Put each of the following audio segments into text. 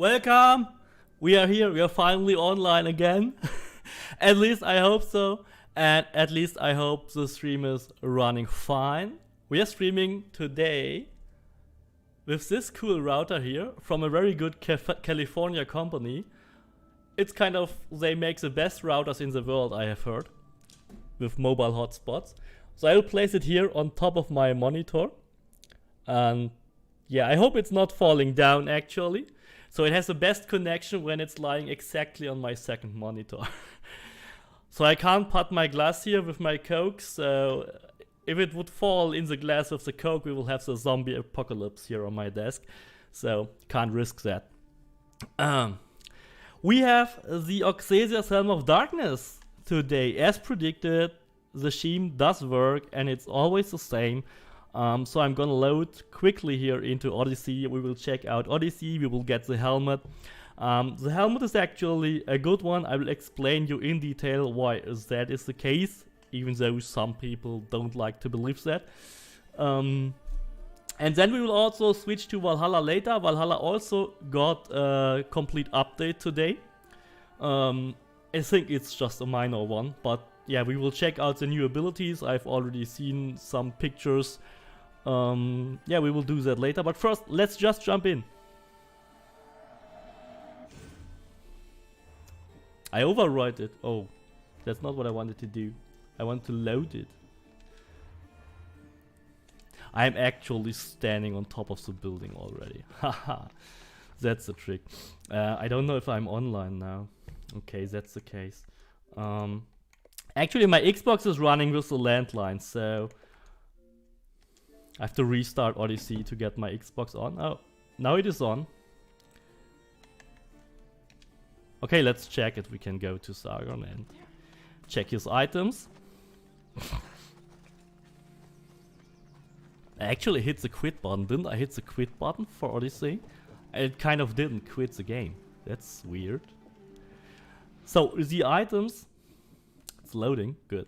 Welcome! We are here, we are finally online again. At least I hope so. And at least I hope the stream is running fine. We are streaming today with this cool router here from a very good California company. It's kind of, they make the best routers in the world, I have heard, with mobile hotspots. So I will place it here on top of my monitor. And yeah, I hope it's not falling down actually. So it has the best connection when it's lying exactly on my second monitor. So I can't put my glass here with my Coke, so if it would fall in the glass with the Coke, we will have the zombie apocalypse here on my desk. So can't risk that. We have the Auxesias Helm of Darkness today. As predicted, the scheme does work and it's always the same. So I'm gonna load quickly here into Odyssey. We will check out Odyssey, we will get the helmet. The helmet is actually a good one. I will explain you in detail why that is the case, even though some people don't like to believe that. And then we will also switch to Valhalla later. Valhalla also got a complete update today. I think it's just a minor one, but yeah, we will check out the new abilities. I've already seen some pictures. Yeah, we will do that later, but first let's just jump in. I overwrite it. Oh, that's not what I wanted to do. I want to load it. I'm actually standing on top of the building already. Haha, that's the trick. I don't know if I'm online now. Okay, that's the case. Actually, my Xbox is running with the landline, so I have to restart Odyssey to get my Xbox on. Oh, now it is on. Okay, let's check it. We can go to Sargon and check his items. I actually hit the quit button. Didn't I hit the quit button for Odyssey? It kind of didn't quit the game. That's weird. So, the items... It's loading. Good.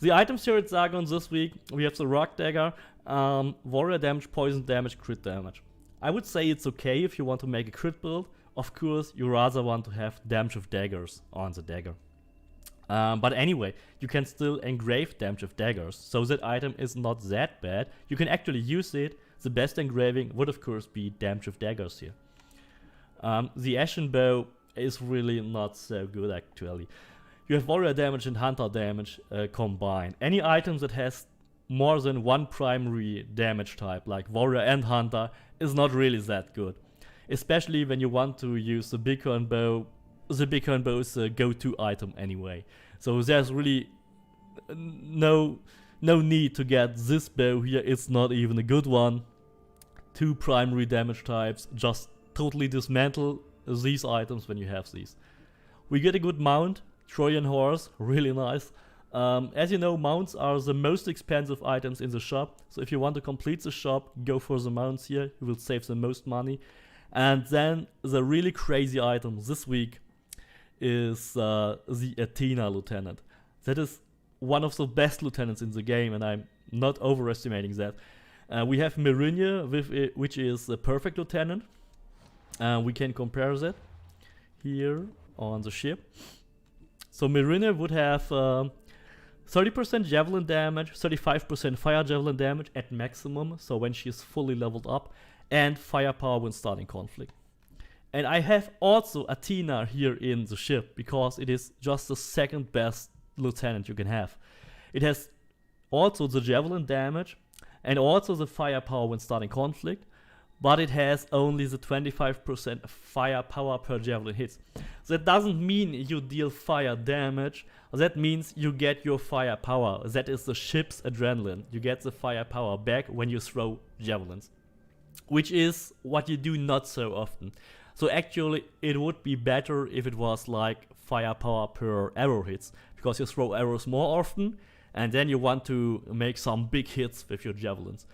The items here at Sargon this week, we have the Rock Dagger, Warrior damage, Poison damage, Crit damage. I would say it's okay if you want to make a crit build. Of course, you rather want to have damage of daggers on the dagger. But anyway, you can still engrave damage of daggers, so that item is not that bad. You can actually use it. The best engraving would of course be damage of daggers here. The Ashen Bow is really not so good actually. You have warrior damage and hunter damage combined. Any items that has more than one primary damage type, like warrior and hunter, is not really that good. Especially when you want to use the bighorn bow. The bighorn bow is a go-to item anyway. So there's really no need to get this bow here. It's not even a good one. Two primary damage types. Just totally dismantle these items when you have these. We get a good mount. Trojan horse, really nice. As you know, mounts are the most expensive items in the shop. So if you want to complete the shop, go for the mounts here. You will save the most money. And then the really crazy item this week is the Athena Lieutenant. That is one of the best lieutenants in the game, and I'm not overestimating that. We have Merinja, which is a perfect lieutenant. We can compare that here on the ship. So Merinja would have 30% javelin damage, 35% fire javelin damage at maximum, so when she is fully leveled up, and firepower when starting conflict. And I have also Athena here in the ship, because it is just the second best lieutenant you can have. It has also the javelin damage, and also the firepower when starting conflict, but it has only the 25% firepower per javelin hits. That doesn't mean you deal fire damage, that means you get your firepower. That is the ship's adrenaline. You get the firepower back when you throw javelins, which is what you do not so often. So actually it would be better if it was like firepower per arrow hits, because you throw arrows more often and then you want to make some big hits with your javelins.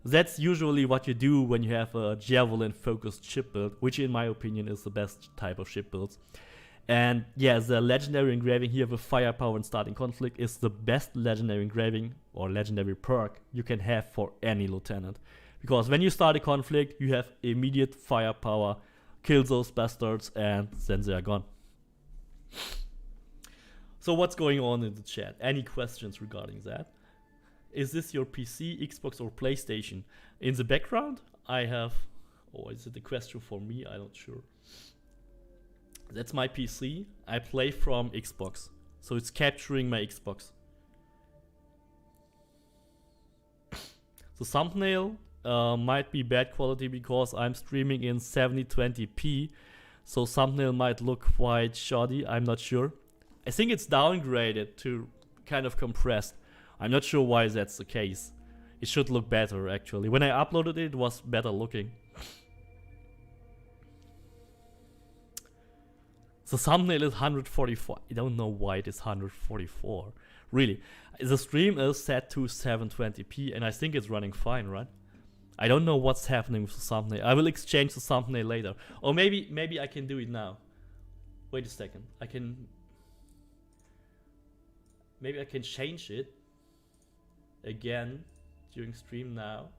That's usually what you do when you have a javelin focused ship build, which in my opinion is the best type of ship builds. And yeah, the legendary engraving here with firepower and starting conflict is the best legendary engraving or legendary perk you can have for any lieutenant. Because when you start a conflict, you have immediate firepower kill those bastards, and then they are gone. So what's going on in the chat? Any questions regarding that? Is this your PC, Xbox, or PlayStation? In the background, I have... Oh, is it a question for me? I'm not sure. That's my PC. I play from Xbox. So it's capturing my Xbox. The thumbnail might be bad quality because I'm streaming in 7020p. So thumbnail might look quite shoddy. I'm not sure. I think it's downgraded to kind of compressed. I'm not sure why that's the case. It should look better actually. When I uploaded it, it was better looking. The thumbnail is 144. I don't know why it is 144. Really. The stream is set to 720p and I think it's running fine, right? I don't know what's happening with the thumbnail. I will exchange the thumbnail later. Or maybe I can do it now. Wait a second. Maybe I can change it again during stream now.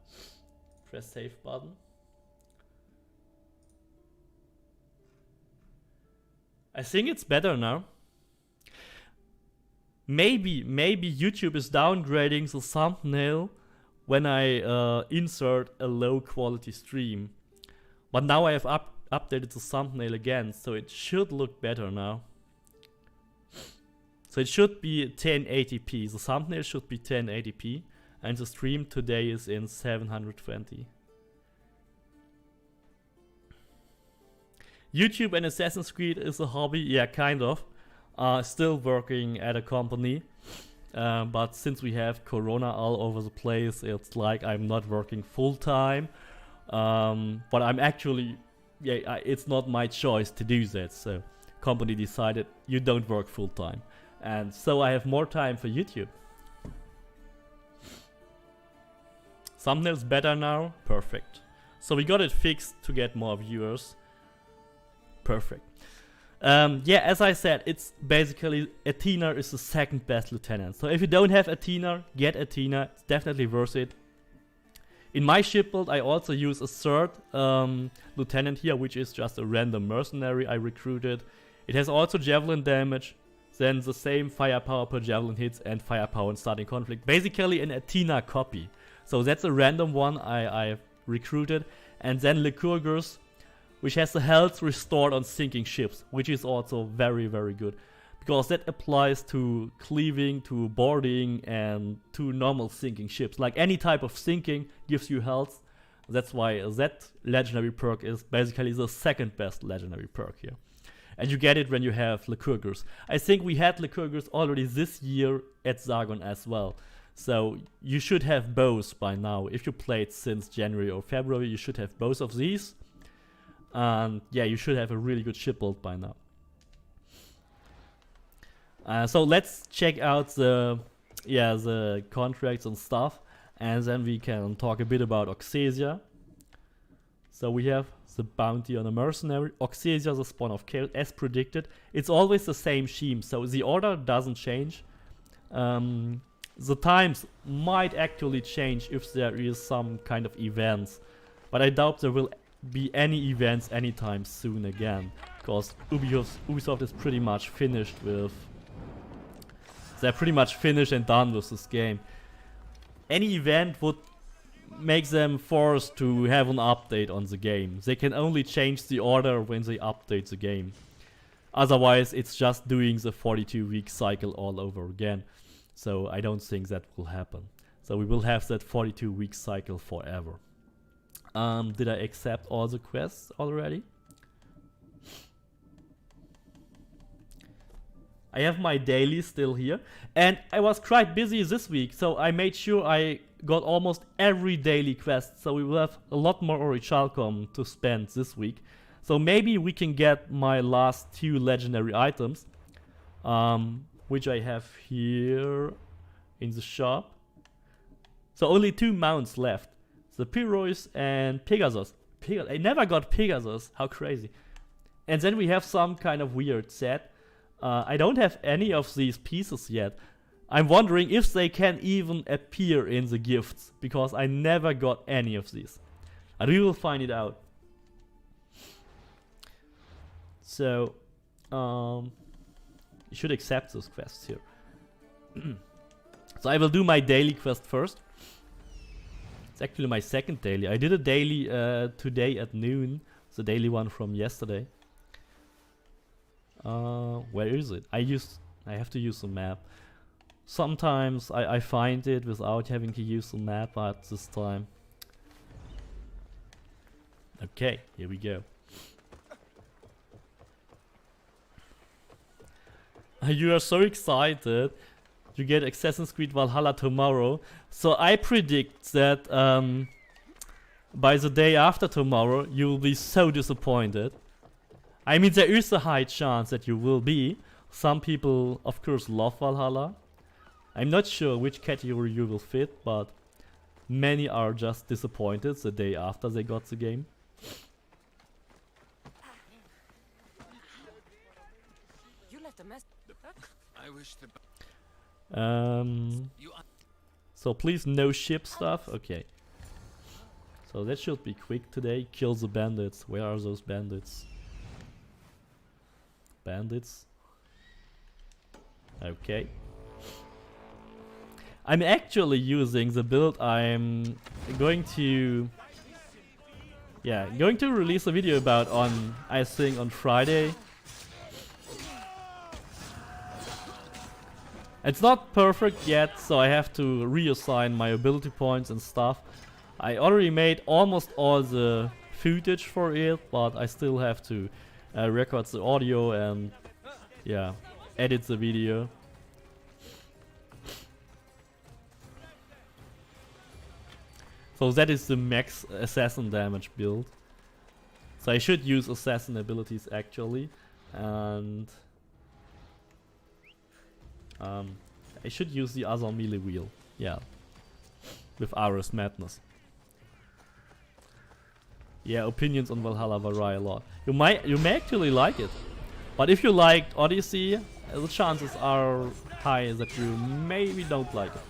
Press save button. I think it's better now. Maybe YouTube is downgrading the thumbnail when I insert a low quality stream. But now I have updated the thumbnail again, so it should look better now. So it should be 1080p. The thumbnail should be 1080p, and the stream today is in 720. YouTube and Assassin's Creed is a hobby, yeah, kind of. Still working at a company, but since we have Corona all over the place, it's like I'm not working full time. But I'm actually, yeah, it's not my choice to do that. So, company decided you don't work full time, and so I have more time for YouTube. Thumbnail's better now, perfect. So we got it fixed to get more viewers. Perfect. Yeah, as I said, it's basically Athena is the second best lieutenant. So if you don't have Athena, get Athena. It's definitely worth it. In my ship build, I also use a third lieutenant here, which is just a random mercenary I recruited. It has also javelin damage, then the same firepower per javelin hits and firepower in starting conflict. Basically an Athena copy. So that's a random one I've recruited. And then Lycurgus, which has the health restored on sinking ships, which is also very, very good. Because that applies to cleaving, to boarding, and to normal sinking ships. Like any type of sinking gives you health. That's why that legendary perk is basically the second best legendary perk here. And you get it when you have Lycurgus. I think we had Lycurgus already this year at Sargon as well. So you should have both by now. If you played since January or February, you should have both of these. And yeah, you should have a really good ship build by now. So let's check out the contracts and stuff, and then we can talk a bit about Auxesias. So we have the bounty on a mercenary. Auxesias, the spawn of Cairn, as predicted. It's always the same scheme, so the order doesn't change. The times might actually change if there is some kind of events, but I doubt there will be any events anytime soon again, because Ubisoft is pretty much finished with... They're pretty much finished and done with this game. Any event would make them forced to have an update on the game. They can only change the order when they update the game. Otherwise, it's just doing the 42-week cycle all over again. So I don't think that will happen. So we will have that 42-week cycle forever. Did I accept all the quests already? I have my daily still here, and I was quite busy this week, so I made sure I got almost every daily quest, so we will have a lot more Orichalcom to spend this week. So maybe we can get my last 2 legendary items, which I have here in the shop. So only 2 mounts left. The Pyrois and Pegasus. I never got Pegasus, how crazy. And then we have some kind of weird set. I don't have any of these pieces yet. I'm wondering if they can even appear in the gifts, because I never got any of these. And we will find it out. So, you should accept those quests here. So I will do my daily quest first. It's actually my second daily. I did a daily today at noon. The daily one from yesterday. Where is it? I have to use the map. Sometimes I find it without having to use the map, but this time. Okay, here we go. You are so excited. You get Assassin's Creed Valhalla tomorrow. So I predict that by the day after tomorrow, you will be so disappointed. I mean, there is a high chance that you will be. Some people, of course, love Valhalla. I'm not sure which category you will fit, but many are just disappointed the day after they got the game. You left a mess. I wish to. So please no ship stuff. Okay. So that should be quick today. Kill the bandits. Where are those bandits? Bandits. Okay. I'm actually using the build I'm going to release a video about on, I think, on Friday. It's not perfect yet, so I have to reassign my ability points and stuff. I already made almost all the footage for it, but I still have to record the audio and edit the video. So that is the max assassin damage build. So I should use assassin abilities actually, and I should use the other melee wheel, with Ares Madness. Yeah, opinions on Valhalla vary a lot. You may actually like it, but if you liked Odyssey, the chances are high that you maybe don't like it.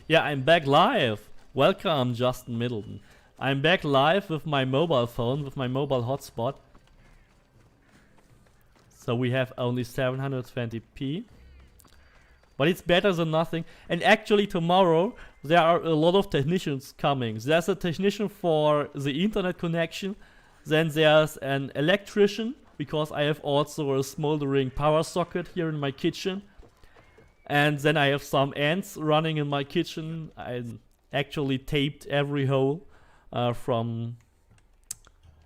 Yeah, I'm back live. Welcome, Justin Middleton. I'm back live with my mobile phone, with my mobile hotspot. So we have only 720p. But it's better than nothing. And actually tomorrow there are a lot of technicians coming. There's a technician for the internet connection. Then there's an electrician, because I have also a smoldering power socket here in my kitchen. And then I have some ants running in my kitchen. I actually taped every hole from...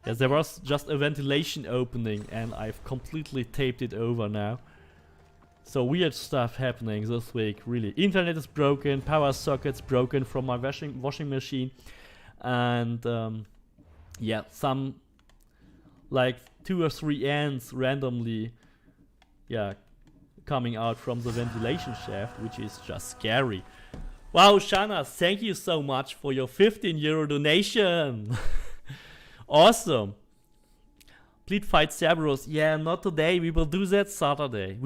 Yes, there was just a ventilation opening and I've completely taped it over now. So weird stuff happening this week, really. Internet is broken, power sockets broken from my washing machine. And some like 2 or 3 ants randomly coming out from the ventilation shaft, which is just scary. Wow, Shana, thank you so much for your 15 euro donation. Awesome. Please fight Cerberus. Yeah, not today. We will do that Saturday.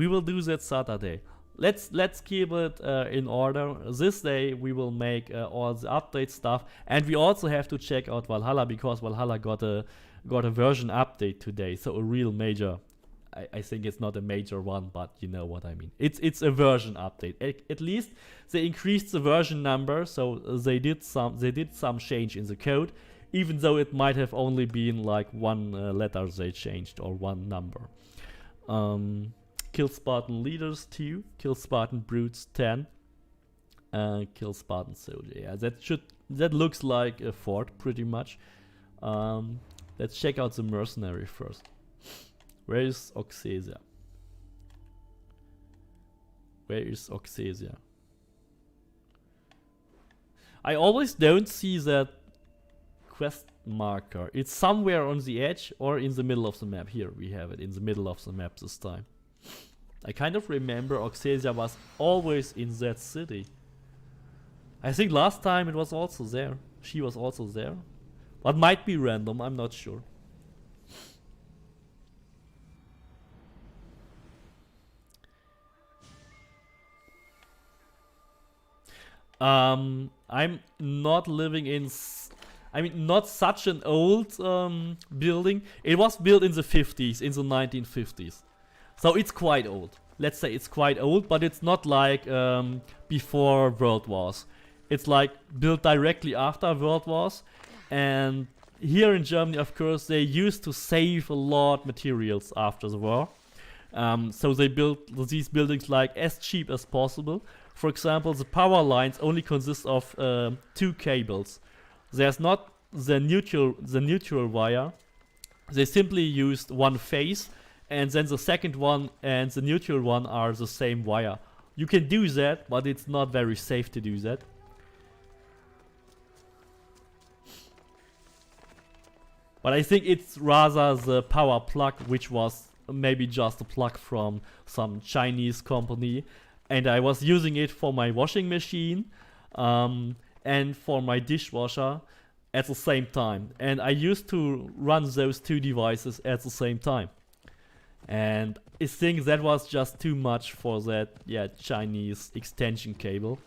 Let's keep it in order. This day we will make all the update stuff, and we also have to check out Valhalla, because Valhalla got a version update today. So a real major. I think it's not a major one, but you know what I mean. It's a version update. At least they increased the version number, so they did some change in the code, even though it might have only been like one letter they changed, or one number. Kill Spartan leaders 2, kill Spartan brutes 10, kill Spartan soldier. Yeah, that looks like a fort pretty much. Let's check out the mercenary first. Where is Auxesias? I always don't see that quest marker. It's somewhere on the edge or in the middle of the map. Here we have it in the middle of the map this time. I kind of remember Auxesias was always in that city. I think last time it was also there. She was also there. But might be random, I'm not sure. I'm not living in... I mean, not such an old building. It was built in the 50s, in the 1950s. So it's quite old. Let's say it's quite old, but it's not like before World Wars. It's like built directly after World Wars. And here in Germany, of course, they used to save a lot materials after the war. So they built these buildings like as cheap as possible. For example, the power lines only consist of 2 cables. There's not the neutral wire. They simply used one phase, and then the second one and the neutral one are the same wire. You can do that, but it's not very safe to do that. But I think it's rather the power plug, which was maybe just a plug from some Chinese company. And I was using it for my washing machine and for my dishwasher at the same time. And I used to run those 2 devices at the same time. And I think that was just too much for that, yeah, Chinese extension cable.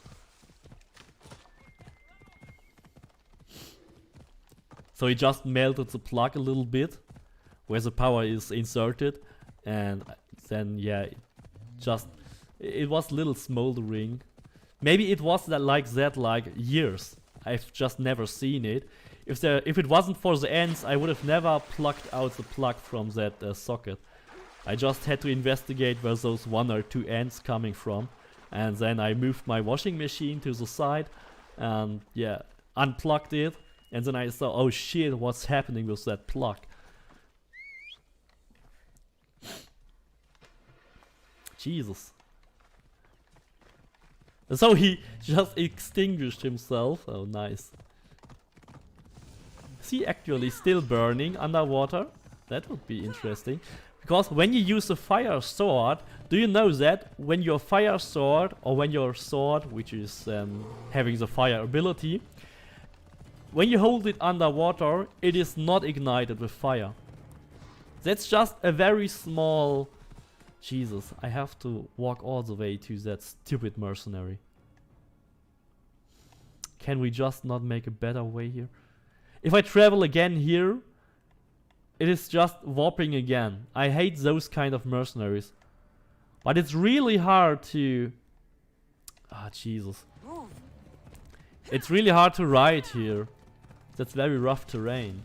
So it just melted the plug a little bit where the power is inserted, and then yeah, it was a little smoldering. Maybe it was like that like years. I've just never seen it. If it wasn't for the ends, I would have never plugged out the plug from that socket. I just had to investigate where those 1 or 2 ends coming from, and then I moved my washing machine to the side and yeah, unplugged it. And then I saw, oh shit, what's happening with that plug? Jesus. So he just extinguished himself. Oh, nice. Is he actually still burning underwater? That would be interesting. Because when you use a fire sword, do you know that when your fire sword, or when your sword, which is having the fire ability, when you hold it underwater, it is not ignited with fire. That's just a very small... Jesus, I have to walk all the way to that stupid mercenary. Can we just not make a better way here? If I travel again here, it is just warping again. I hate those kind of mercenaries. But it's really hard to... Ah, Jesus. It's really hard to ride here. That's very rough terrain.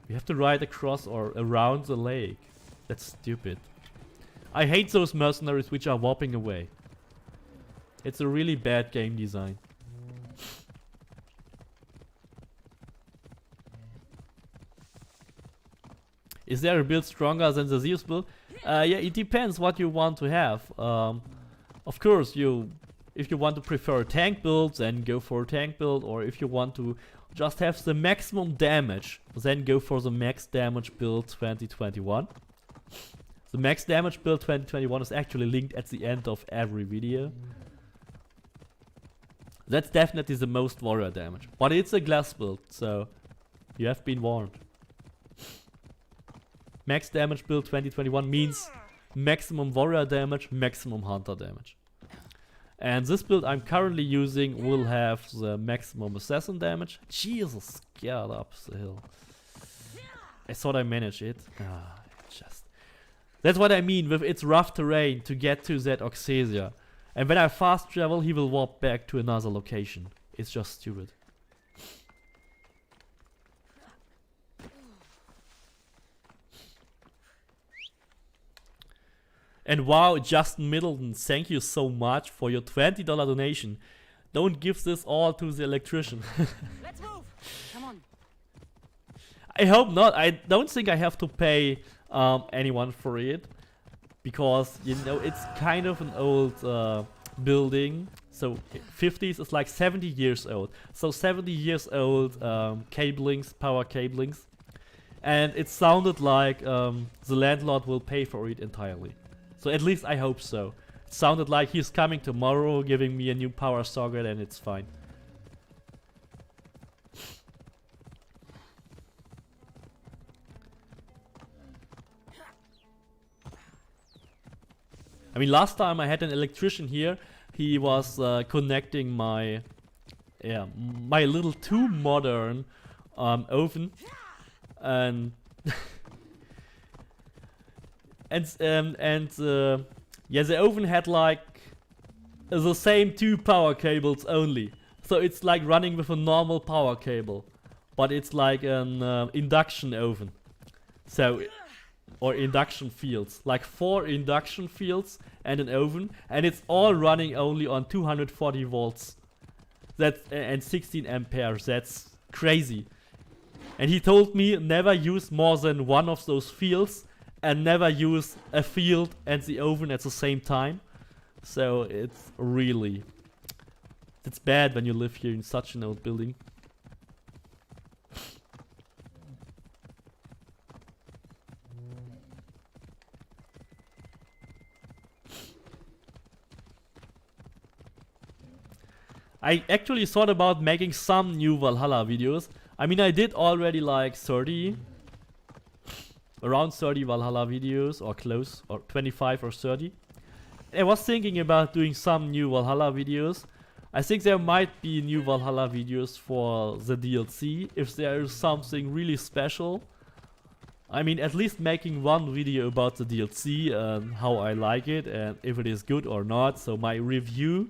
We have to ride across or around the lake. That's stupid. I hate those mercenaries which are warping away. It's a really bad game design. Is there a build stronger than the Zeus build? Yeah, it depends what you want to have. Of course, if you want to prefer a tank build, then go for a tank build. Or if you want to just have the maximum damage, then go for the max damage build 2021. The max damage build 2021 is actually linked at the end of every video. That's definitely the most warrior damage. But it's a glass build, so you have been warned. Max damage build 2021 means maximum warrior damage, maximum hunter damage. And this build I'm currently using will have the maximum assassin damage. Jesus, get up the hill. I thought I managed it. That's what I mean with its rough terrain to get to that Auxesia. And when I fast travel, he will warp back to another location. It's just stupid. And wow, Justin Middleton, thank you so much for your $20 donation. Don't give this all to the electrician. Let's move. Come on. I hope not. I don't think I have to pay anyone for it. Because, you know, it's kind of an old building. So 50s is like 70 years old. So 70 years old cablings, power cablings. And it sounded like the landlord will pay for it entirely. So at least I hope so. It sounded like he's coming tomorrow, giving me a new power socket, and it's fine. I mean, last time I had an electrician here, he was connecting my my little too modern oven, and yeah, the oven had like the same 2 power cables only, so it's like running with a normal power cable, but it's like an induction oven, so or induction fields, like 4 induction fields and an oven, and it's all running only on 240 volts. That's and 16 amperes. That's crazy. And he told me never use more than one of those fields, and never use a field and the oven at the same time. So it's bad when you live here in such an old building. I actually thought about making some new Valhalla videos. I mean, I did already like 30, around 30 Valhalla videos, or close, or 25 or 30. I was thinking about doing some new Valhalla videos. I think there might be new Valhalla videos for the DLC, if there is something really special. I mean, at least making one video about the DLC and how I like it, and if it is good or not. So my review,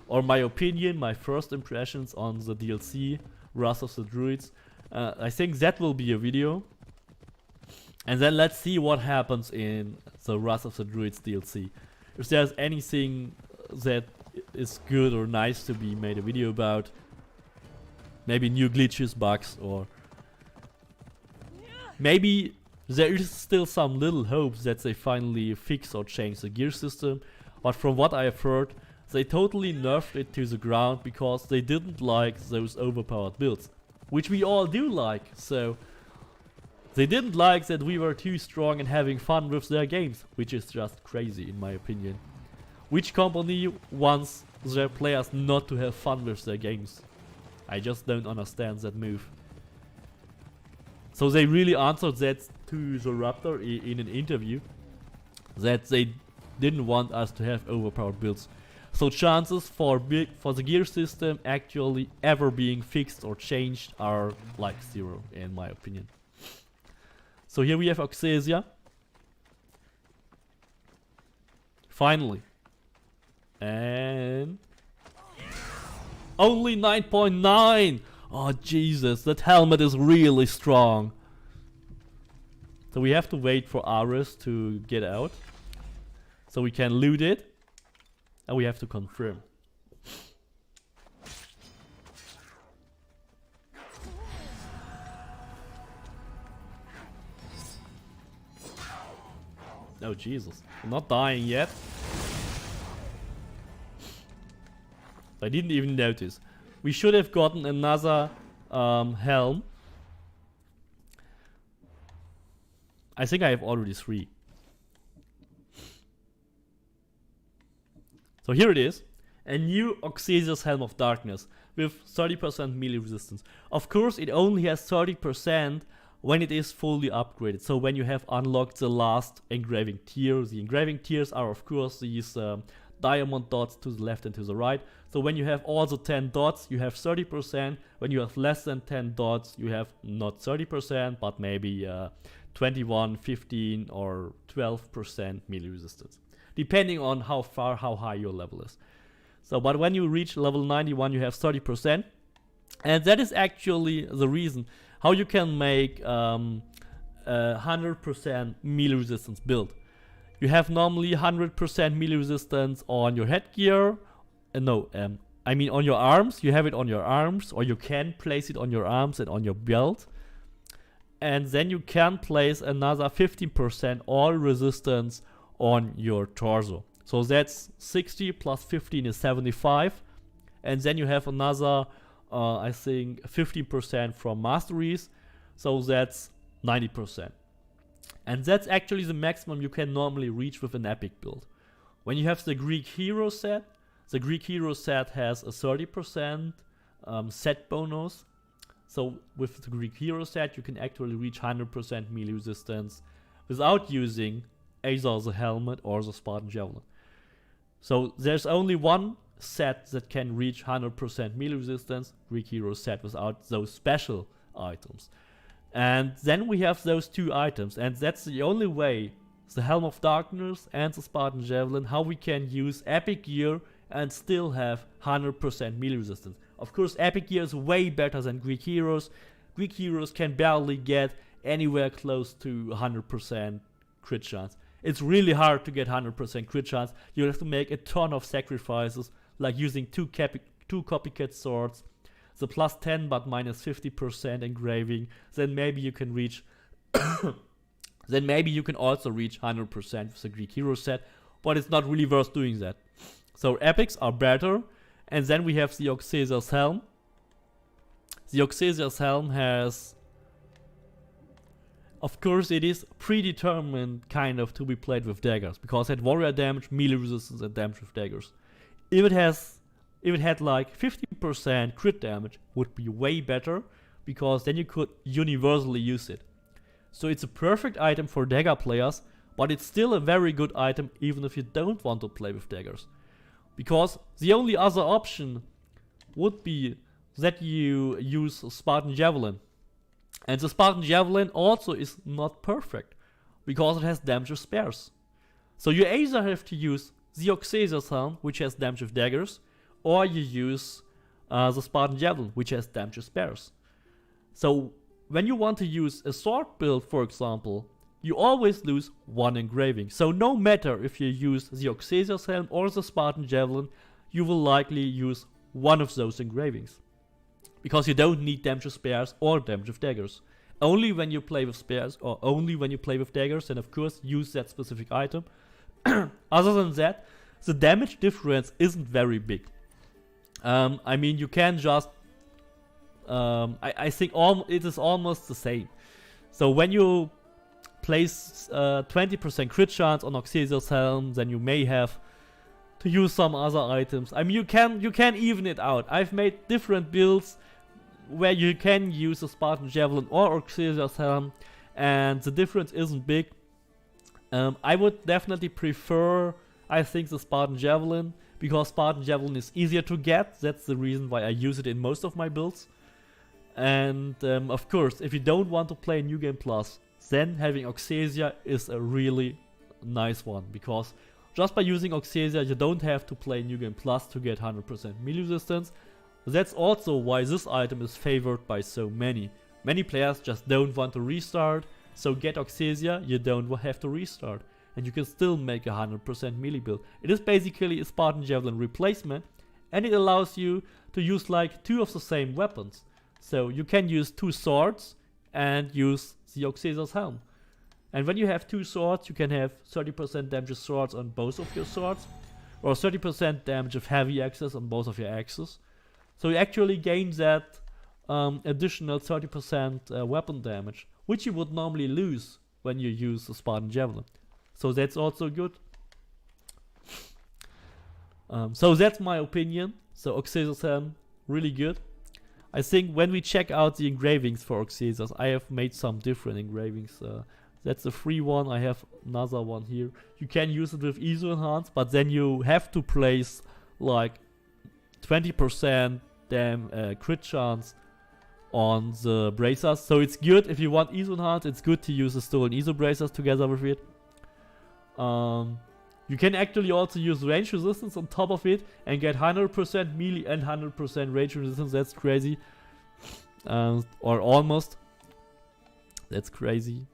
or my opinion, my first impressions on the DLC, Wrath of the Druids. I think that will be a video. And then let's see what happens in the Wrath of the Druids DLC. If there's anything that is good or nice to be made a video about. Maybe new glitches, bugs, or maybe there is still some little hopes that they finally fix or change the gear system. But from what I have heard, they totally nerfed it to the ground because they didn't like those overpowered builds, which we all do like. So they didn't like that we were too strong and having fun with their games, which is just crazy in my opinion. Which company wants their players not to have fun with their games? I just don't understand that move. So they really answered that to the Raptor in an interview, that they didn't want us to have overpowered builds. So chances for the gear system actually ever being fixed or changed are like 0 in my opinion. So here we have Auxesias. Finally. And only 9.9! Oh Jesus, that helmet is really strong. So we have to wait for Ares to get out, so we can loot it. And we have to confirm. Oh Jesus, I'm not dying yet. I didn't even notice. We should have gotten another helm. I think I have already 3. So here it is, a new Auxesias Helm of Darkness with 30% melee resistance. Of course, it only has 30% when it is fully upgraded. So when you have unlocked the last engraving tier. The engraving tiers are of course these diamond dots to the left and to the right. So when you have all the 10 dots, you have 30%. When you have less than 10 dots, you have not 30%, but maybe 21, 15 or 12% melee resistance, depending on how high your level is. So, but when you reach level 91, you have 30%. And that is actually the reason how you can make 100% melee resistance build. You have normally 100% melee resistance on your headgear. I mean on your arms. You have it on your arms, or you can place it on your arms and on your belt. And then you can place another 15% all resistance on your torso. So that's 60 plus 15 is 75. And then you have another, I think, 15% from masteries. So that's 90%. And that's actually the maximum you can normally reach with an epic build. When you have the Greek hero set, the Greek hero set has a 30% set bonus. So with the Greek hero set, you can actually reach 100% melee resistance without using either the helmet or the Spartan javelin. So there's only one set that can reach 100% melee resistance, Greek hero set without those special items. And then we have those two items, and that's the only way, the Helm of Darkness and the Spartan Javelin, how we can use epic gear and still have 100% melee resistance. Of course, epic gear is way better than Greek heroes. Greek heroes can barely get anywhere close to 100% crit chance. It's really hard to get 100% crit chance. You have to make a ton of sacrifices, like using two copycat swords, the plus 10 but minus 50% engraving. Then maybe you can reach then maybe you can also reach 100% with the Greek hero set, but it's not really worth doing that. So epics are better. And then we have the Auxesias helm. The Auxesias helm has, of course, it is predetermined kind of to be played with daggers, because it had warrior damage, melee resistance, and damage with daggers. If it had like 50% crit damage, would be way better, because then you could universally use it. So it's a perfect item for dagger players, but it's still a very good item even if you don't want to play with daggers. Because the only other option would be that you use Spartan Javelin. And the Spartan Javelin also is not perfect, because it has damage with spears. So you either have to use the Auxesias helm, which has damage with daggers, or you use the Spartan Javelin, which has damage with spears. So when you want to use a sword build, for example, you always lose one engraving. So no matter if you use the Auxesias helm or the Spartan Javelin, you will likely use one of those engravings. Because you don't need damage with spears or damage with daggers. Only when you play with spears or only when you play with daggers, then of course use that specific item. Other than that, the damage difference isn't very big. I mean, you can just I think it is almost the same. So when you place 20% crit chance on Auxesias helm, then you may have to use some other items. I mean, you can even it out. I've made different builds where you can use a Spartan Javelin or Auxesias helm, and the difference isn't big. I would definitely prefer, I think, the Spartan Javelin, because Spartan Javelin is easier to get. That's the reason why I use it in most of my builds. And of course, if you don't want to play New Game Plus, then having Auxesia is a really nice one, because just by using Auxesia, you don't have to play New Game Plus to get 100% melee resistance. That's also why this item is favored by so many. Many players just don't want to restart, so get Auxesia, you don't have to restart. And you can still make a 100% melee build. It is basically a Spartan Javelin replacement, and it allows you to use like two of the same weapons. So you can use two swords and use the Auxesias helm. And when you have two swords, you can have 30% damage of swords on both of your swords, or 30% damage of heavy axes on both of your axes. So you actually gain that additional 30% weapon damage, which you would normally lose when you use the Spartan Javelin. So that's also good. So that's my opinion. So Auxesias helm, really good. I think when we check out the engravings for Auxesias, I have made some different engravings. That's a free one. I have another one here. You can use it with ISO enhance, but then you have to place like 20% crit chance on the bracers. So it's good if you want ISO enhance. It's good to use the stolen ISO bracers together with it. You can actually also use range resistance on top of it and get 100% melee and 100% range resistance. That's crazy. Or almost. That's crazy.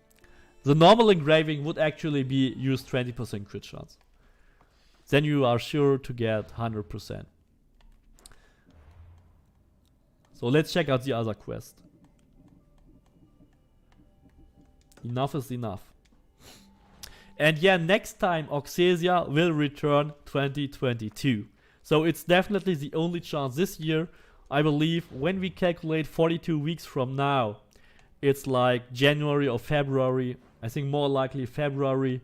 The normal engraving would actually be use 20% crit chance. Then you are sure to get 100%. So let's check out the other quest. Enough is enough. And yeah, next time Auxesia will return 2022. So it's definitely the only chance this year. I believe when we calculate 42 weeks from now, it's like January or February. I think more likely February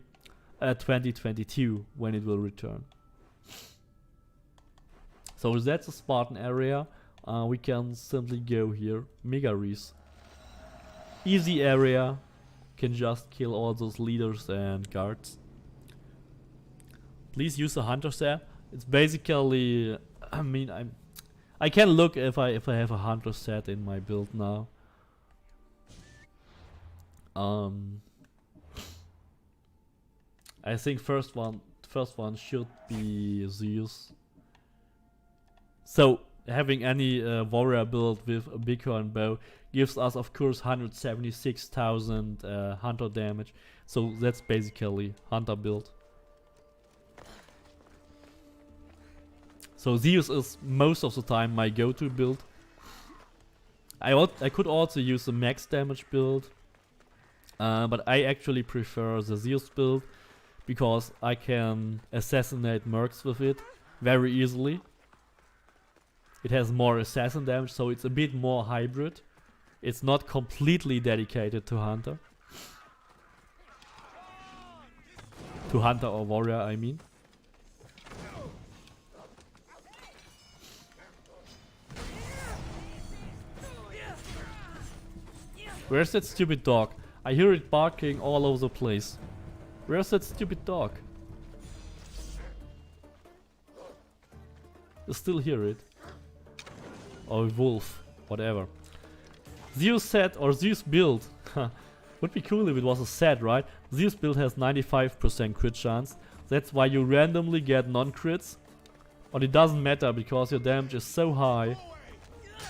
2022 when it will return. So that's the Spartan area. We can simply go here. Megaries. Easy area. Can just kill all those leaders and guards. Please use a hunter set. It's basically I mean, I can look if I have a hunter set in my build now. I think first one should be Zeus. So having any warrior build with a bighorn bow gives us, of course, 176,000 hunter damage. So that's basically hunter build. So Zeus is most of the time my go-to build. I could also use a max damage build, but I actually prefer the Zeus build because I can assassinate mercs with it very easily. It has more assassin damage, so it's a bit more hybrid. It's not completely dedicated to hunter. To hunter or warrior, I mean. Where's that stupid dog? I hear it barking all over the place. Where's that stupid dog? I still hear it. Or wolf, whatever. Zeus set or Zeus build. Would be cool if it was a set, right? Zeus build has 95% crit chance. That's why you randomly get non-crits. But it doesn't matter because your damage is so high.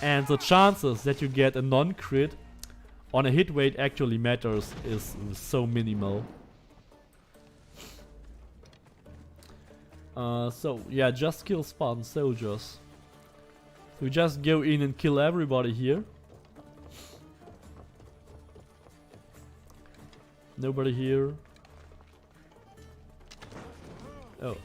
And the chances that you get a non-crit on a hit weight actually matters is so minimal. So yeah, just kill Spartan soldiers. We just go in and kill everybody here. Nobody here. Oh.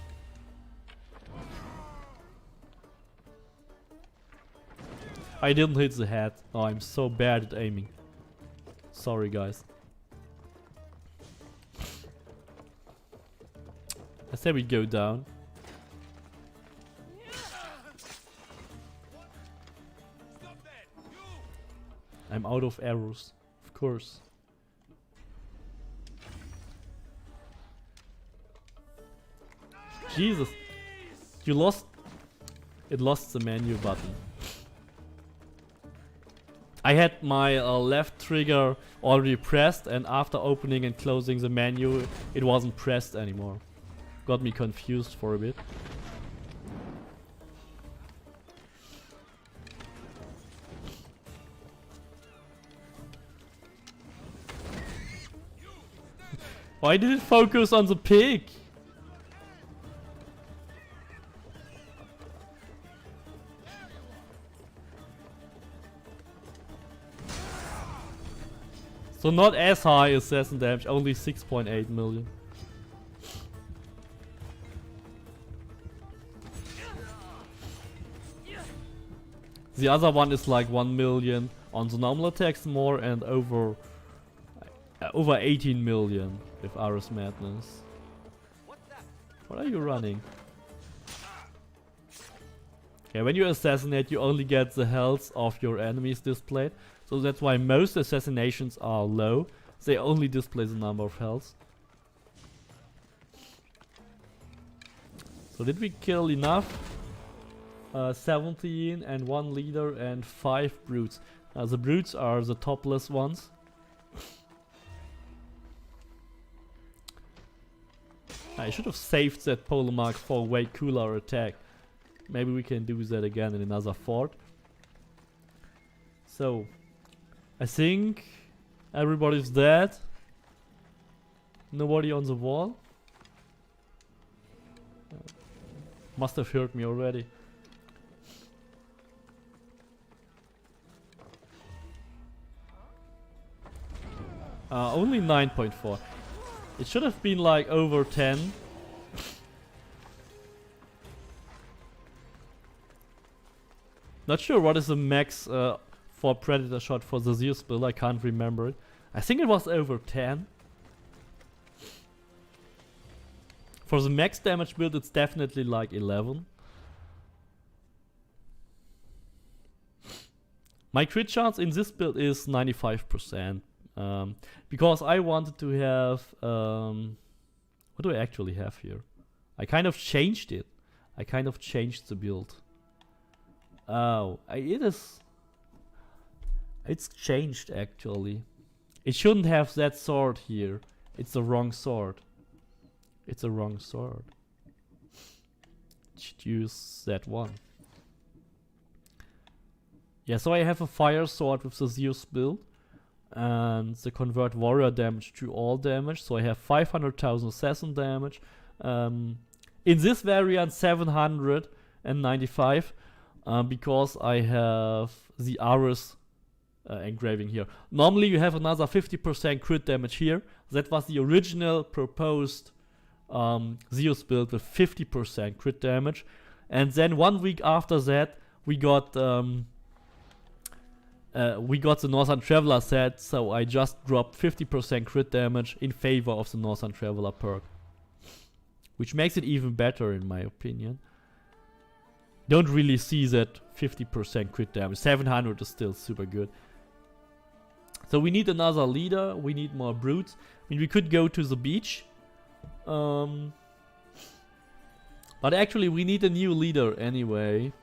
I didn't hit the head. Oh, I'm so bad at aiming. Sorry, guys. I say we go down. I'm out of arrows, of course. Jesus, you lost. It lost the menu button. I had my left trigger already pressed, and after opening and closing the menu, it wasn't pressed anymore. Got me confused for a bit. Why did it focus on the pig? So not as high assassin damage, only 6.8 million. The other one is like 1 million on the normal attacks more and over 18 million with Ares Madness. What are you running? Okay, when you assassinate you only get the health of your enemies displayed. So that's why most assassinations are low. They only display the number of health. So did we kill enough? 17 and 1 leader and 5 brutes. The brutes are the topless ones. I should have saved that Polemark for a way cooler attack. Maybe we can do that again in another fort. So, I think everybody's dead. Nobody on the wall. Must have heard me already. Only 9.4. It should have been like over 10. Not sure what is the max for Predator shot for the Zeus build, I can't remember it. I think it was over 10. For the max damage build it's definitely like 11. My crit chance in this build is 95%. Because I wanted to have... what do I actually have here? I kind of changed it. I kind of changed the build. Oh, it is. It's changed actually. It shouldn't have that sword here. It's the wrong sword. It's a wrong sword. Should use that one. Yeah, so I have a fire sword with the Zeus build. And the convert warrior damage to all damage. So I have 500,000 assassin damage. In this variant 795. Because I have the Ares engraving here. Normally you have another 50% crit damage here. That was the original proposed Zeus build with 50% crit damage. And then 1 week after that we got the Northern Traveler set, so I just dropped 50% crit damage in favor of the Northern Traveler perk. Which makes it even better in my opinion. Don't really see that 50% crit damage. 700 is still super good. So we need another leader, we need more brutes. I mean, we could go to the beach. But actually we need a new leader anyway.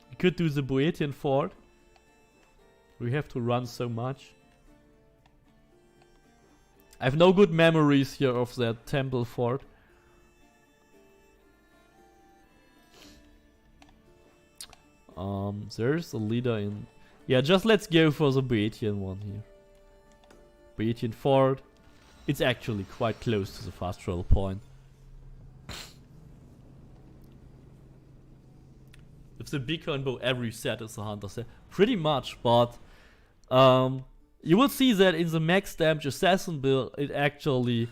We could do the Boeotian fort. We have to run so much. I have no good memories here of that temple fort. There's a leader in... Yeah, just let's go for the Boeotian one here. Boeotian fort. It's actually quite close to the fast travel point. With the beggar and bow, every set is a hunter set. Pretty much, but you will see that in the max damage assassin build, it actually,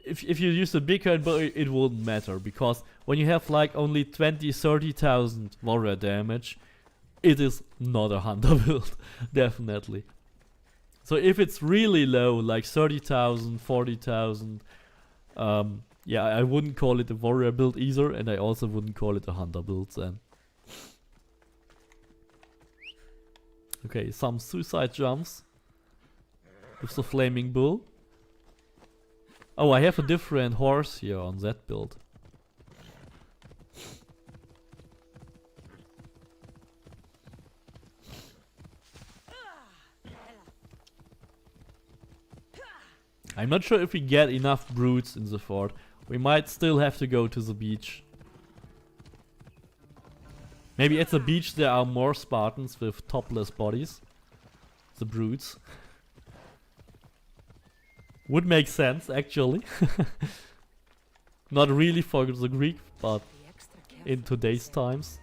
if you use the beggar and bow, it wouldn't matter, because when you have like only 20-30,000 warrior damage, it is not a hunter build, definitely. So if it's really low, like 30,000, 40,000, yeah, I wouldn't call it a warrior build either, and I also wouldn't call it a hunter build then. Okay, some suicide jumps with the flaming bull. Oh, I have a different horse here on that build. I'm not sure if we get enough brutes in the fort. We might still have to go to the beach. Maybe at the beach there are more Spartans with topless bodies. The brutes. Would make sense, actually. Not really for the Greek, but in today's times.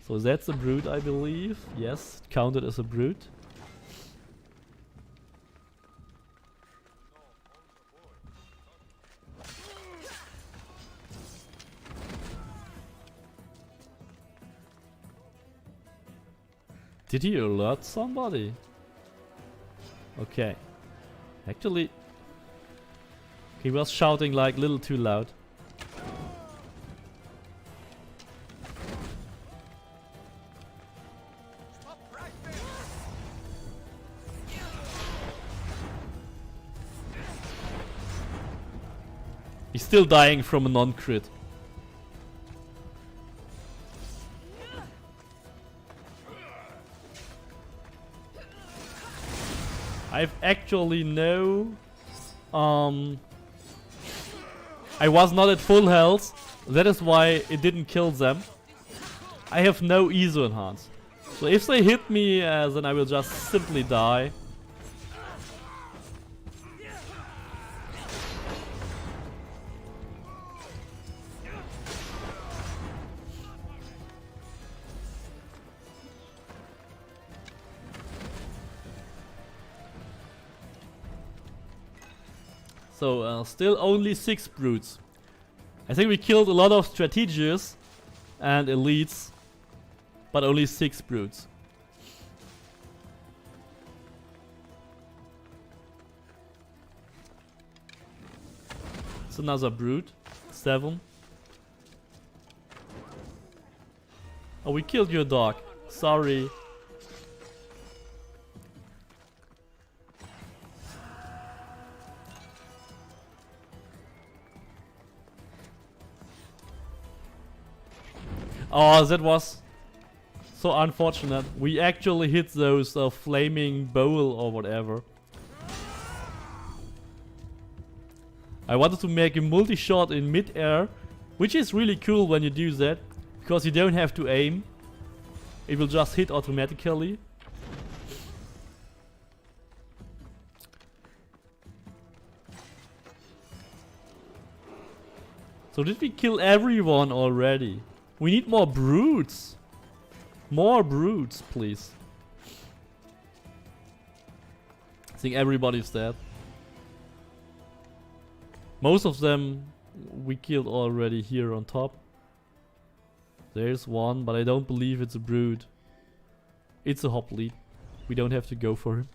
So that's a brute, I believe. Yes, it counted as a brute. Did he alert somebody? Okay. Actually, he was shouting like a little too loud. He's still dying from a non-crit. I've actually no... I was not at full health. That is why it didn't kill them. I have no ESO enhance. So if they hit me, then I will just simply die. So, still only 6 brutes. I think we killed a lot of strategists and elites, but only 6 brutes. It's another brute. 7. Oh, we killed your dog. Sorry. Oh, that was So unfortunate. We actually hit those flaming bowl or whatever. I wanted to make a multi-shot in mid-air, which is really cool when you do that, because you don't have to aim. It will just hit automatically. So did we kill everyone already? We need more brutes. More brutes, please. I think everybody's dead. Most of them we killed already here on top. There's one, but I don't believe it's a brute. It's a hoplite. We don't have to go for him.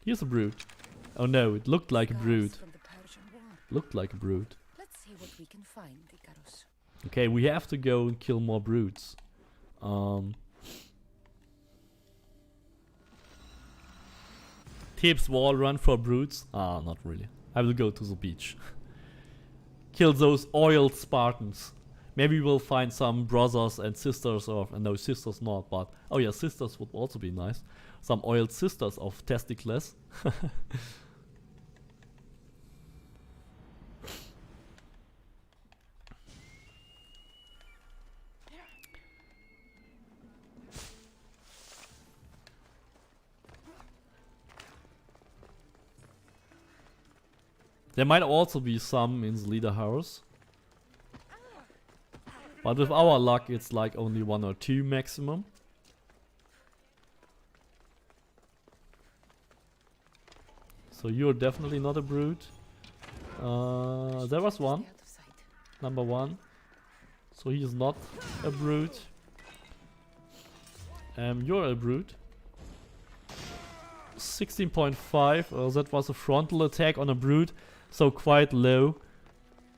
Here's a brute. Oh no, it looked like a brute. Looked like a brute. Let's see what we can find, Icarus. Okay, we have to go and kill more brutes. Tips wall run for brutes? Ah, not really. I will go to the beach. Kill those oiled Spartans. Maybe we'll find some brothers and sisters of... no, sisters not, but... oh yeah, sisters would also be nice. Some oiled sisters of testicles. There might also be some in the leader house. But with our luck it's like only 1 or 2 maximum. So you're definitely not a brute. There was one. Number 1. So he is not a brute. You're a brute. 16.5. That was a frontal attack on a brute. So quite low.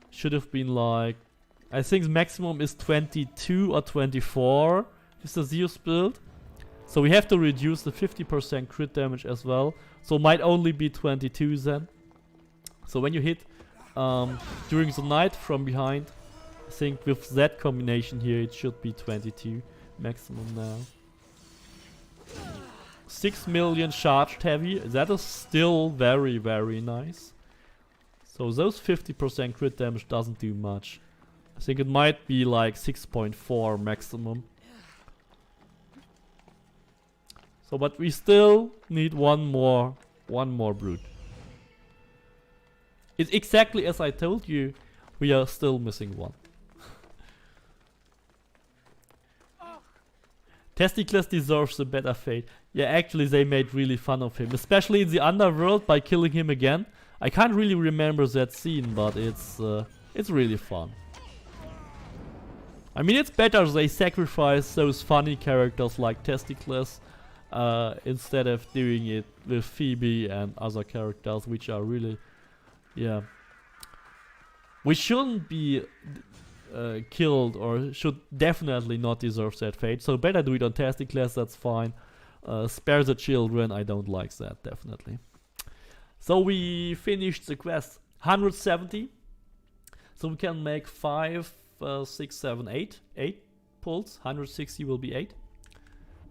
Should have been like... I think maximum is 22 or 24. Is the Zeus build. So we have to reduce the 50% crit damage as well. So might only be 22 then. So when you hit during the night from behind, I think with that combination here it should be 22 maximum now. 6 million charged heavy. That is still very, very nice. So those 50% crit damage doesn't do much. I think it might be like 6.4 maximum. So, but we still need one more brute. It's exactly as I told you. We are still missing one. Testicles deserves a better fate. Yeah, actually they made really fun of him. Especially in the underworld by killing him again. I can't really remember that scene, but it's really fun. I mean, it's better they sacrifice those funny characters like Testicles instead of doing it with Phoebe and other characters which are really, yeah. We shouldn't be killed or should definitely not deserve that fate. So better do it on Testicles, that's fine. Spare the children, I don't like that, definitely. So we finished the quest. 170. So we can make 5, 6, 7, 8. 8 pulls. 160 will be 8.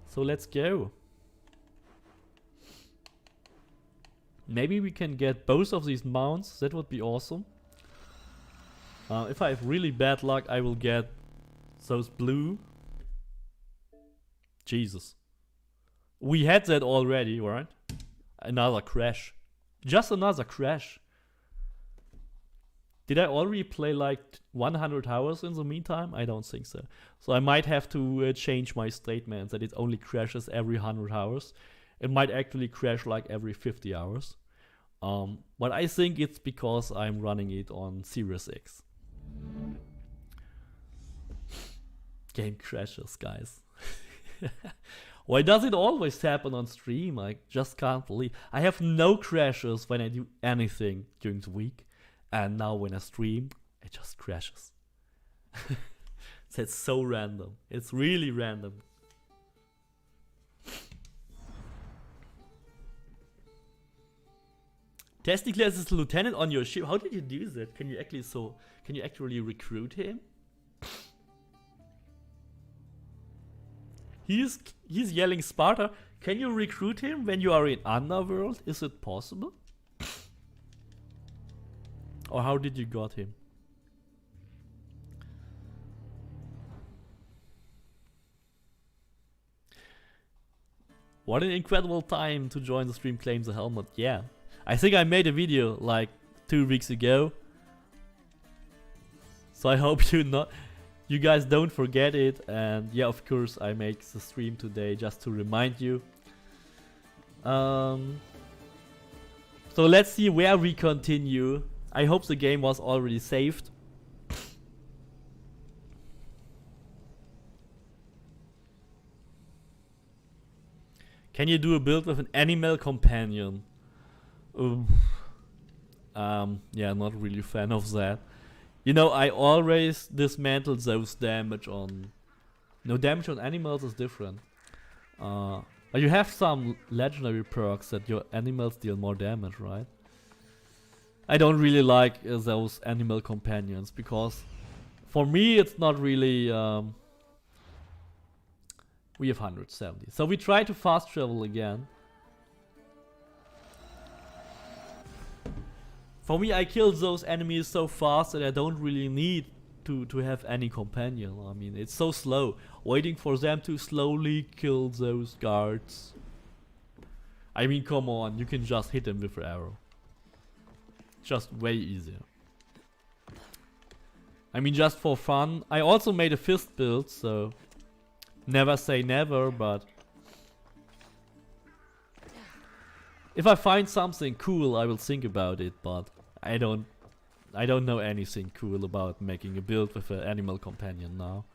So let's go. Maybe we can get both of these mounts. That would be awesome. If I have really bad luck, I will get those blue. Jesus. We had that already, right? Another crash. Just another crash. Did I already play like 100 hours in the meantime? I don't think so. So I might have to change my statement that it only crashes every 100 hours. It might actually crash like every 50 hours. But I think it's because I'm running it on Series X. Game crashes, guys. Why does it always happen on stream? I just can't believe. I have no crashes when I do anything during the week. And now when I stream, it just crashes. That's so random. It's really random. Testicles is the lieutenant on your ship. How did you do that? Can you actually recruit him? He's yelling Sparta. Can you recruit him when you are in Underworld? Is it possible? Or how did you got him? What an incredible time to join the stream, claims the helmet. Yeah. I think I made a video like 2 weeks ago. So I hope you guys don't forget it. And yeah, of course I make the stream today just to remind you. So let's see where we continue. I hope the game was already saved. Can you do a build with an animal companion? Yeah, not really a fan of that. You know, I always dismantle those damage on... No, damage on animals is different. You have some legendary perks that your animals deal more damage, right? I don't really like those animal companions, because for me it's not really... We have 170. So we try to fast travel again. For me, I kill those enemies so fast that I don't really need to have any companion. I mean, it's so slow. Waiting for them to slowly kill those guards. I mean, come on, you can just hit them with an arrow. Just way easier. I mean, just for fun. I also made a fist build, so... Never say never, but... If I find something cool, I will think about it, but... I don't know anything cool about making a build with an animal companion now.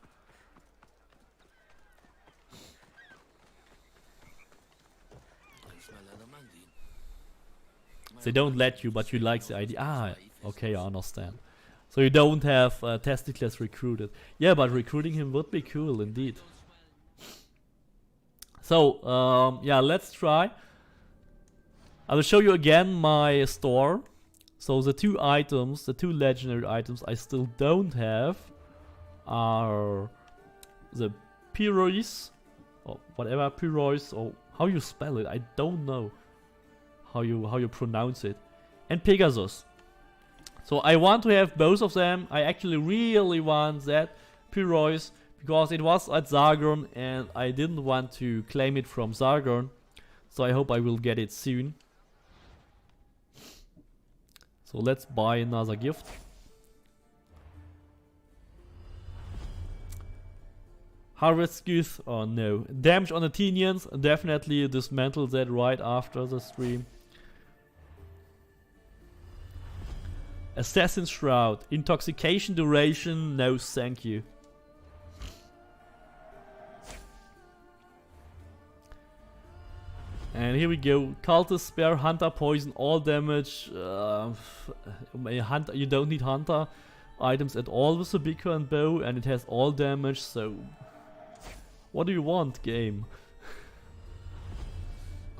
They don't let you, but you like the idea. Ah, okay, I understand. So you don't have Testicles recruited. Yeah, but recruiting him would be cool indeed. So, yeah, let's try. I will show you again my store. So the two items, the two legendary items I still don't have are the Pyrois, or whatever, Pyrois, or how you spell it, I don't know how you pronounce it, and Pegasus. So I want to have both of them. I actually really want that Pyrois, because it was at Sargon and I didn't want to claim it from Sargon. So I hope I will get it soon. So let's buy another gift. Harvest Goose, oh no. Damage on Athenians, definitely dismantle that right after the stream. Assassin's Shroud, intoxication duration, no thank you. And here we go. Cultist Spare, Hunter Poison, all damage. Hunter, you don't need Hunter items at all with the beggar and bow, and it has all damage, so... What do you want, game?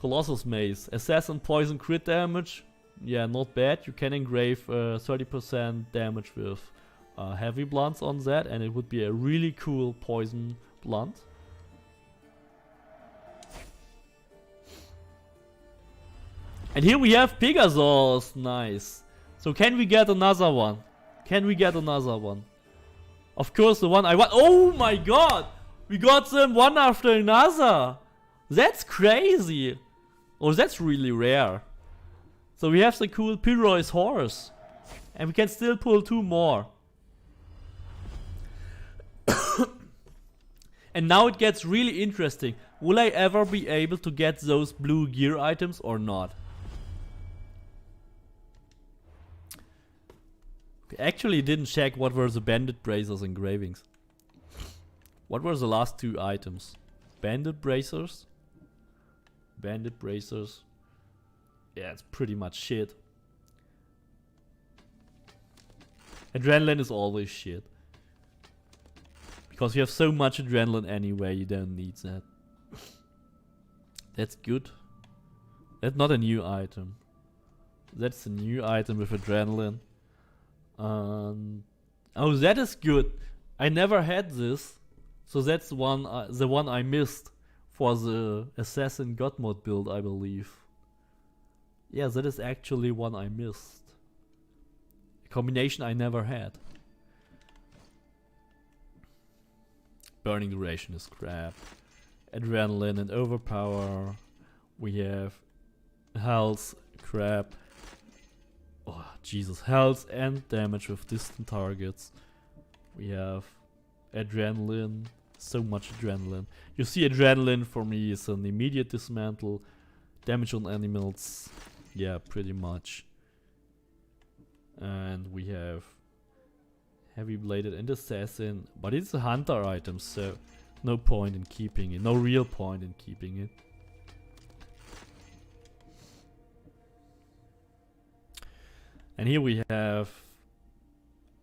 Colossus Mace. Assassin Poison crit damage. Yeah, not bad. You can engrave 30% damage with heavy blunts on that, and it would be a really cool poison blunt. And here we have Pegasus, nice. So can we get another one? Can we get another one? Of course the one I want. Oh my god! We got them one after another! That's crazy! Oh, that's really rare. So we have the cool Pyrois horse. And we can still pull 2 more. And now it gets really interesting. Will I ever be able to get those blue gear items or not? Actually didn't check what were the bandit bracers engravings. What were the last 2 items? Bandit bracers? Bandit bracers. Yeah, it's pretty much shit. Adrenaline is always shit. Because you have so much adrenaline anyway, you don't need that. That's good. That's not a new item. That's a new item with adrenaline. Oh, that is good. I never had this. So that's the one I missed for the Assassin God Mode build, I believe. Yeah, that is actually one I missed. A combination I never had. Burning duration is crap. Adrenaline and overpower. We have health, crap. Oh, Jesus. Health and damage with distant targets. We have adrenaline. So much adrenaline. You see, adrenaline for me is an immediate dismantle. Damage on animals. Yeah, pretty much. And we have heavy bladed and assassin. But it's a hunter item, so no point in keeping it. No real point in keeping it. And here we have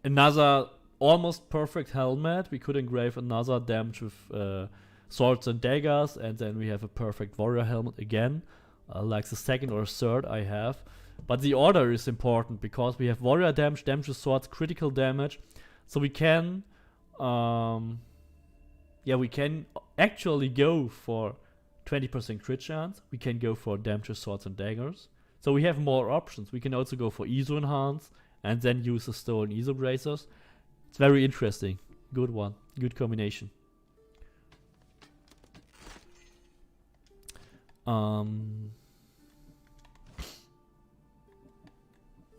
another almost perfect helmet. We could engrave another damage with swords and daggers, and then we have a perfect warrior helmet again, like the second or third I have. But the order is important because we have warrior damage, damage with swords, critical damage. So we can, we can actually go for 20% crit chance. We can go for damage with swords and daggers. So we have more options. We can also go for ISO enhance and then use the stolen ISO bracers. It's very interesting. Good one. Good combination.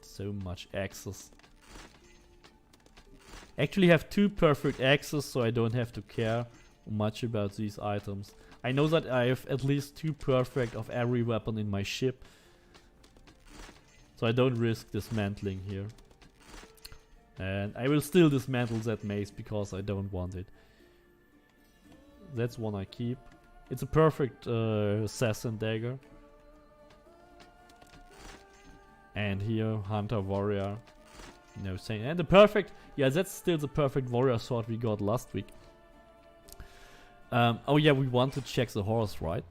So much access. Actually have 2 perfect axes, so I don't have to care much about these items. I know that I have at least 2 perfect of every weapon in my ship. So I don't risk dismantling here. And I will still dismantle that mace because I don't want it. That's one I keep. It's a perfect assassin dagger. And here, hunter warrior. No saying. And the perfect, yeah, that's still the perfect warrior sword we got last week. Oh yeah, we want to check the horse, right?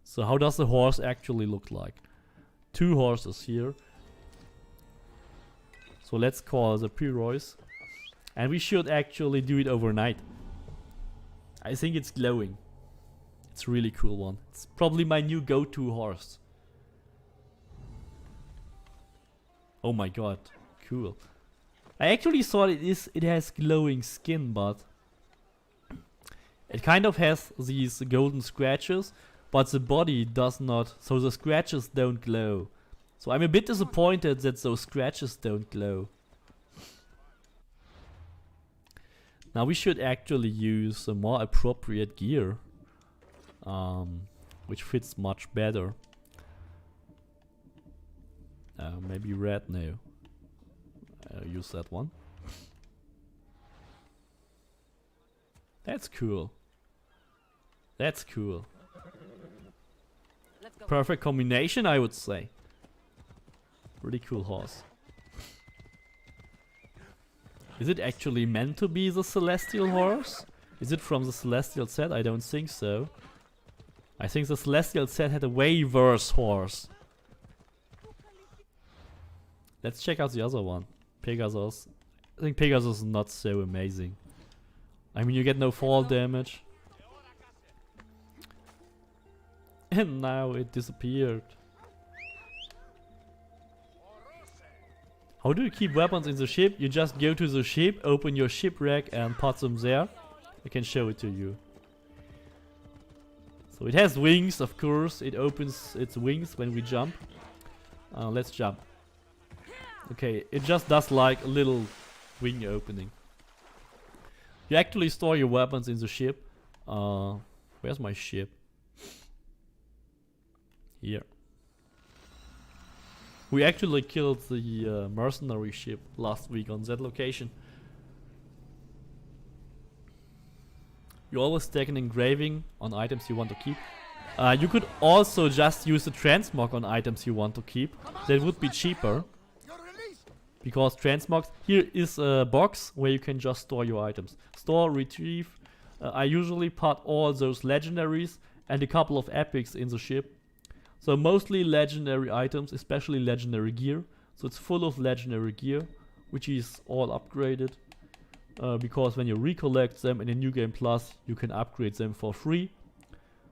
So how does the horse actually look like? 2 horses here. So let's call the Pyrois. And we should actually do it overnight. I think it's glowing. It's a really cool one. It's probably my new go-to horse. Oh my god, cool. I actually thought it has glowing skin, but it kind of has these golden scratches, but the body does not, so the scratches don't glow. So I'm a bit disappointed that those scratches don't glow. Now we should actually use a more appropriate gear, which fits much better. Maybe red now. Use that one. That's cool. That's cool. Perfect combination, I would say. Pretty cool horse. Is it actually meant to be the celestial horse? Is it from the celestial set? I don't think so. I think the celestial set had a way worse horse. Let's check out the other one. Pegasus. I think Pegasus is not so amazing. I mean, you get no fall damage. And now it disappeared. How do you keep weapons in the ship? You just go to the ship, open your shipwreck and put them there. I can show it to you. So it has wings, of course. It opens its wings when we jump. Let's jump. Okay, it just does like a little wing opening. You actually store your weapons in the ship. Where's my ship? Here. We actually killed the mercenary ship last week on that location. You always take an engraving on items you want to keep. You could also just use the transmog on items you want to keep. That would be cheaper. Because transmogs, here is a box where you can just store your items. Store, retrieve. I usually put all those legendaries and a couple of epics in the ship. So mostly legendary items, especially legendary gear. So it's full of legendary gear, which is all upgraded. because when you recollect them in a New Game Plus, you can upgrade them for free.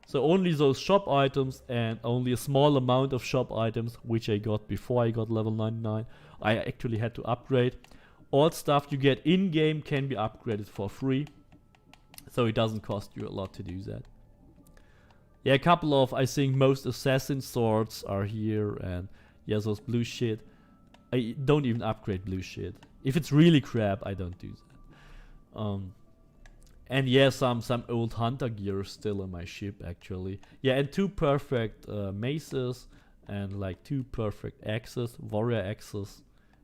So only those shop items and only a small amount of shop items, which I got before I got level 99, I actually had to upgrade. All stuff you get in-game can be upgraded for free, so it doesn't cost you a lot to do that. Yeah, a couple of, I think most assassin swords are here, and yeah, those blue shit. I don't even upgrade blue shit. If it's really crap, I don't do that. And yeah, some old hunter gear is still on my ship actually. Yeah, and 2 perfect maces, and like 2 perfect axes, warrior axes,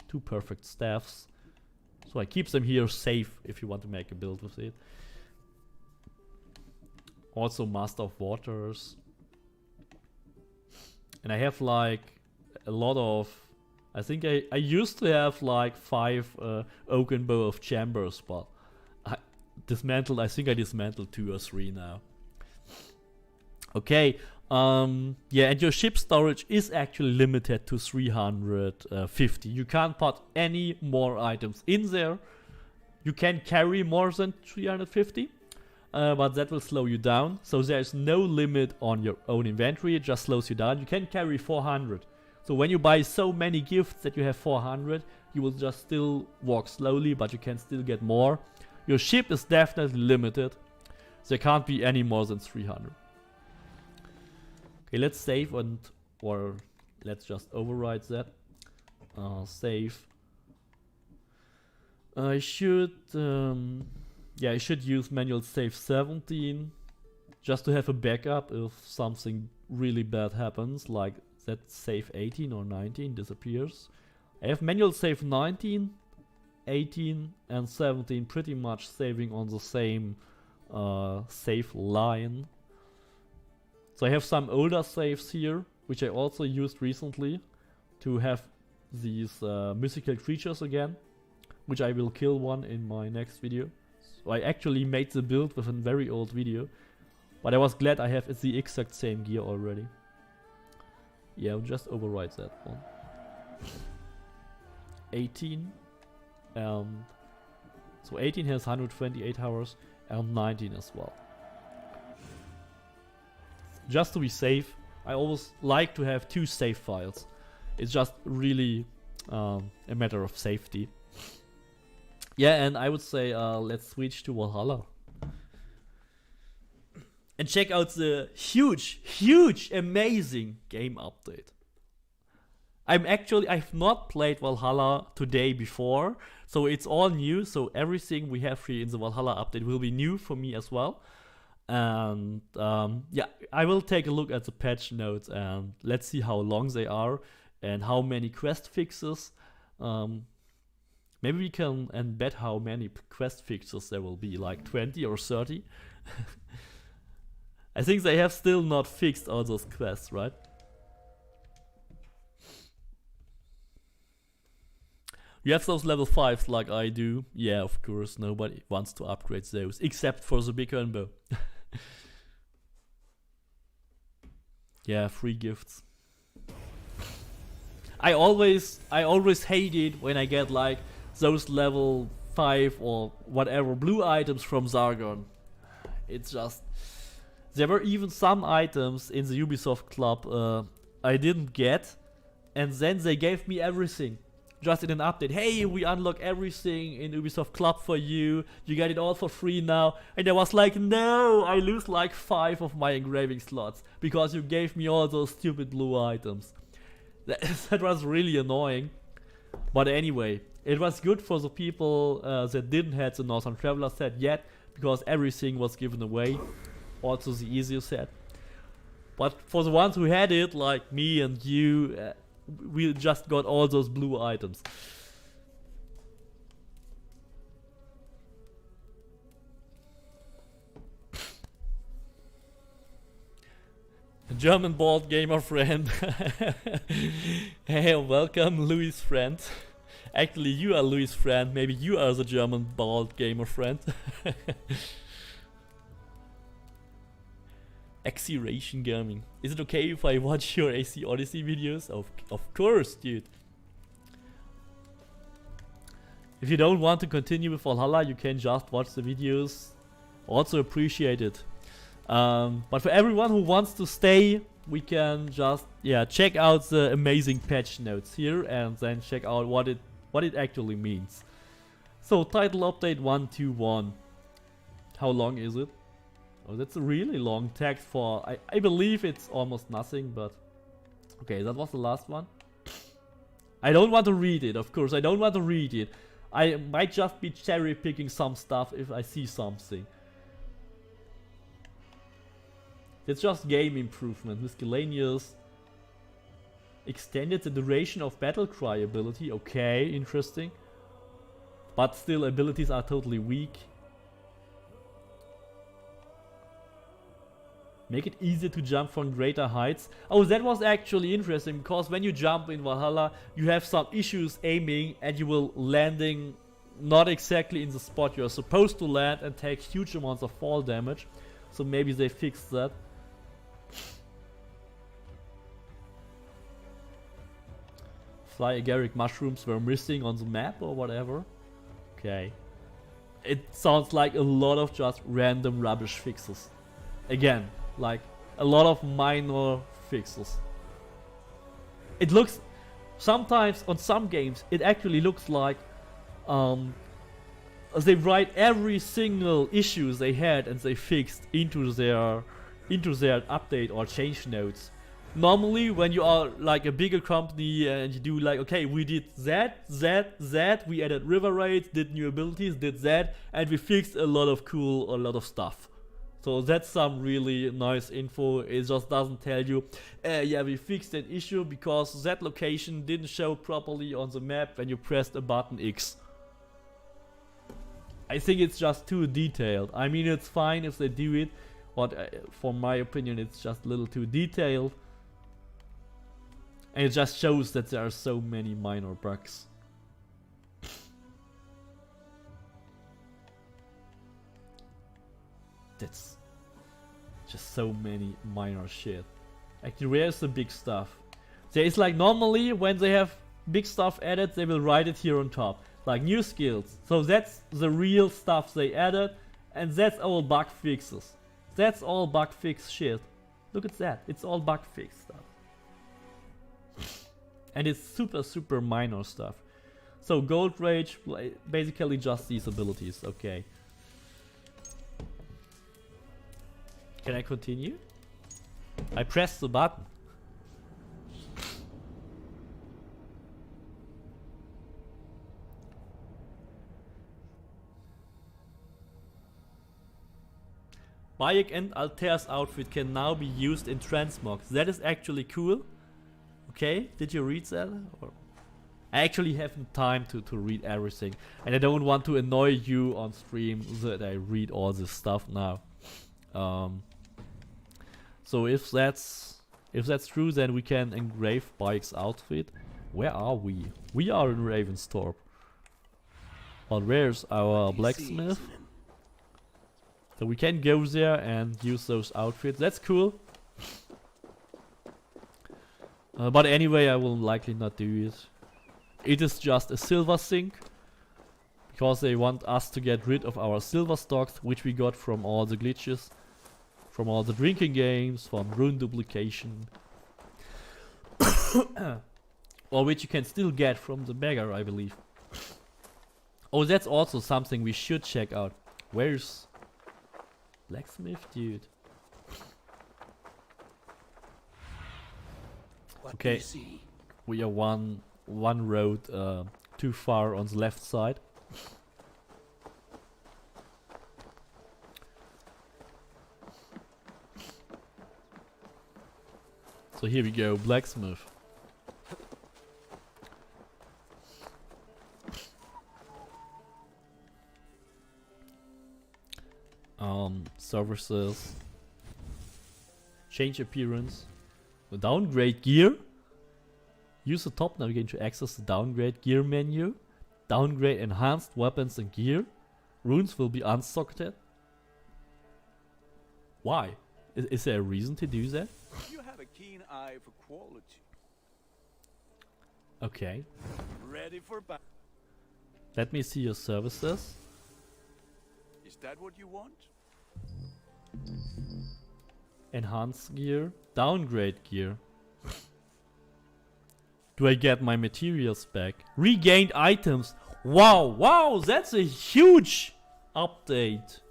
2 perfect staffs. So I keep them here safe if you want to make a build with it. Also Master of Waters. And I have like a lot of... I think I used to have like 5 oaken bow of chambers, but I think I dismantled 2 or 3 now. Okay, yeah, and your ship storage is actually limited to 350. You can't put any more items in there. You can carry more than 350, but that will slow you down. So there's no limit on your own inventory, it just slows you down. You can carry 400. So when you buy so many gifts that you have 400, you will just still walk slowly, but you can still get more. Your ship is definitely limited. There can't be any more than 300. Okay, let's save or let's just override that. Save. I should use manual save 17 just to have a backup if something really bad happens, like that save 18 or 19 disappears. I have manual save 19, 18 and 17 pretty much saving on the same save line. So I have some older saves here, which I also used recently to have these mythical creatures again, which I will kill one in my next video. So I actually made the build with a very old video, but I was glad I have the exact same gear already. Yeah, I'll just override that one. 18 and so 18 has 128 hours and 19 as well. Just to be safe, I always like to have 2 save files. It's just really a matter of safety. Yeah, and I would say let's switch to Valhalla. And check out the huge, amazing game update. I've not played Valhalla today before, so it's all new, so everything we have here in the Valhalla update will be new for me as well. And yeah, I will take a look at the patch notes and let's see how long they are and how many quest fixes. Maybe we can bet how many quest fixes there will be, like 20 or 30. I think they have still not fixed all those quests, right? You have those level 5s like I do. Yeah, of course, nobody wants to upgrade those, except for the beggar bow. Yeah, free gifts. I always hate it when I get like those level 5 or whatever blue items from Sargon. It's just... There were even some items in the Ubisoft Club I didn't get, and then they gave me everything. Just in an update. Hey, we unlock everything in Ubisoft Club for you. You get it all for free now. And I was like, no, I lose like 5 of my engraving slots because you gave me all those stupid blue items. That was really annoying. But anyway, it was good for the people that didn't have the Northern Traveler set yet, because everything was given away. Also the easier set. But for the ones who had it, like me and you, we just got all those blue items. A German bald gamer friend. Hey, welcome, Louis' friend. Actually, you are Louis' friend. Maybe you are the German bald gamer friend. Acceleration Gaming. Is it okay if I watch your AC Odyssey videos? Of course, dude. If you don't want to continue with Valhalla, you can just watch the videos. Also appreciate it. But for everyone who wants to stay, we can just check out the amazing patch notes here and then check out what it actually means. So title update 121. How long is it? Oh, that's a really long text for I believe it's almost nothing, but okay, that was the last one. I don't want to read it, of course. I don't want to read it. I might just be cherry picking some stuff if I see something. It's just game improvement. Miscellaneous. Extended the duration of battle cry ability. Okay, interesting. But still, abilities are totally weak. Make it easier to jump from greater heights. Oh, that was actually interesting, because when you jump in Valhalla, you have some issues aiming and you will landing not exactly in the spot you're supposed to land and take huge amounts of fall damage. So maybe they fixed that. Fly agaric mushrooms were missing on the map or whatever. Okay. It sounds like a lot of just random rubbish fixes. Again, like a lot of minor fixes. It looks sometimes on some games it actually looks like they write every single issue they had and they fixed into their update or change notes. Normally when you are like a bigger company and you do like, okay, we did that, we added river raids, did new abilities, did that, and we fixed a lot of stuff. So that's some really nice info. It just doesn't tell you, yeah, we fixed an issue because that location didn't show properly on the map when you pressed a button X. I think it's just too detailed. I mean, it's fine if they do it, but for my opinion, it's just a little too detailed. And it just shows that there are so many minor bugs. That's just so many minor shit. Actually, where's the big stuff? There is like normally when they have big stuff added, they will write it here on top. Like new skills. So that's the real stuff they added, and that's all bug fixes. That's all bug fix shit. Look at that. It's all bug fix stuff. And it's super minor stuff. So Gold Rage, basically just these abilities. Okay. Can I continue? I pressed the button. Bayek and Altair's outfit can now be used in transmogs. That is actually cool. Okay, did you read that? Or I actually haven't time to read everything. And I don't want to annoy you on stream that I read all this stuff now. So if that's true, then we can engrave Bayek's outfit. Where are we? We are in Ravenstorp. But where's our blacksmith? So we can go there and use those outfits. That's cool. But anyway, I will likely not do it. It is just a silver sink. Because they want us to get rid of our silver stocks, which we got from all the glitches. From all the drinking games, from rune duplication. Or which you can still get from the beggar, I believe. Oh, that's also something we should check out. Where's blacksmith, dude? Okay, we are one road too far on the left side. So here we go, blacksmith. Services. Change appearance. Downgrade gear. Use the top navigation to access the downgrade gear menu. Downgrade enhanced weapons and gear. Runes will be unsocked. Why? Is there a reason to do that? You have a keen eye for quality. Okay. Ready for battle. Let me see your services. Is that what you want? Enhance gear. Downgrade gear. Do I get my materials back? Regained items. Wow, wow, that's a huge update.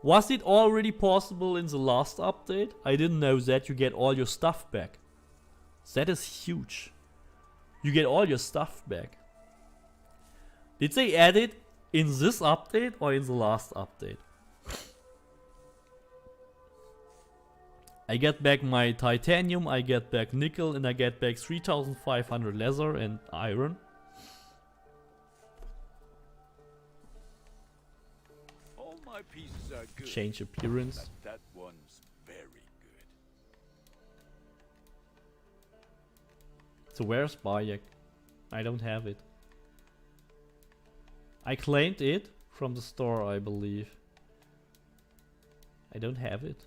Was it already possible in the last update? I didn't know that you get all your stuff back. That is huge. You get all your stuff back. Did they add it in this update or in the last update? I get back my titanium, I get back nickel, and I get back 3,500 leather and iron. All my pieces are good. Change appearance. But that one's very good. So where's Bayek? I don't have it. I claimed it from the store, I believe. I don't have it.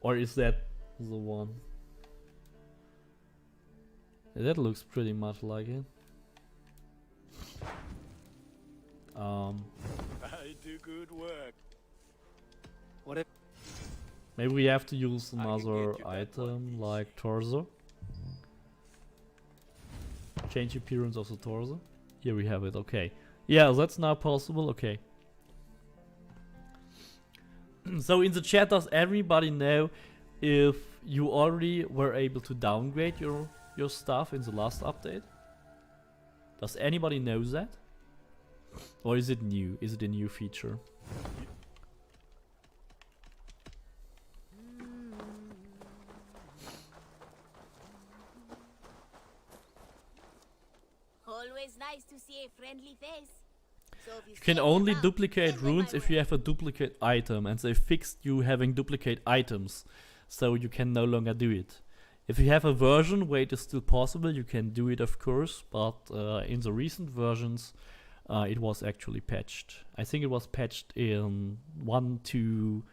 Or is that the one? Yeah, that looks pretty much like it. I do good work. What if Maybe we have to use I can another get you that item one piece. like torso. Change appearance of the torso. Here we have it, okay. Yeah, that's now possible, okay. So in the chat, does everybody know if you already were able to downgrade your stuff in the last update? Does anybody know that? Or is it new? Is it a new feature? Always nice to see a friendly face. So if You can stand only around, duplicate send them runes my if you way. have a duplicate item, and they fixed you having duplicate items, so you can no longer do it. If you have a version where it is still possible, you can do it, of course, but in the recent versions, it was actually patched. I think it was patched in 1.1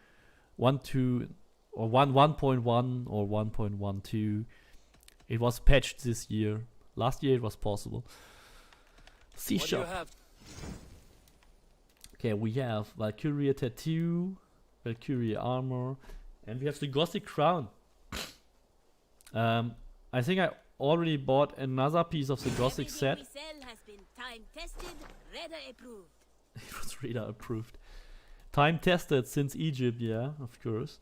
or 1.1 or 1.12. It was patched this year. Last year it was possible. C what do you sharp. have? Okay, we have Valkyria tattoo, Valkyria armor, and we have the Gothic crown. I think I already bought another piece of the Gothic Everything set. we sell has been time tested, Redder approved. It was reader approved. Time tested since Egypt, yeah, of course.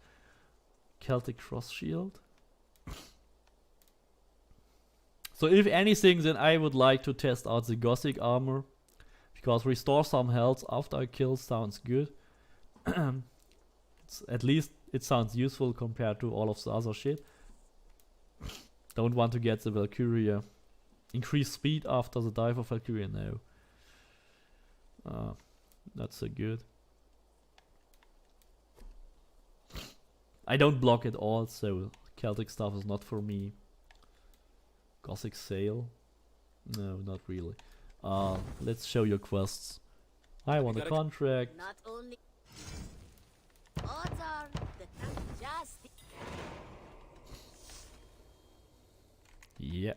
Celtic cross shield. So if anything, then I would like to test out the Gothic armor. Because restore some health after a kill sounds good. At least it sounds useful compared to all of the other shit. Don't want to get the Valkyria. Increase speed after the dive of Valkyria, no. Not so good. I don't block at all, so Celtic stuff is not for me. Gothic sail? No, not really. Let's show your quests. I want a gotta- contract. Not only odds are the just Yeah.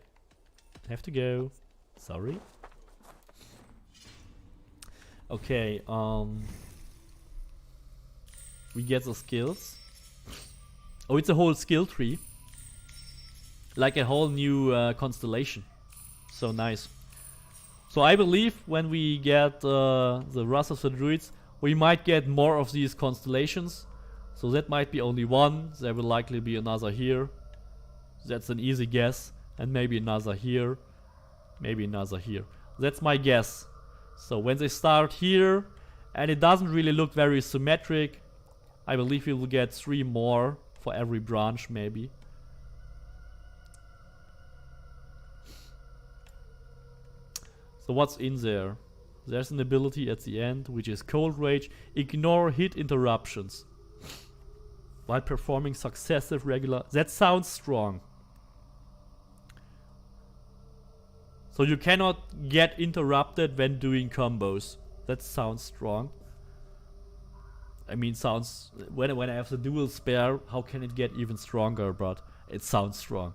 Have to go. Sorry. Okay, we get the skills. Oh, it's a whole skill tree. Like a whole new constellation. So nice. So I believe when we get the Wrath of the Druids, we might get more of these constellations. So that might be only one. There will likely be another here. That's an easy guess. And maybe another here. Maybe another here. That's my guess. So when they start here, and it doesn't really look very symmetric, I believe we will get 3 more for every branch maybe. So what's in there? There's an ability at the end, which is Cold Rage. Ignore hit interruptions while performing successive regular... That sounds strong. So you cannot get interrupted when doing combos. That sounds strong. I mean, sounds... When I have the dual spare, how can it get even stronger? But it sounds strong.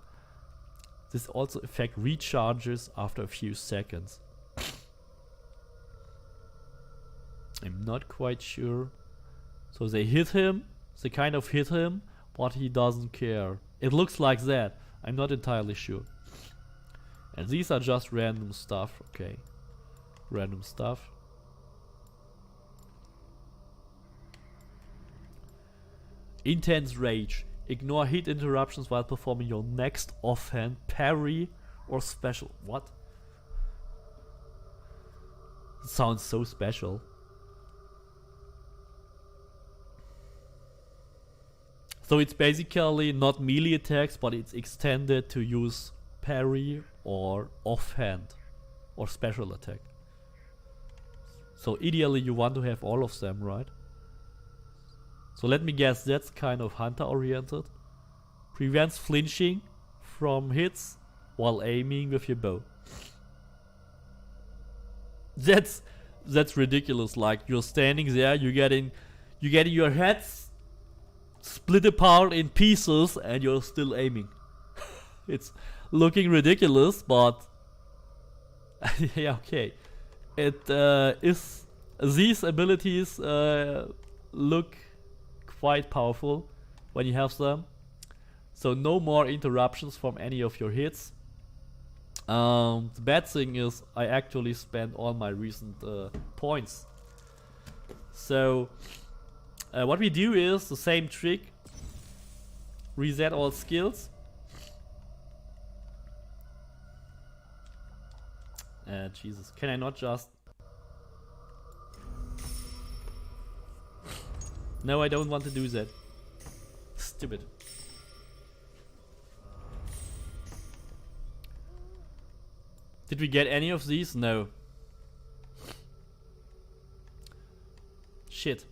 This also effect recharges after a few seconds. I'm not quite sure. So they hit him, they kind of hit him, but he doesn't care. It looks like that. I'm not entirely sure. And these are just random stuff, okay. Random stuff. Intense rage. Ignore hit interruptions while performing your next offhand, parry, or special. What? It sounds so special. So it's basically not melee attacks, but it's extended to use parry or offhand or special attack. So ideally you want to have all of them, right? So let me guess, that's kind of hunter oriented. Prevents flinching from hits while aiming with your bow. That's ridiculous. Like, you're standing there, you're getting your heads split apart in pieces and you're still aiming. It's looking ridiculous, but yeah, okay. It is, these abilities look quite powerful when you have them. So no more interruptions from any of your hits. The bad thing is I actually spent all my recent points. So what we do is the same trick. Reset all skills. Jesus, can I not just... No, I don't want to do that. Stupid. Did we get any of these? No. Shit.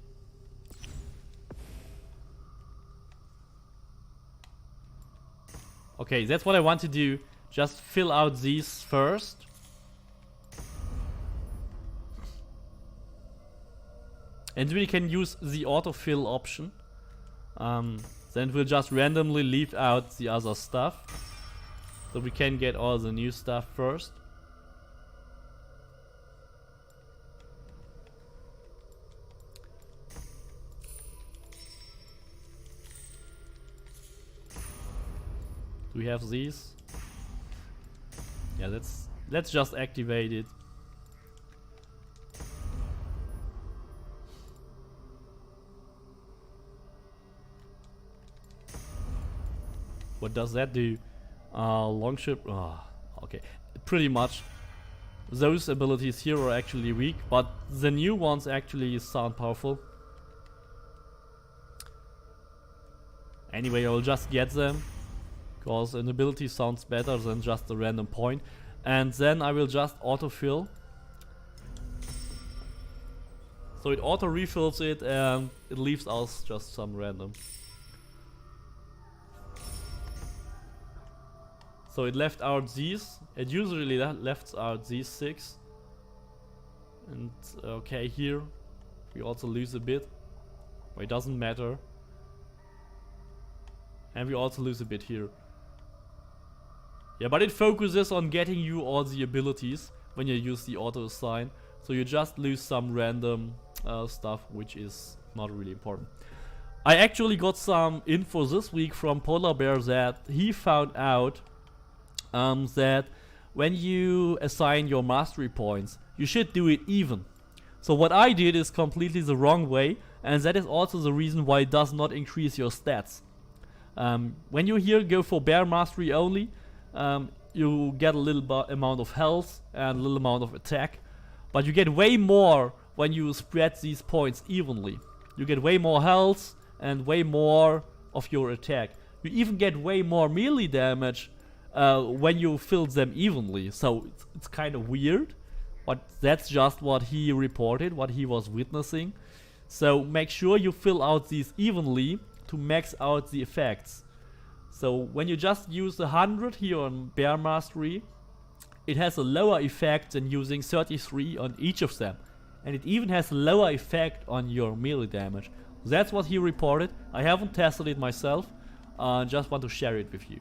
Okay, that's what I want to do. Just fill out these first. And we can use the autofill option. Then we'll just randomly leave out the other stuff. So we can get all the new stuff first. Do we have these? Yeah, let's just activate it. What does that do? Longship. Oh, okay. Pretty much those abilities here are actually weak, but the new ones actually sound powerful. Anyway, I'll just get them, because an ability sounds better than just a random point. And then I will just autofill. So it auto refills it and it leaves us just some random. So it left out these. It usually left out these 6. And okay, here we also lose a bit. But it doesn't matter. And we also lose a bit here. Yeah, but it focuses on getting you all the abilities when you use the auto assign. So you just lose some random stuff, which is not really important. I actually got some info this week from Polar Bear that he found out that when you assign your mastery points, you should do it even. So what I did is completely the wrong way, and that is also the reason why it does not increase your stats. When you here go for bear mastery only, you get a little amount of health and a little amount of attack, but you get way more when you spread these points evenly. You get way more health and way more of your attack. You even get way more melee damage when you fill them evenly. So it's kind of weird, but that's just what he reported, what he was witnessing. So make sure you fill out these evenly to max out the effects. So when you just use 100 here on Bear Mastery, it has a lower effect than using 33 on each of them. And it even has a lower effect on your melee damage. That's what he reported. I haven't tested it myself, just want to share it with you.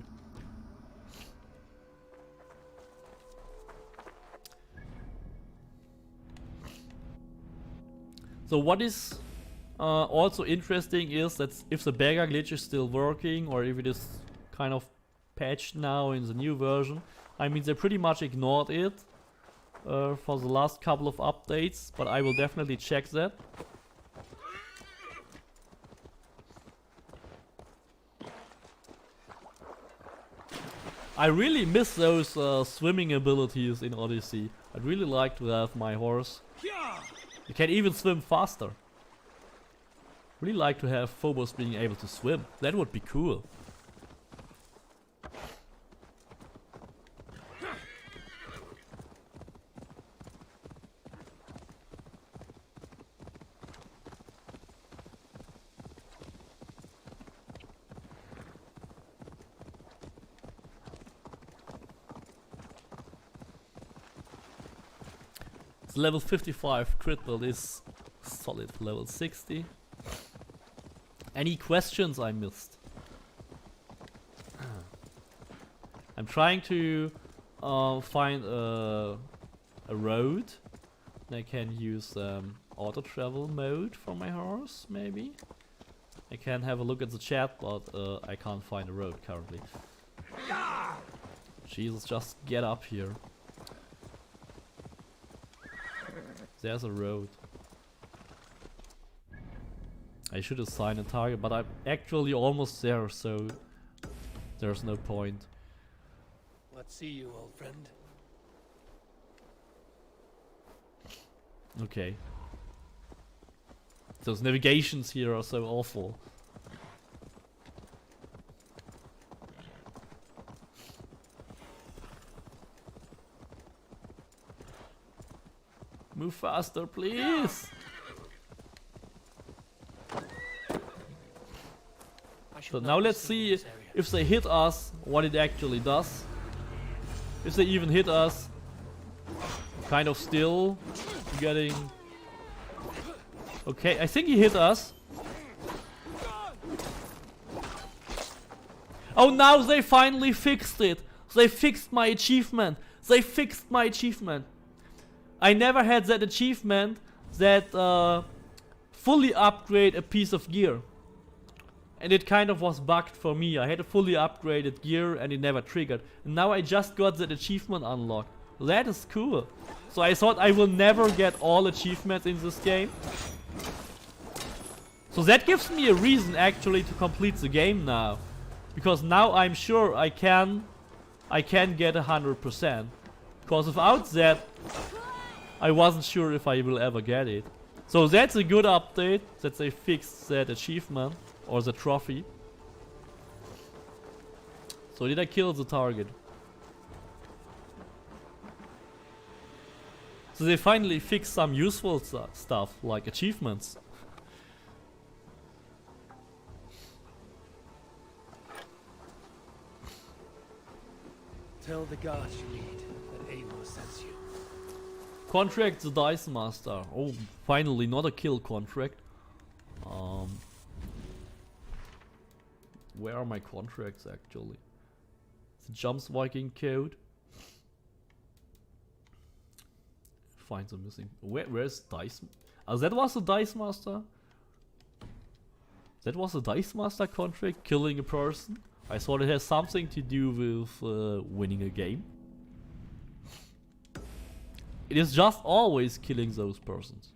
So what is also interesting is that if the beggar glitch is still working, or if it is kind of patched now in the new version. I mean, they pretty much ignored it for the last couple of updates, but I will definitely check that. I really miss those swimming abilities in Odyssey. I'd really like to have my horse. You can even swim faster. Really like to have Phobos being able to swim. That would be cool. Level 55 crit build is solid for level 60. Any questions I missed? I'm trying to find a road. I can use auto travel mode for my horse, maybe. I can have a look at the chat, but I can't find a road currently. Jesus, just get up here. There's a road. I should assign a target, but I'm actually almost there, so there's no point. Let's see you, old friend. Okay. Those navigations here are so awful. Move faster, please! So now let's see if they hit us, what it actually does. If they even hit us, kind of still getting... Okay, I think he hit us. Oh, now they finally fixed it! They fixed my achievement! They fixed my achievement! I never had that achievement that fully upgrade a piece of gear. And it kind of was bugged for me. I had a fully upgraded gear and it never triggered. And now I just got that achievement unlocked. That is cool. So I thought I will never get all achievements in this game. So that gives me a reason actually to complete the game now. Because now I'm sure I can get 100%. Because without that, I wasn't sure if I will ever get it. So that's a good update, that they fixed that achievement, or the trophy. So did I kill the target? So they finally fixed some useful stuff, like achievements. Tell the gods you need that Amos sends you. Contract the Dice Master. Oh, finally, not a kill contract. Where are my contracts actually? The Jumps Viking code. Find the missing. Where's Dice? Oh, that was the Dice Master. That was a Dice Master contract, killing a person. I thought it has something to do with winning a game. It is just always killing those persons.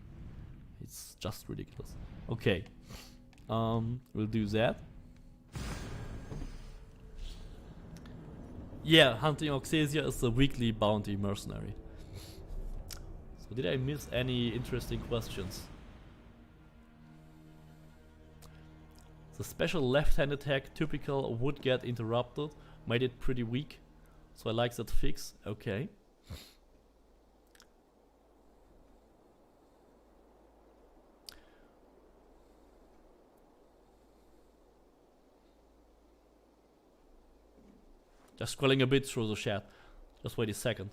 It's just ridiculous. Okay. We'll do that. Yeah, hunting Auxesias is the weekly bounty mercenary. So did I miss any interesting questions? The special left-hand attack, typical, would get interrupted. Made it pretty weak. So I like that fix. Okay. Just scrolling a bit through the chat. Just wait a second.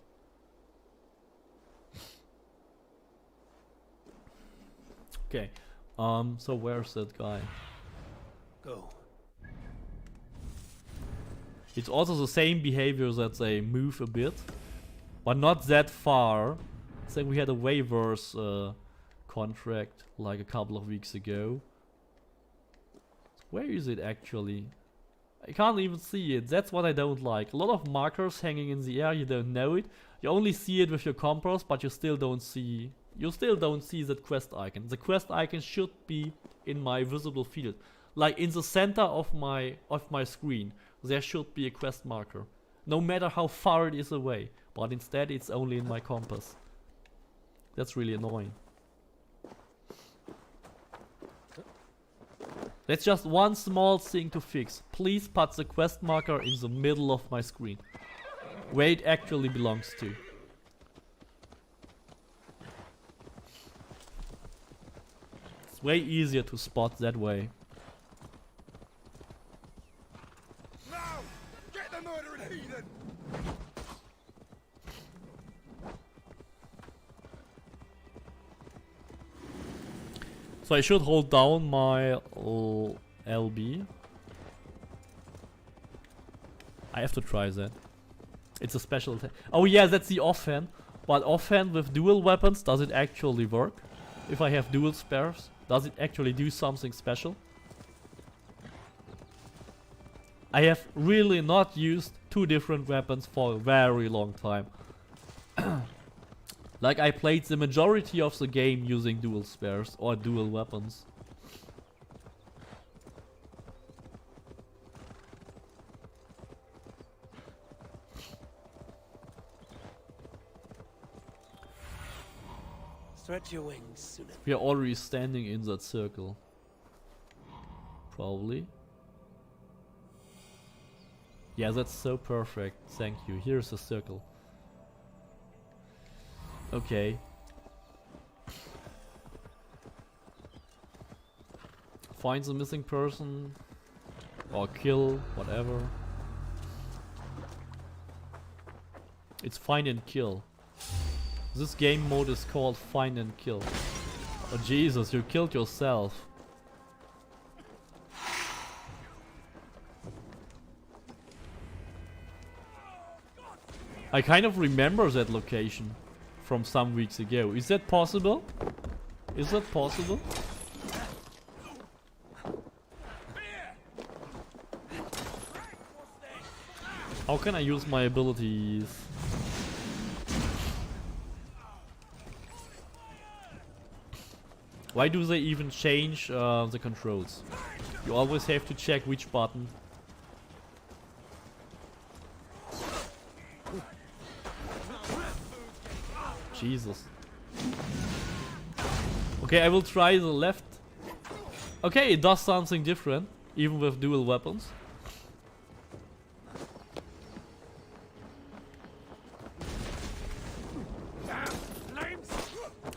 Okay. So where's that guy? Go. It's also the same behavior that they move a bit, but not that far. I think we had a way worse contract like a couple of weeks ago. Where is it actually? I can't even see it. That's what I don't like. A lot of markers hanging in the air, you don't know it. You only see it with your compass, but you still don't see that quest icon. The quest icon should be in my visible field. Like in the center of my screen, there should be a quest marker. No matter how far it is away. But instead it's only in my compass. That's really annoying. That's just one small thing to fix. Please put the quest marker in the middle of my screen. Where it actually belongs to. It's way easier to spot that way. No! Get the murdering heathen! So I should hold down my LB. I have to try that. It's a special attack. Oh yeah, that's the offhand. But offhand with dual weapons, does it actually work? If I have dual spares, does it actually do something special? I have really not used two different weapons for a very long time. Like I played the majority of the game using dual spares or dual weapons. Stretch your wings sooner. We are already standing in that circle. Probably. Yeah, that's so perfect. Thank you. Here's a circle. Okay. Find the missing person. Or kill, whatever. It's find and kill. This game mode is called find and kill. Oh Jesus, you killed yourself. I kind of remember that location from some weeks ago. Is that possible? Is that possible? How can I use my abilities? Why do they even change the controls? You always have to check which button. Jesus. Okay, I will try the left. Okay, it does something different, even with dual weapons.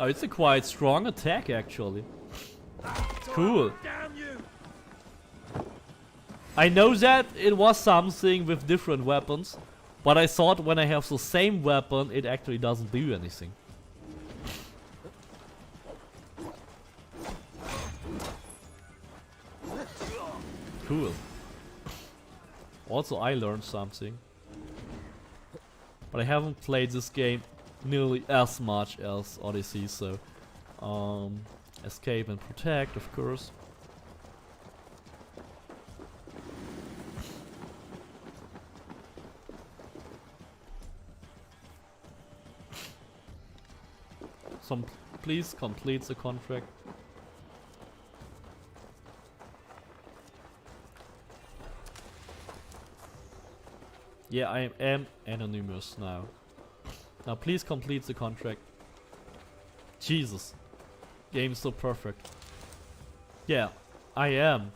Oh, it's a quite strong attack actually. It's cool. I know that it was something with different weapons, but I thought when I have the same weapon, it actually doesn't do anything. Cool. Also, I learned something. But I haven't played this game nearly as much as Odyssey, so escape and protect, of course. Please complete the contract. Yeah, I am anonymous now. Now please complete the contract. Jesus. Game's so perfect. Yeah, I am.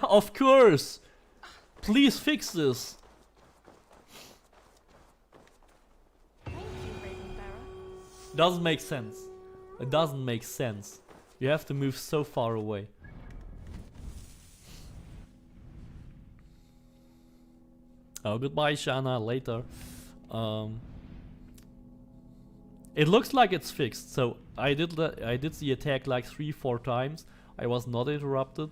Of course! Please fix this! Doesn't make sense. It doesn't make sense. You have to move so far away. Oh, goodbye, Shana. Later. It looks like it's fixed. So I did the attack like 3-4 times. I was not interrupted.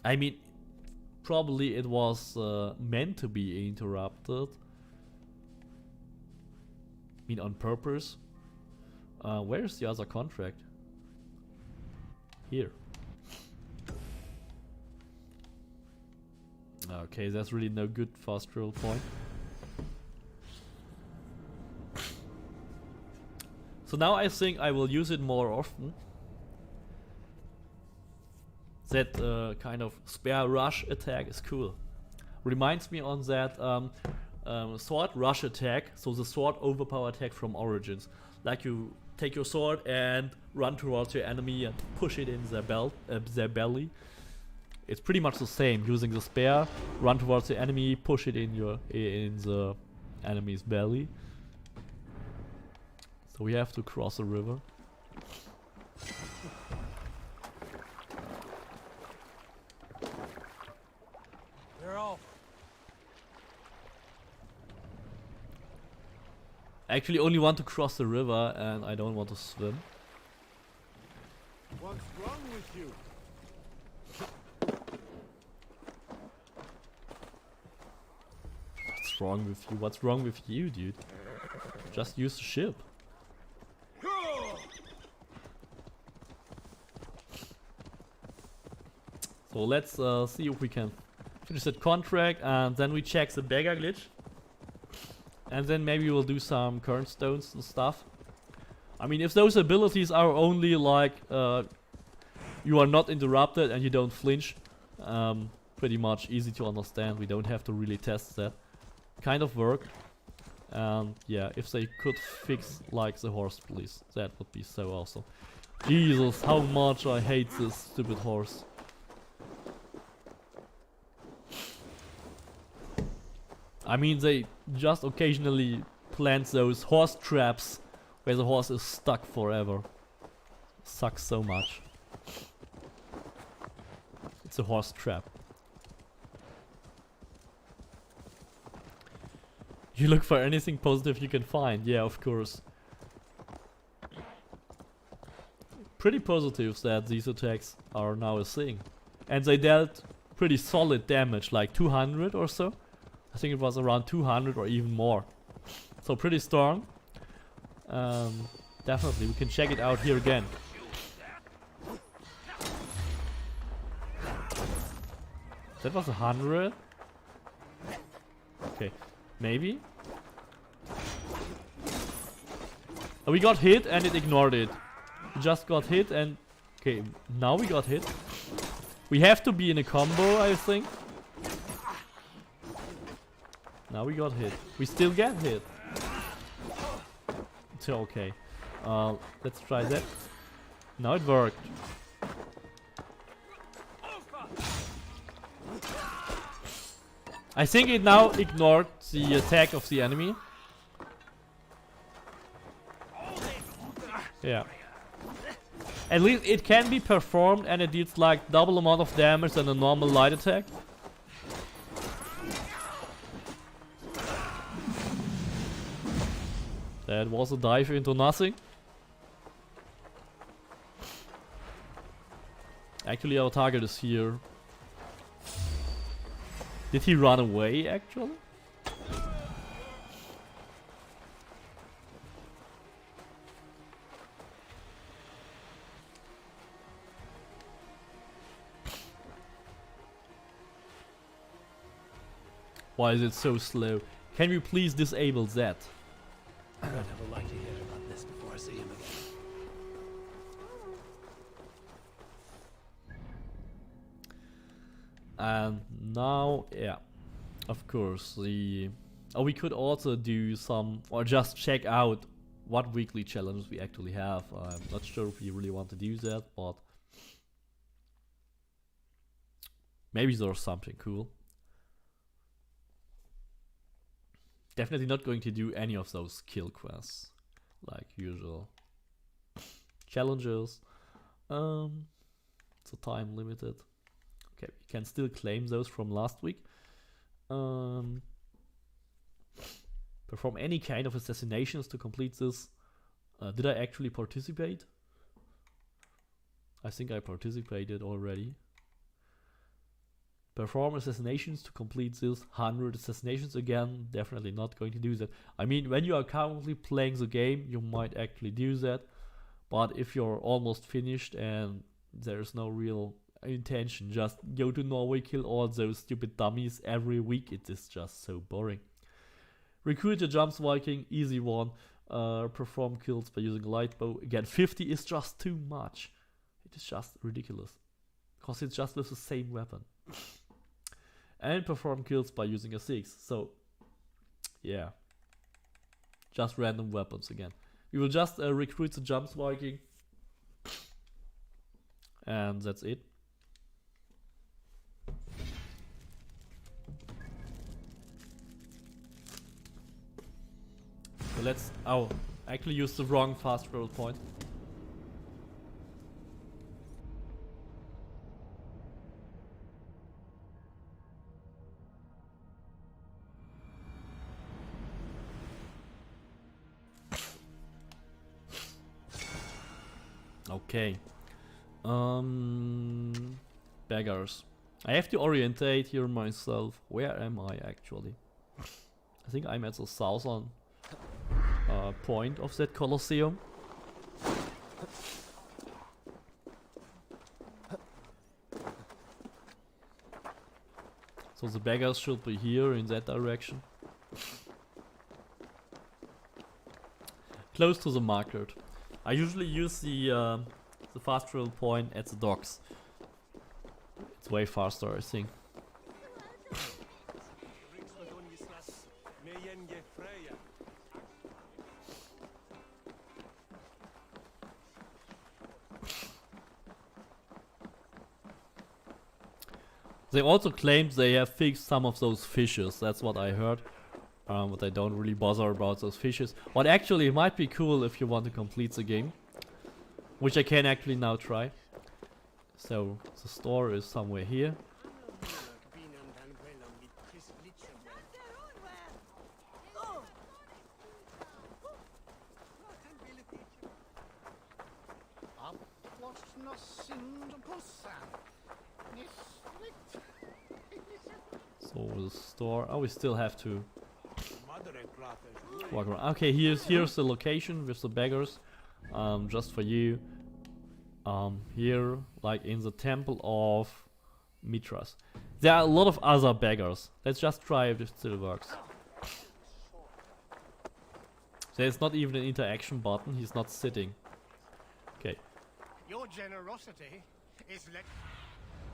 I mean, probably it was meant to be interrupted. I mean, on purpose. Where's the other contract? Here. Okay, that's really no good fast travel point. So now I think I will use it more often. That kind of spare rush attack is cool. Reminds me on that sword rush attack, so the sword overpower attack from Origins. Like you take your sword and run towards your enemy and push it in their belly. It's pretty much the same, using the spear, run towards the enemy, push it in the enemy's belly. So we have to cross a river. They're off. I actually only want to cross the river and I don't want to swim. What's wrong with you? What's wrong with you? What's wrong with you, dude? Just use the ship. So let's see if we can finish that contract, and then we check the beggar glitch. And then maybe we'll do some current stones and stuff. I mean, if those abilities are only like you are not interrupted and you don't flinch, pretty much easy to understand. We don't have to really test that. Kind of work. And yeah, if they could fix like the horse, please, that would be so awesome. Jesus, how much I hate this stupid horse. I mean, they just occasionally plant those horse traps where the horse is stuck forever. Sucks so much. It's a horse trap. You look for anything positive you can find. Yeah, of course. Pretty positive that these attacks are now a thing. And they dealt pretty solid damage, like 200 or so. I think it was around 200 or even more. So pretty strong. Definitely, we can check it out here again. That was 100. Okay, maybe. Oh, we got hit and it ignored it. We just got hit and... Okay, now we got hit. We have to be in a combo, I think. Now we got hit. We still get hit. So okay. Let's try that. Now it worked. I think it now ignored the attack of the enemy. Yeah. At least it can be performed and it deals like double amount of damage than a normal light attack. That was a dive into nothing. Actually, our target is here. Did he run away, actually? Why is it so slow? Can we please disable that? I don't have a light to hear about this before I see him again. And now, yeah, of course, the... Oh, we could also do some, or just check out what weekly challenges we actually have. I'm not sure if we really want to do that, but maybe there's something cool. Definitely not going to do any of those kill quests, like usual. Challenges. It's a time limited. Okay, we can still claim those from last week. Perform any kind of assassinations to complete this. Did I actually participate? I think I participated already. Perform assassinations to complete this 100 assassinations. Again, definitely not going to do that. I mean, when you are currently playing the game, you might actually do that. But if you're almost finished and there's no real intention, just go to Norway, kill all those stupid dummies every week. It is just so boring. Recruit a Jumps Viking, easy one. Perform kills by using light bow. Again, 50 is just too much. It is just ridiculous. Because it's just with the same weapon. And perform kills by using a 6. So, yeah. Just random weapons again. We will just recruit the Jumps Viking. And that's it. So let's... Oh, I actually used the wrong fast travel point. Okay. Beggars. I have to orientate here myself. Where am I actually? I think I'm at the southern point of that Colosseum. So the beggars should be here in that direction. Close to the market. I usually use the fast travel point at the docks. It's way faster, I think. They also claimed they have fixed some of those fishes. That's what I heard. But I don't really bother about those fishes. What actually might be cool if you want to complete the game. Which I can actually now try. So, the store is somewhere here. So, the store... Oh, we still have to walk around. Okay, here's the location with the beggars. Just for you. Here, like in the temple of Mithras. There are a lot of other beggars. Let's just try if it still works. There's not even an interaction button. He's not sitting. Okay. Your generosity is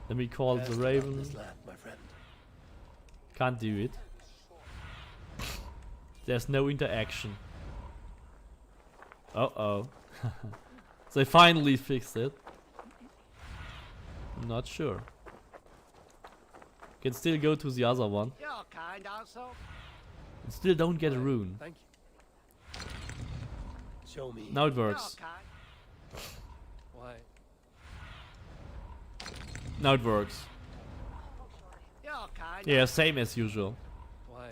Let me call the raven. This land, my friend. Can't do it. There's no interaction. Uh-oh. They finally fixed it. I'm not sure. Can still go to the other one. You're kind also. And still don't get a rune. Thank you. Show me. Now it works. Why? Now it works. You're kind. Yeah, same as usual. Why?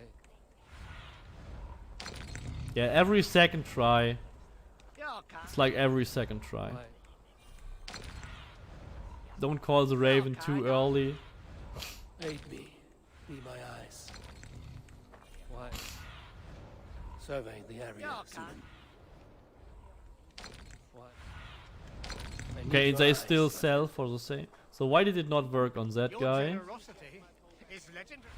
Yeah, every second try. You're kind. It's like every second try. Why? Don't call the raven too early. Aid me. Be my eyes. Why? Surveying the area. Soon. Why? I need Okay, your they eyes. still sell for the same. So why did it not work on that Your guy? generosity is legendary.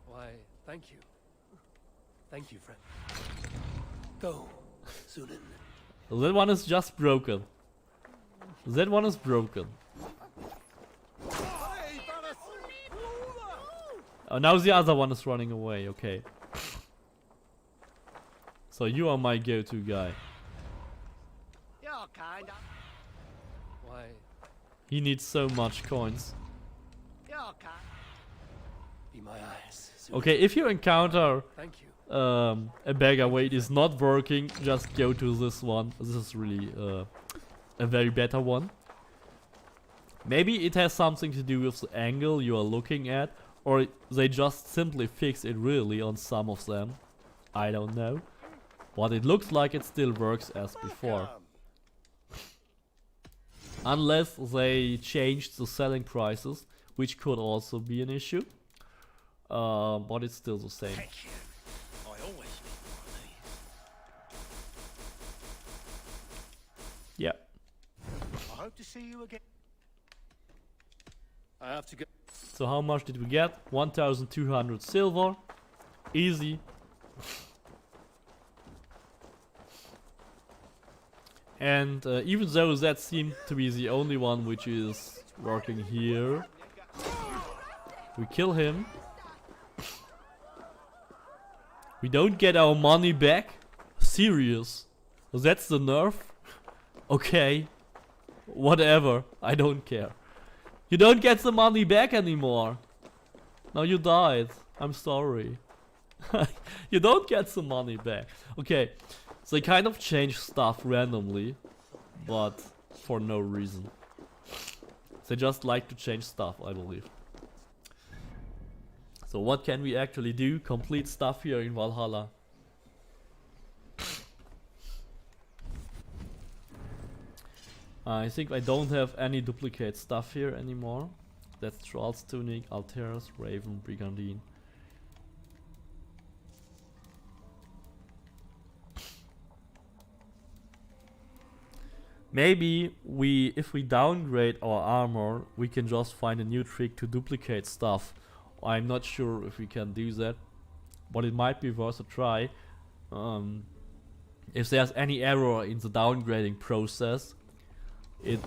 Why? Thank you. Thank you, friend. Go, Sunan. That one is just broken. That one is broken. Oh, now the other one is running away. Okay. So you are my go-to guy. You're kind. Why? He needs so much coins. You're kind. Be my eyes. Sunan. Okay, if you encounter Thank you. a beggar where it is not working, just go to this one. This is really a very better one. Maybe it has something to do with the angle you are looking at, or they just simply fix it really on some of them. I don't know. But it looks like it still works as before. Unless they changed the selling prices, which could also be an issue. But it's still the same. Heck yeah. I always need one of these. Yeah. I hope to see you again. I have to go. So how much did we get? 1,200 silver. Easy. And even though that seemed to be the only one which is working here, we kill him. We don't get our money back? Serious? That's the nerf? Okay. Whatever. I don't care. You don't get the money back anymore. Now you died. I'm sorry. You don't get the money back. Okay. They kind of change stuff randomly, but for no reason. They just like to change stuff, I believe. So what can we actually do? Complete stuff here in Valhalla. I think I don't have any duplicate stuff here anymore. That's Thrall's Tunic, Alter's, Raven, Brigandine. Maybe if we downgrade our armor, we can just find a new trick to duplicate stuff. I'm not sure if we can do that, but it might be worth a try. If there's any error in the downgrading process, it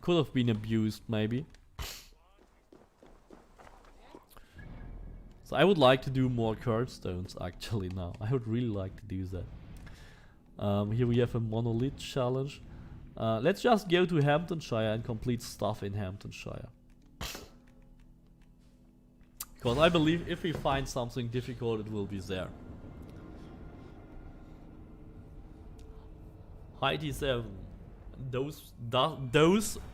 could have been abused maybe. So I would like to do more curbstones actually now. I would really like to do that. Here we have a monolith challenge. Let's just go to Hamptonshire and complete stuff in Hamptonshire. Because I believe if we find something difficult, it will be there. High D7. Those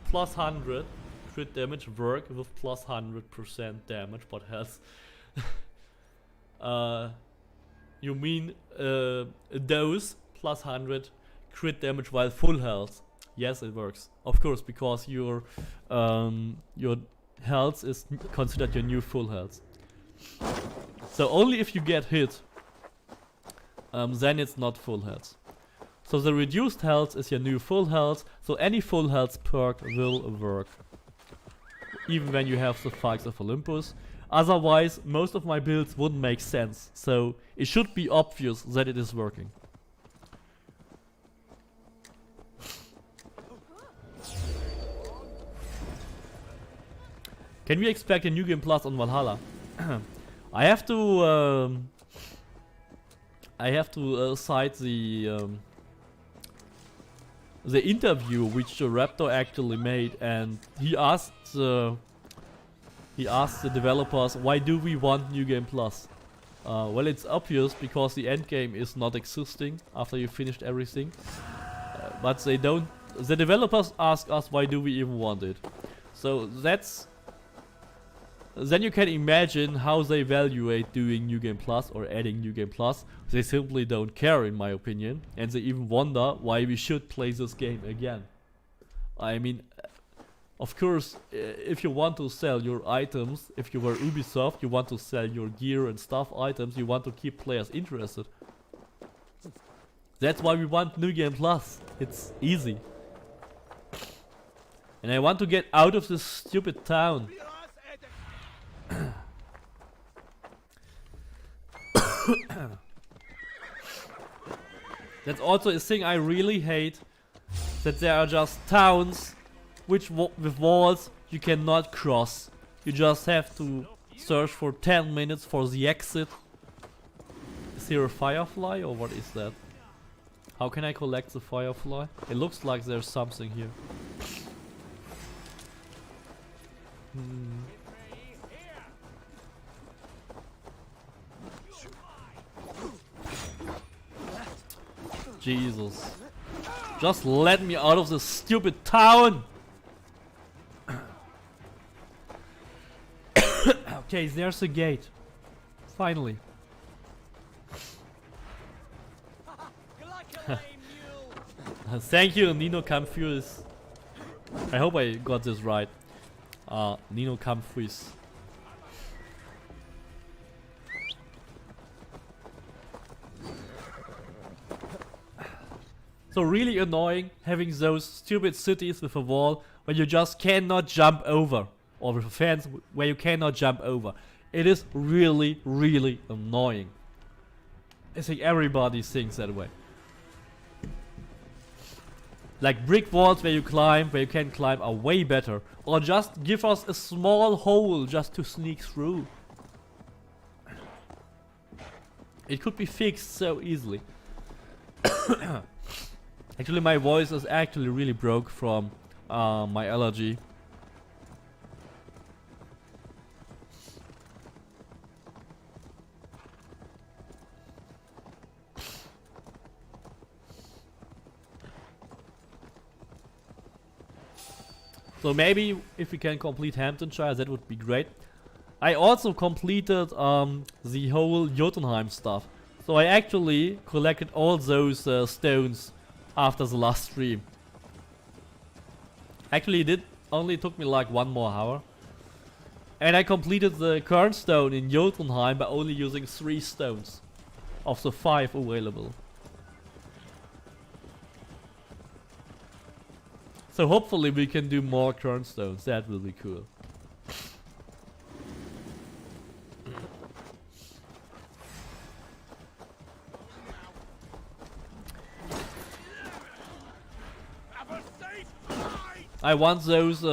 plus 100 crit damage work with plus 100% damage, but has... you mean those plus 100 crit damage while full health? Yes, it works. Of course, because your health is considered your new full health. So only if you get hit, then it's not full health. So the reduced health is your new full health. So any full health perk will work, even when you have the Spikes of Olympus. Otherwise, most of my builds wouldn't make sense. So it should be obvious that it is working. Can we expect a New Game Plus on Valhalla? I have to cite the interview which the Raptor actually made, and he asked the developers, why do we want New Game Plus? Well, it's obvious, because the end game is not existing after you finished everything. But they don't. The developers ask us, why do we even want it? So that's. Then you can imagine how they evaluate doing New Game Plus or adding New Game Plus. They simply don't care, in my opinion, and they even wonder why we should play this game again. I mean, of course, if you want to sell your items, if you were Ubisoft, you want to sell your gear and stuff items, you want to keep players interested. That's why we want New Game Plus. It's easy. And I want to get out of this stupid town. That's also a thing I really hate, that there are just towns with walls you cannot cross. You just have to search for 10 minutes for the exit. Is here a firefly or what is that? How can I collect the firefly? It looks like there's something here. Jesus. Just let me out of this stupid town! Okay, there's a gate. Finally. Thank you, Nino Confused. I hope I got this right. Nino Kampfries. So really annoying having those stupid cities with a wall where you just cannot jump over, or with a fence where you cannot jump over. It is really, really annoying. I think everybody thinks that way. Like brick walls where you can climb are way better. Or just give us a small hole just to sneak through. It could be fixed so easily. Actually, my voice is actually really broke from my allergy. So maybe if we can complete Hamptonshire, that would be great. I also completed the whole Jotunheim stuff. So I actually collected all those stones after the last stream. Actually, it only took me like 1 more hour. And I completed the Cairn stone in Jotunheim by only using 3 stones of the 5 available. So hopefully we can do more Cairn stones. That will be cool. I want those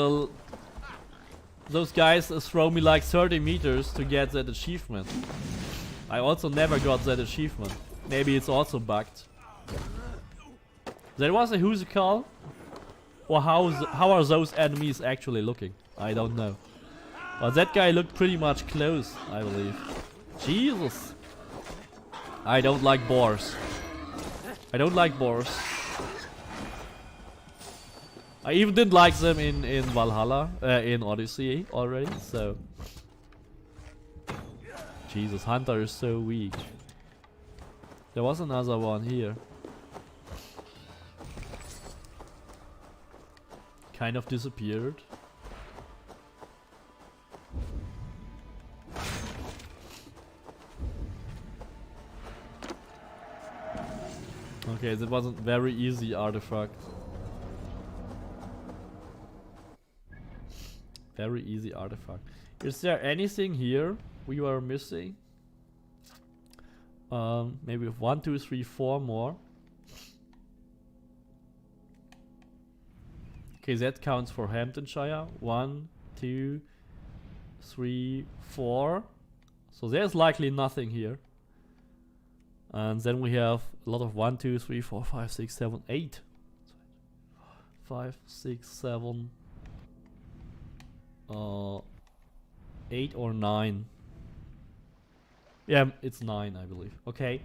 guys throw me like 30 meters to get that achievement. I also never got that achievement. Maybe it's also bugged. There was a who's call? Or how are those enemies actually looking? I don't know. But that guy looked pretty much close, I believe. Jesus! I don't like boars. I don't like boars. I even didn't like them in Valhalla, in Odyssey already, so... Jesus, Hunter is so weak. There was another one here. Kind of disappeared. Okay, that wasn't very easy artifact. Very easy artifact. Is there anything here we were missing? Maybe 1, 2, 3, 4 more. Okay, that counts for Hamptonshire. 1, 2, 3, 4. So there's likely nothing here. And then we have a lot of 1, 2, 3, 4, 5, 6, 7, 8. 5, 6, 7. 8 or 9. Yeah, it's 9, I believe. Okay.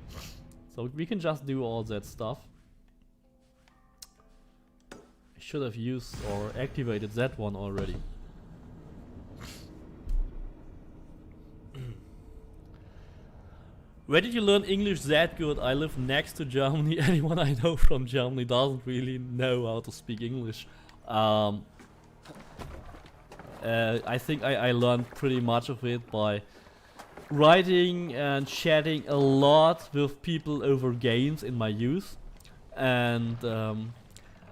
So we can just do all that stuff. I should have used or activated that one already. Where did you learn English that good? I live next to Germany. Anyone I know from Germany doesn't really know how to speak English. I think I learned pretty much of it by writing and chatting a lot with people over games in my youth. And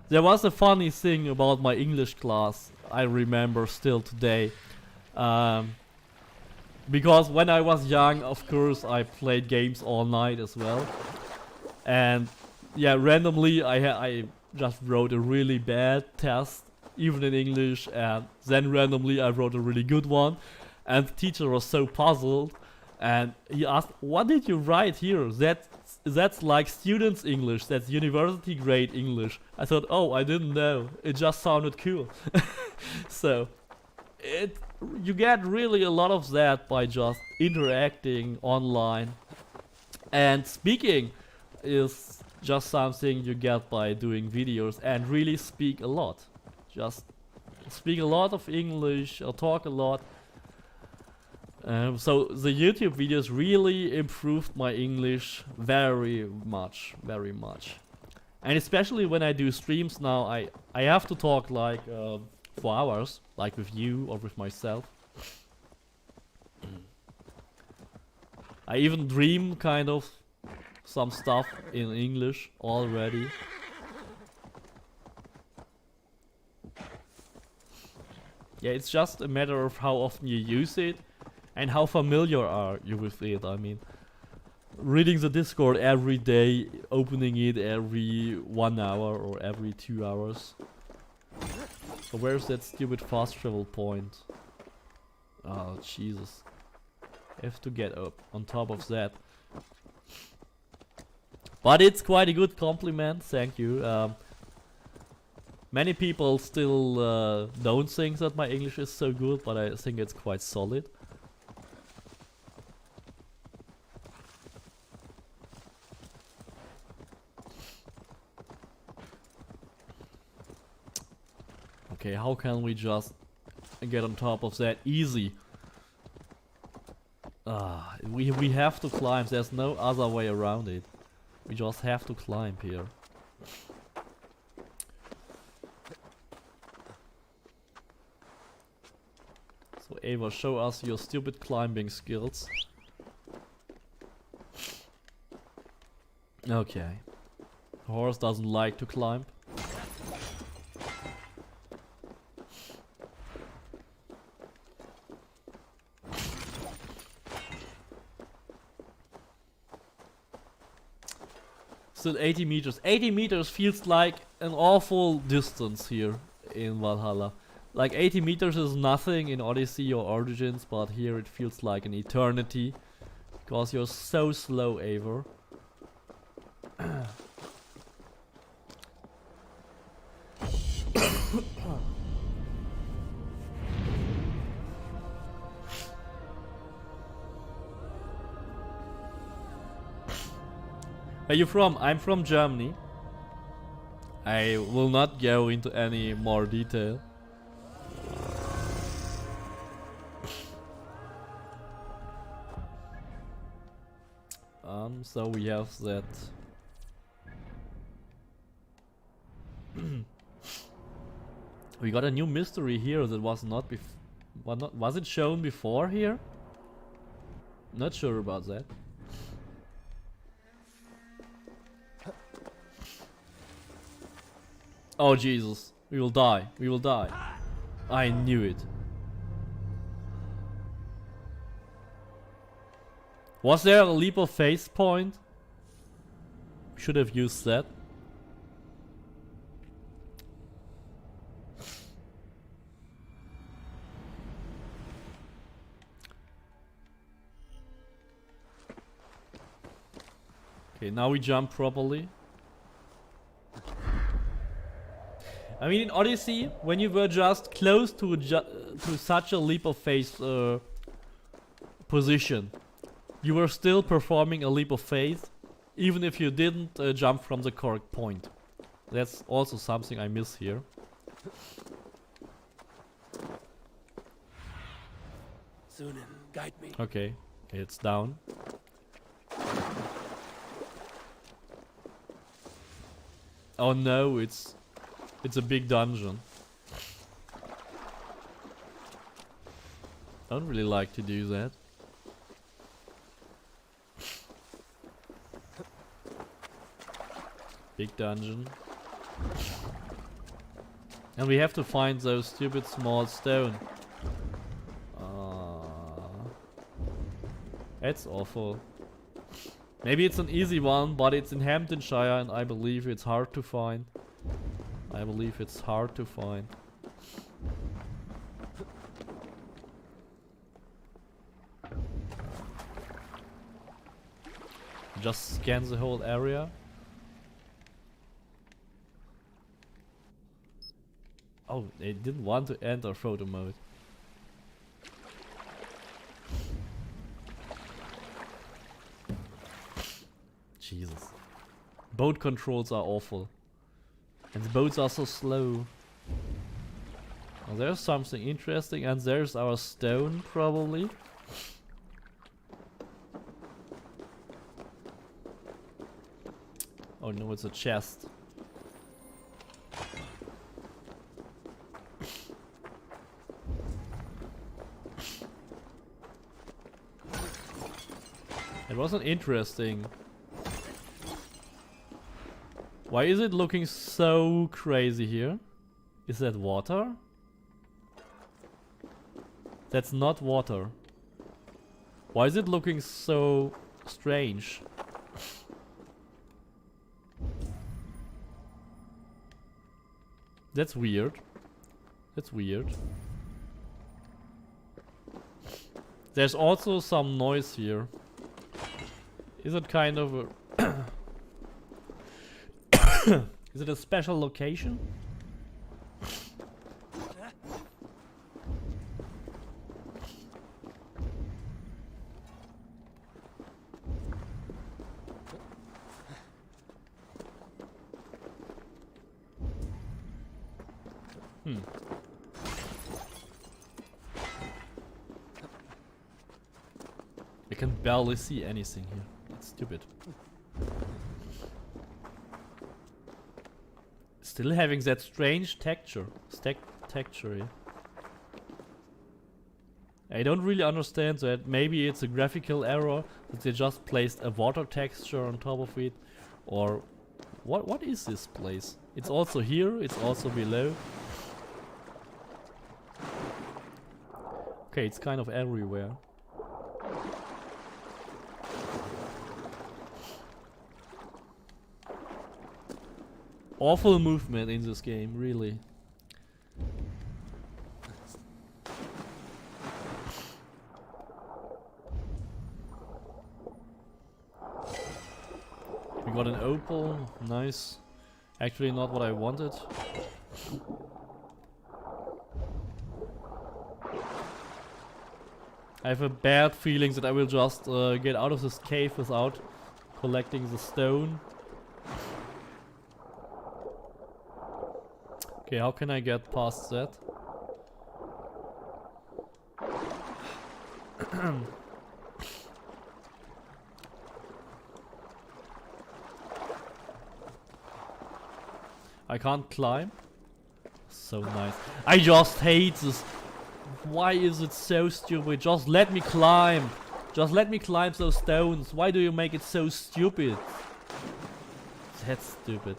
there was a funny thing about my English class I remember still today. Because when I was young, of course, I played games all night as well. And yeah, randomly I just wrote a really bad test, even in English, and then randomly I wrote a really good one. And the teacher was so puzzled, and he asked, "What did you write here? That's like students' English, that's university grade English." I thought, oh, I didn't know. It just sounded cool. So you get really a lot of that by just interacting online. And speaking is just something you get by doing videos and really speak a lot. Just speak a lot of English or talk a lot. So the YouTube videos really improved my English very much, very much. And especially when I do streams now, I have to talk like for hours, like with you or with myself. I even dream kind of some stuff in English already. Yeah, it's just a matter of how often you use it and how familiar are you with it. I mean, reading the Discord every day, opening it every 1 hour or every 2 hours. So where's that stupid fast travel point? Oh, Jesus. I have to get up on top of that. But it's quite a good compliment, thank you. Many people still don't think that my English is so good, but I think it's quite solid. Okay, how can we just get on top of that? Easy. We have to climb, there's no other way around it. We just have to climb here. So Ava, show us your stupid climbing skills. Okay. Horse doesn't like to climb. Still 80 meters. 80 meters feels like an awful distance here in Valhalla. Like 80 meters is nothing in Odyssey or Origins, but here it feels like an eternity. Because you're so slow, Eivor. Where are you from? I'm from Germany. I will not go into any more detail. So we have that. We got a new mystery here that was not was it shown before here? Not sure about that. Oh Jesus, we will die, we will die. I knew it. Was there a leap of faith point? Should have used that. Okay, now we jump properly. I mean, in Odyssey, when you were just close to such a leap of faith position, you were still performing a leap of faith, even if you didn't jump from the correct point. That's also something I miss here. Sunan, guide me. Okay, it's down. Oh no, it's a big dungeon. Don't really like to do that. Big dungeon. And we have to find those stupid small stone. That's awful. Maybe it's an easy one, but it's in Hamptonshire and I believe it's hard to find. I believe it's hard to find. Just scan the whole area. Oh, they didn't want to enter photo mode. Jesus. Boat controls are awful. And the boats are so slow. Well, there's something interesting, and there's our stone, probably. Oh no, it's a chest. It wasn't interesting. Why is it looking so crazy here? Is that water? That's not water. Why is it looking so strange? That's weird. That's weird. There's also some noise here. Is it kind of a... Is it a special location? I can barely see anything here. It's stupid. Still having that strange texture. Texture here. I don't really understand that. Maybe it's a graphical error that they just placed a water texture on top of it. Or what is this place? It's also here, it's also below. Okay, it's kind of everywhere. Awful movement in this game, really. We got an opal, nice. Actually not what I wanted. I have a bad feeling that I will just get out of this cave without collecting the stone. Okay, how can I get past that? I can't climb. So nice. I just hate this. Why is it so stupid? Just let me climb. Just let me climb those stones. Why do you make it so stupid? That's stupid.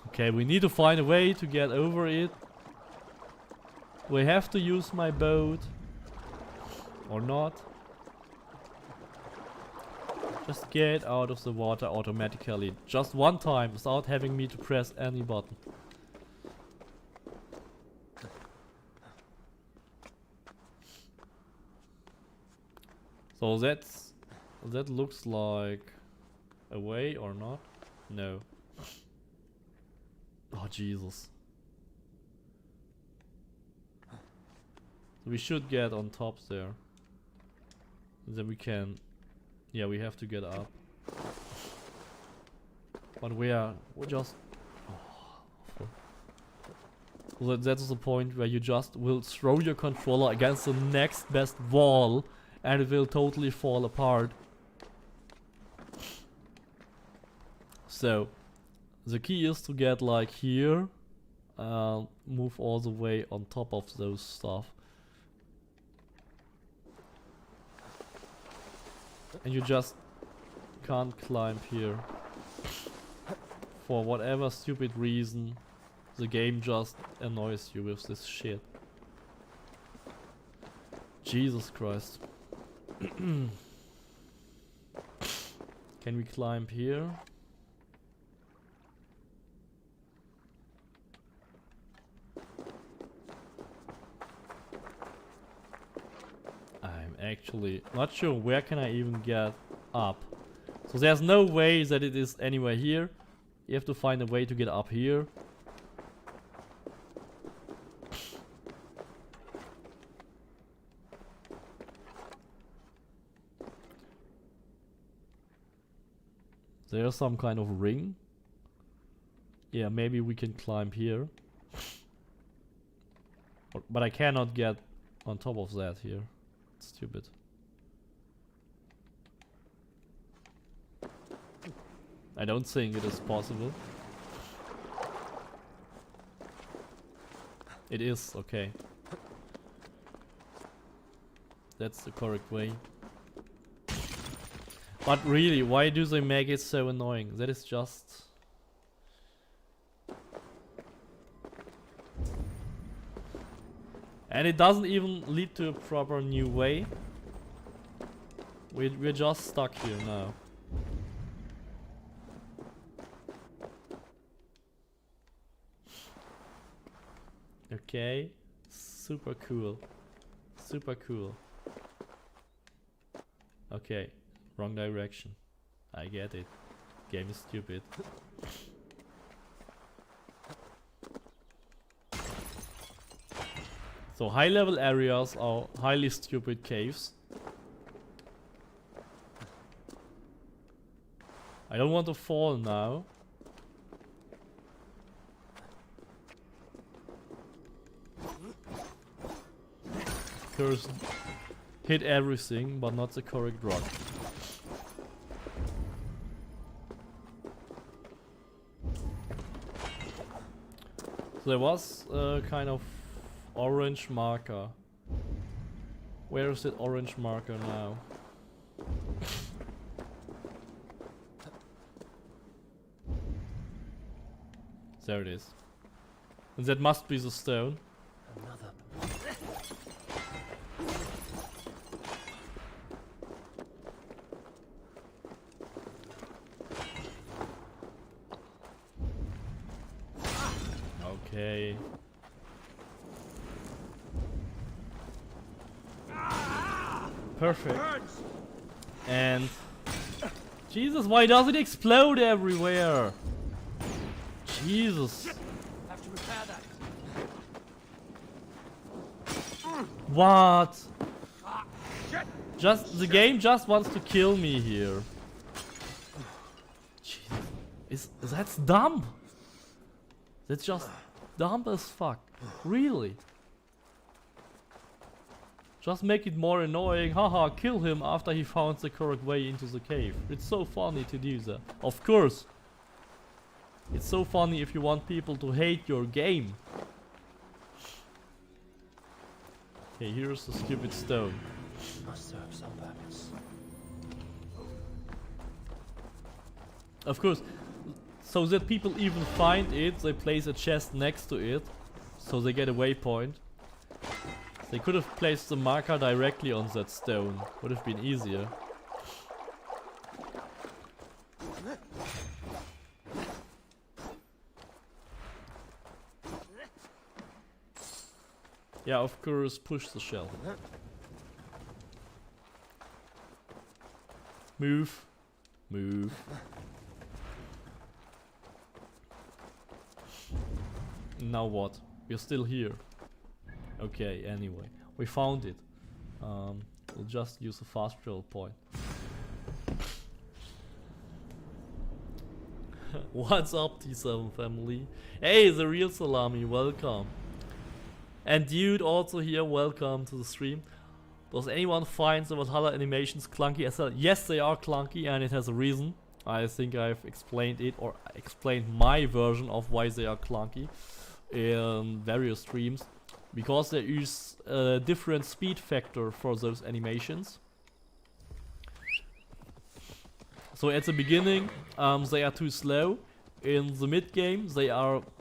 Okay, we need to find a way to get over it. We have to use my boat. Or not. Just get out of the water automatically. Just one time without having me to press any button. So that looks like a way or not? No. Oh Jesus. So we should get on top there. And then we can... Yeah, we have to get up. But we're just... Oh, so that's the point where you just will throw your controller against the next best wall and it will totally fall apart. So, the key is to get like here, move all the way on top of those stuff. And you just can't climb here. For whatever stupid reason, the game just annoys you with this shit. Jesus Christ. Can we climb here? I'm actually not sure where can I even get up. So there's no way that it is anywhere here. You have to find a way to get up here. There's some kind of ring. Yeah, maybe we can climb here. But I cannot get on top of that here. It's stupid. I don't think it is possible. It is, okay. That's the correct way. But really, why do they make it so annoying? That is just... And it doesn't even lead to a proper new way. We're just stuck here now. Okay, super cool. Super cool. Okay, wrong direction. I get it. Game is stupid. So high level areas are highly stupid caves. I don't want to fall now. Of course, hit everything, but not the correct rock. So there was a kind of orange marker. Where is that orange marker now? There it is. And that must be the stone. Another. Okay. Perfect. And Jesus, why does it explode everywhere? Jesus. Have to repair that. What? Just the game just wants to kill me here. Jesus. That's dumb. That's just dumb as fuck. Really? Just make it more annoying. Haha, kill him after he found the correct way into the cave. It's so funny to do that. Of course. It's so funny if you want people to hate your game. Okay, here's the stupid stone. Must serve some purpose. Of course, so that people even find it, they place a chest next to it, so they get a waypoint. They could have placed the marker directly on that stone. Would have been easier. Yeah, of course, push the shell. Move. Move. Now what? We're still here. Okay, anyway. We found it. We'll just use a fast travel point. What's up, T7 family? Hey, the real Salami, welcome. And dude, also here, welcome to the stream. Does anyone find the Valhalla animations clunky as well? Yes, they are clunky, and it has a reason. I think I've explained it, or explained my version of why they are clunky in various streams. Because there is a different speed factor for those animations. So at the beginning, they are too slow. In the mid game,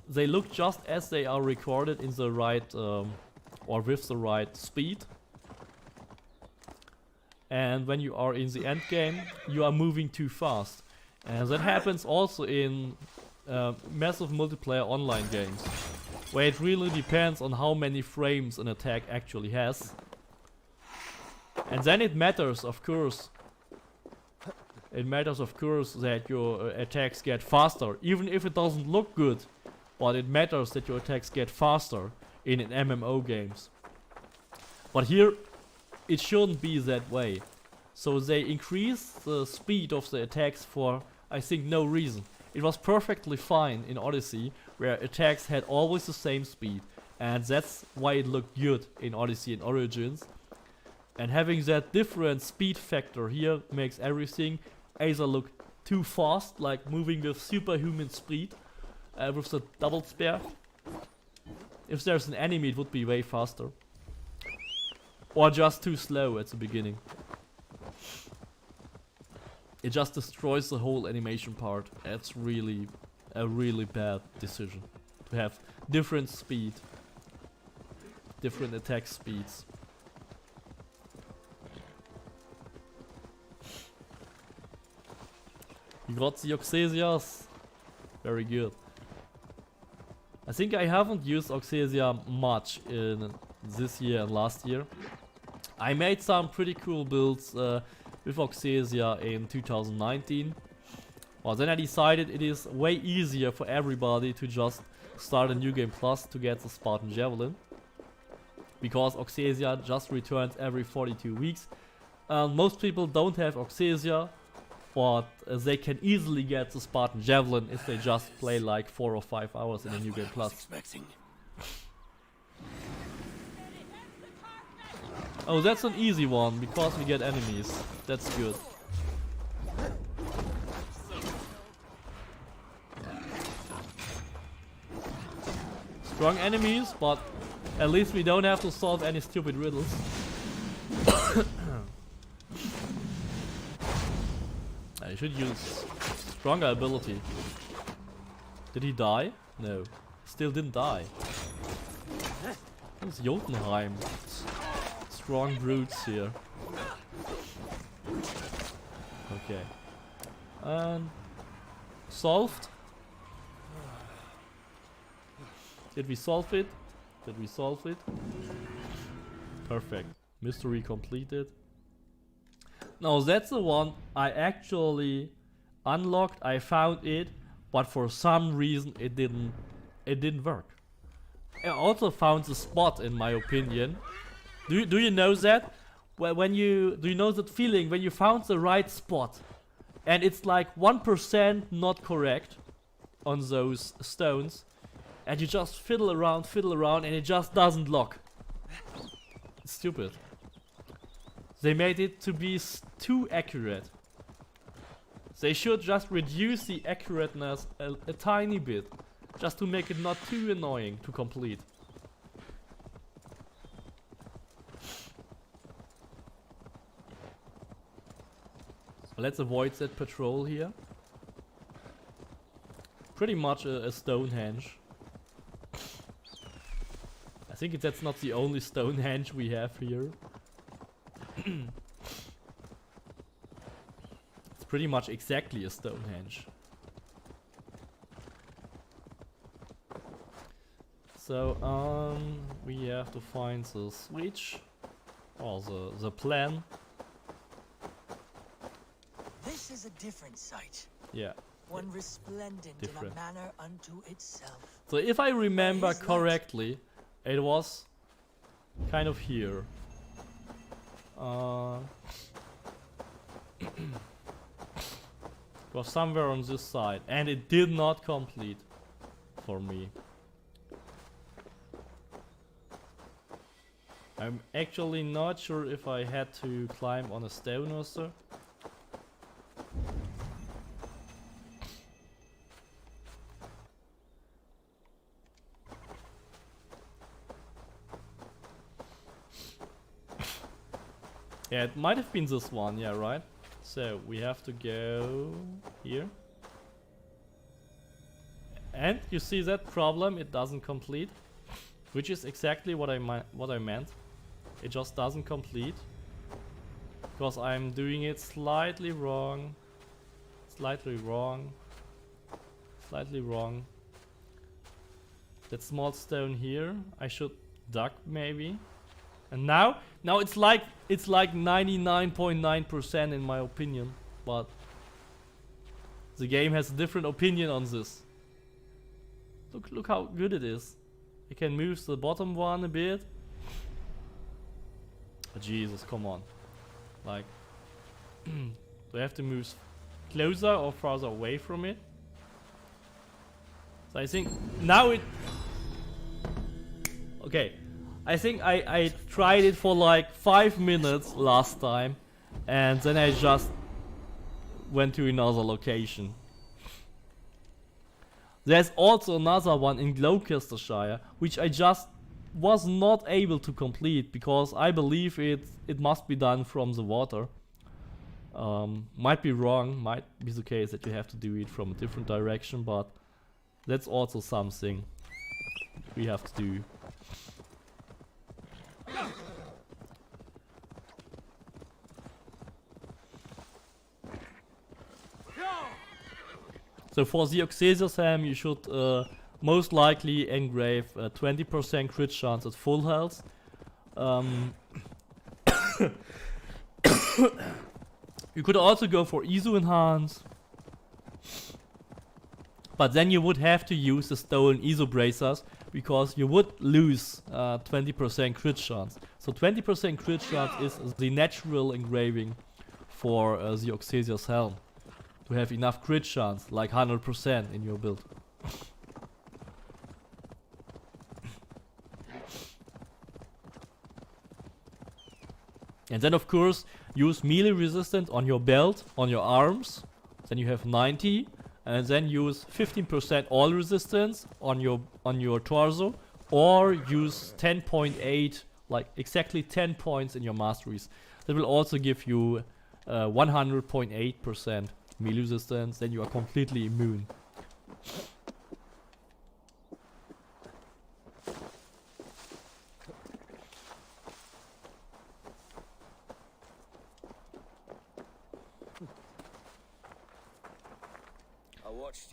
they look just as they are recorded in the right or with the right speed. And when you are in the end game, you are moving too fast. And that happens also in massive multiplayer online games, where it really depends on how many frames an attack actually has. And then it matters, of course. It matters, of course, that your attacks get faster, even if it doesn't look good. But it matters that your attacks get faster in MMO games. But here, it shouldn't be that way. So they increase the speed of the attacks for, I think, no reason. It was perfectly fine in Odyssey, where attacks had always the same speed. And that's why it looked good in Odyssey and Origins. And having that different speed factor here makes everything either look too fast, like moving with superhuman speed, with the double spear. If there's an enemy, it would be way faster. Or just too slow at the beginning. it just destroys the whole animation part. That's really a really bad decision. To have different speed, different attack speeds. You got the Auxesias. Very good. I think I haven't used Auxesia much in this year and last year. I made some pretty cool builds with Auxesia in 2019. Well, then I decided it is way easier for everybody to just start a new game plus to get the Spartan Javelin. Because Auxesia just returns every 42 weeks. Most people don't have Auxesia, but they can easily get the Spartan Javelin if they just play like 4 or 5 hours in a new game plus. Oh, that's an easy one, because we get enemies. That's good. Strong enemies, but at least we don't have to solve any stupid riddles. I should use stronger ability. Did he die? No. Still didn't die. It's Jotunheim. Strong brutes here. Okay. And solved. Did we solve it? Did we solve it? Perfect. Mystery completed. Now that's the one I actually unlocked. I found it, but for some reason it didn't work. I also found the spot, in my opinion. Do you know that? Do you know that feeling when you found the right spot and it's like 1% not correct on those stones, and you just fiddle around and it just doesn't lock. It's stupid. They made it to be too accurate. They should just reduce the accurateness a tiny bit, just to make it not too annoying to complete. So let's avoid that patrol here. Pretty much a Stonehenge. I think that's not the only Stonehenge we have here. It's pretty much exactly a Stonehenge. So we have to find the switch, or the plan. This is a different sight. Yeah. One resplendent Different. in a manner unto itself. So if I remember correctly, it was kind of here. It was somewhere on this side, and it did not complete for me. I'm actually not sure if I had to climb on a stone or so. Yeah, it might have been this one, yeah, right? So we have to go here. And you see that problem, it doesn't complete. Which is exactly what I meant. It just doesn't complete. Because I'm doing it slightly wrong. Slightly wrong. Slightly wrong. That small stone here, I should duck maybe. And now it's like 99.9% in my opinion, but the game has a different opinion on this. Look how good it is. I can move the bottom one a bit. Oh, Jesus, come on. Like, do I have to move closer or farther away from it? So I think now it. Okay. I think I tried it for like 5 minutes last time, and then I just went to another location. There's also another one in Gloucestershire, which I just was not able to complete because I believe it must be done from the water. Might be wrong, might be the case that you have to do it from a different direction, but that's also something we have to do. So for the Auxesias helm, you should most likely engrave 20% crit chance at full health. You could also go for ISO enhance, but then you would have to use the stolen ISO bracers because you would lose 20% crit chance. So 20% crit chance is the natural engraving for the Auxesias helm to have enough crit chance, like 100% in your build. And then of course use melee resistance on your belt, on your arms, then you have 90, and then use 15% all resistance on your torso, or use 10.8, like exactly 10 points in your masteries. That will also give you 100.8% melee resistance, then you are completely immune.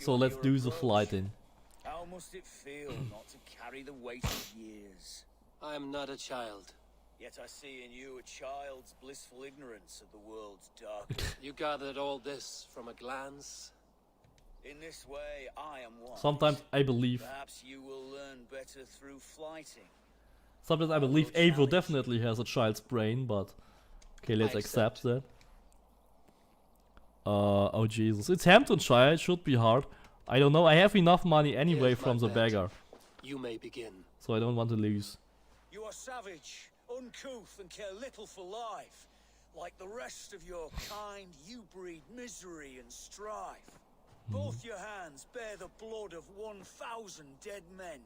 So let's do the flighting. How must it feel not to carry the weight of years? I am not a child. Yet I see in you a child's blissful ignorance of the world's darkness. You gathered all this from a glance? In this way, I am one. Sometimes I believe. Perhaps you will learn better through flighting. Sometimes I believe Avro definitely has a child's brain, but okay, let's accept that. Oh Jesus, it's Hamptonshire, it should be hard. I don't know, I have enough money anyway Here's from my the bet. beggar. You may begin. So I don't want to lose. You are savage, uncouth, and care little for life. Like the rest of your kind, you breed misery and strife. Both your hands bear the blood of 1,000 dead men.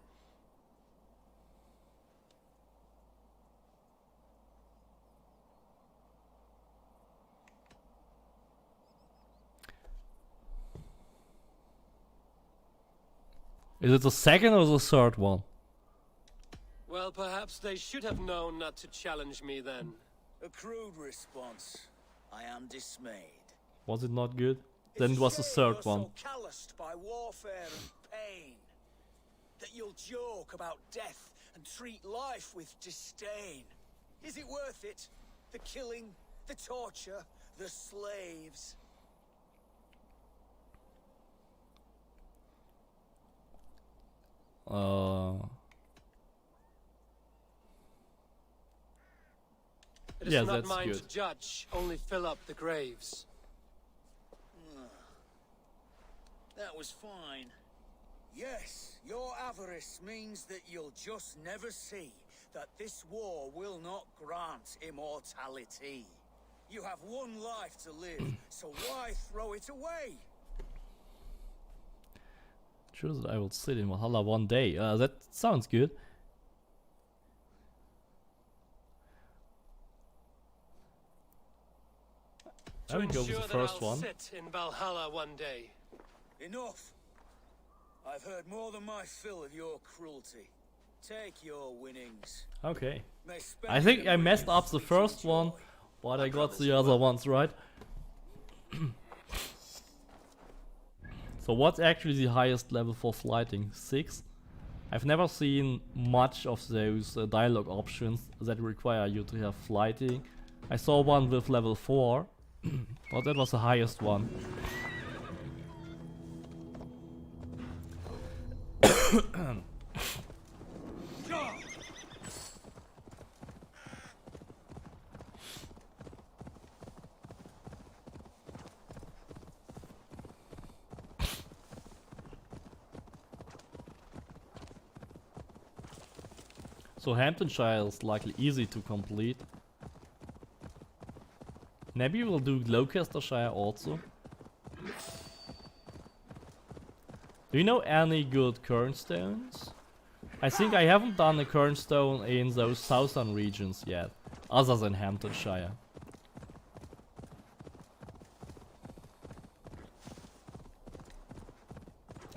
Is it the second or the third one? Well, perhaps they should have known not to challenge me then. A crude response. I am dismayed. Was it not good? Then it was the third one. So calloused by warfare and pain that you'll joke about death and treat life with disdain. Is it worth it? The killing, the torture, the slaves. It is Yeah, not that's mine good. to judge, only fill up the graves. That was fine. Yes, your avarice means that you'll just never see that this war will not grant immortality. You have one life to live, so why throw it away? Sure that I will sit in Valhalla one day. That sounds good. I will go with the first one. Sit in Valhalla one day. Enough. I've heard more than my fill of your cruelty. Take your winnings. Okay. May spend I think them I with messed you up the fleeting first joy. one, but I got the other ones right. So what's actually the highest level for flighting? 6? I've never seen much of those dialogue options that require you to have flighting. I saw one with level 4, but that was the highest one. So Hamptonshire is likely easy to complete. Maybe we'll do Gloucestershire also. Do you know any good Cairnstones? I think I haven't done a Cairnstone in those southern regions yet, other than Hamptonshire.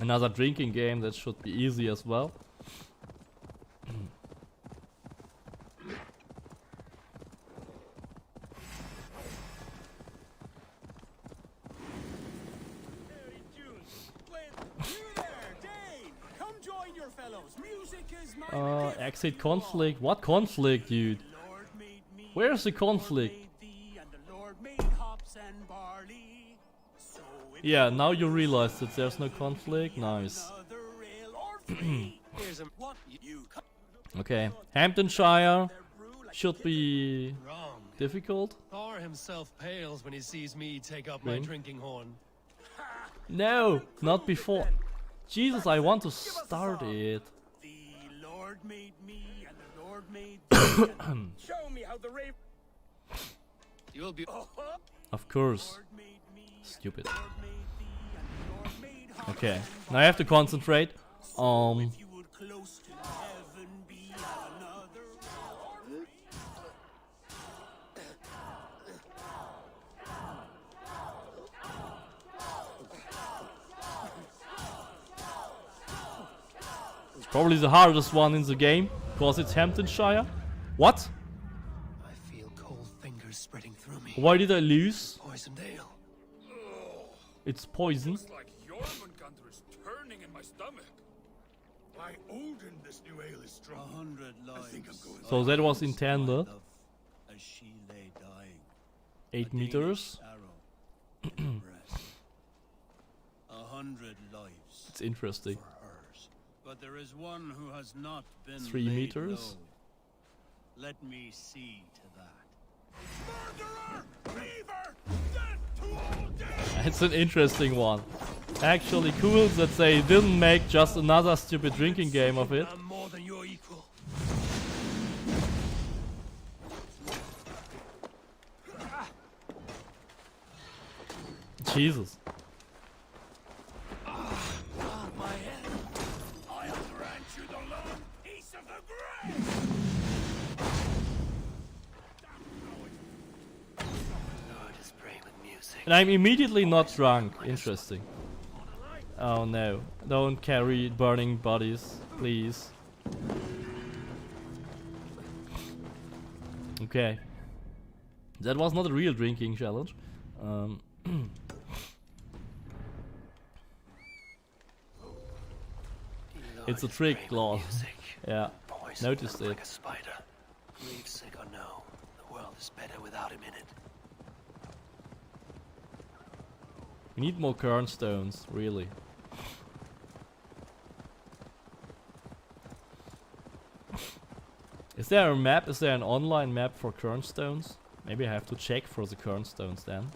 Another drinking game that should be easy as well. Exit conflict. What conflict, dude? Where's the conflict? Yeah, now you realize that there's no conflict. Nice. Okay, Hamptonshire should be difficult. Thor himself pales when he sees me take up my Ring. drinking horn. No, not before. Jesus, I want to start it. The Lord made me, and the Lord made thee, and Show me how the raven. You'll be. Of course. Lord made me, Stupid. Lord made thee, and the Lord made heart Okay, and now I have to concentrate. if you would close to heaven be another. It's probably the hardest one in the game, because it's Hamptonshire. What? I feel cold fingers spreading through me. Why did I lose? Poisoned ale. It's poison. It's like Jormungandr is turning in my stomach. By Odin, this new ale is strong. 100 lives. think I'm going So that was intended. As she lay dying. 8 meters. Arrow in her breast. 100 lives It's interesting. for hers. But there is one who has not been 3 laid meters. low. Let me see to that. Murderer! Reaver! Death to all death! It's an interesting one. Actually cool that they didn't make just another stupid drinking game of it. I'm more than your equal. Jesus. My head. I'll grant you the long peace of the grave! Lord is praying with music. And I'm immediately not drunk. Interesting. Oh no. Don't carry burning bodies, please. Okay. That was not a real drinking challenge. It's a Lord is trick, praying with Claw. music. Yeah. Poison Noticed them it. like a spider. Leave sick or no, the world is better without him in it. We need more Cairn stones, really. Is there a map? Is there an online map for Cairn stones? Maybe I have to check for the Cairn stones then.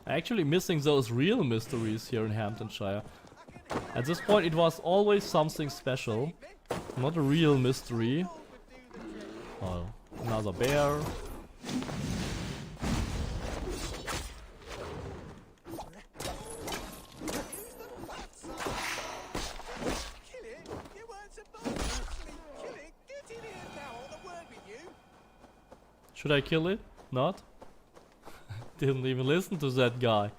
Actually missing those real mysteries here in Hamptonshire. At this point it was always something special. Not a real mystery. Oh, another bear. Should I kill it? Not? Didn't even listen to that guy.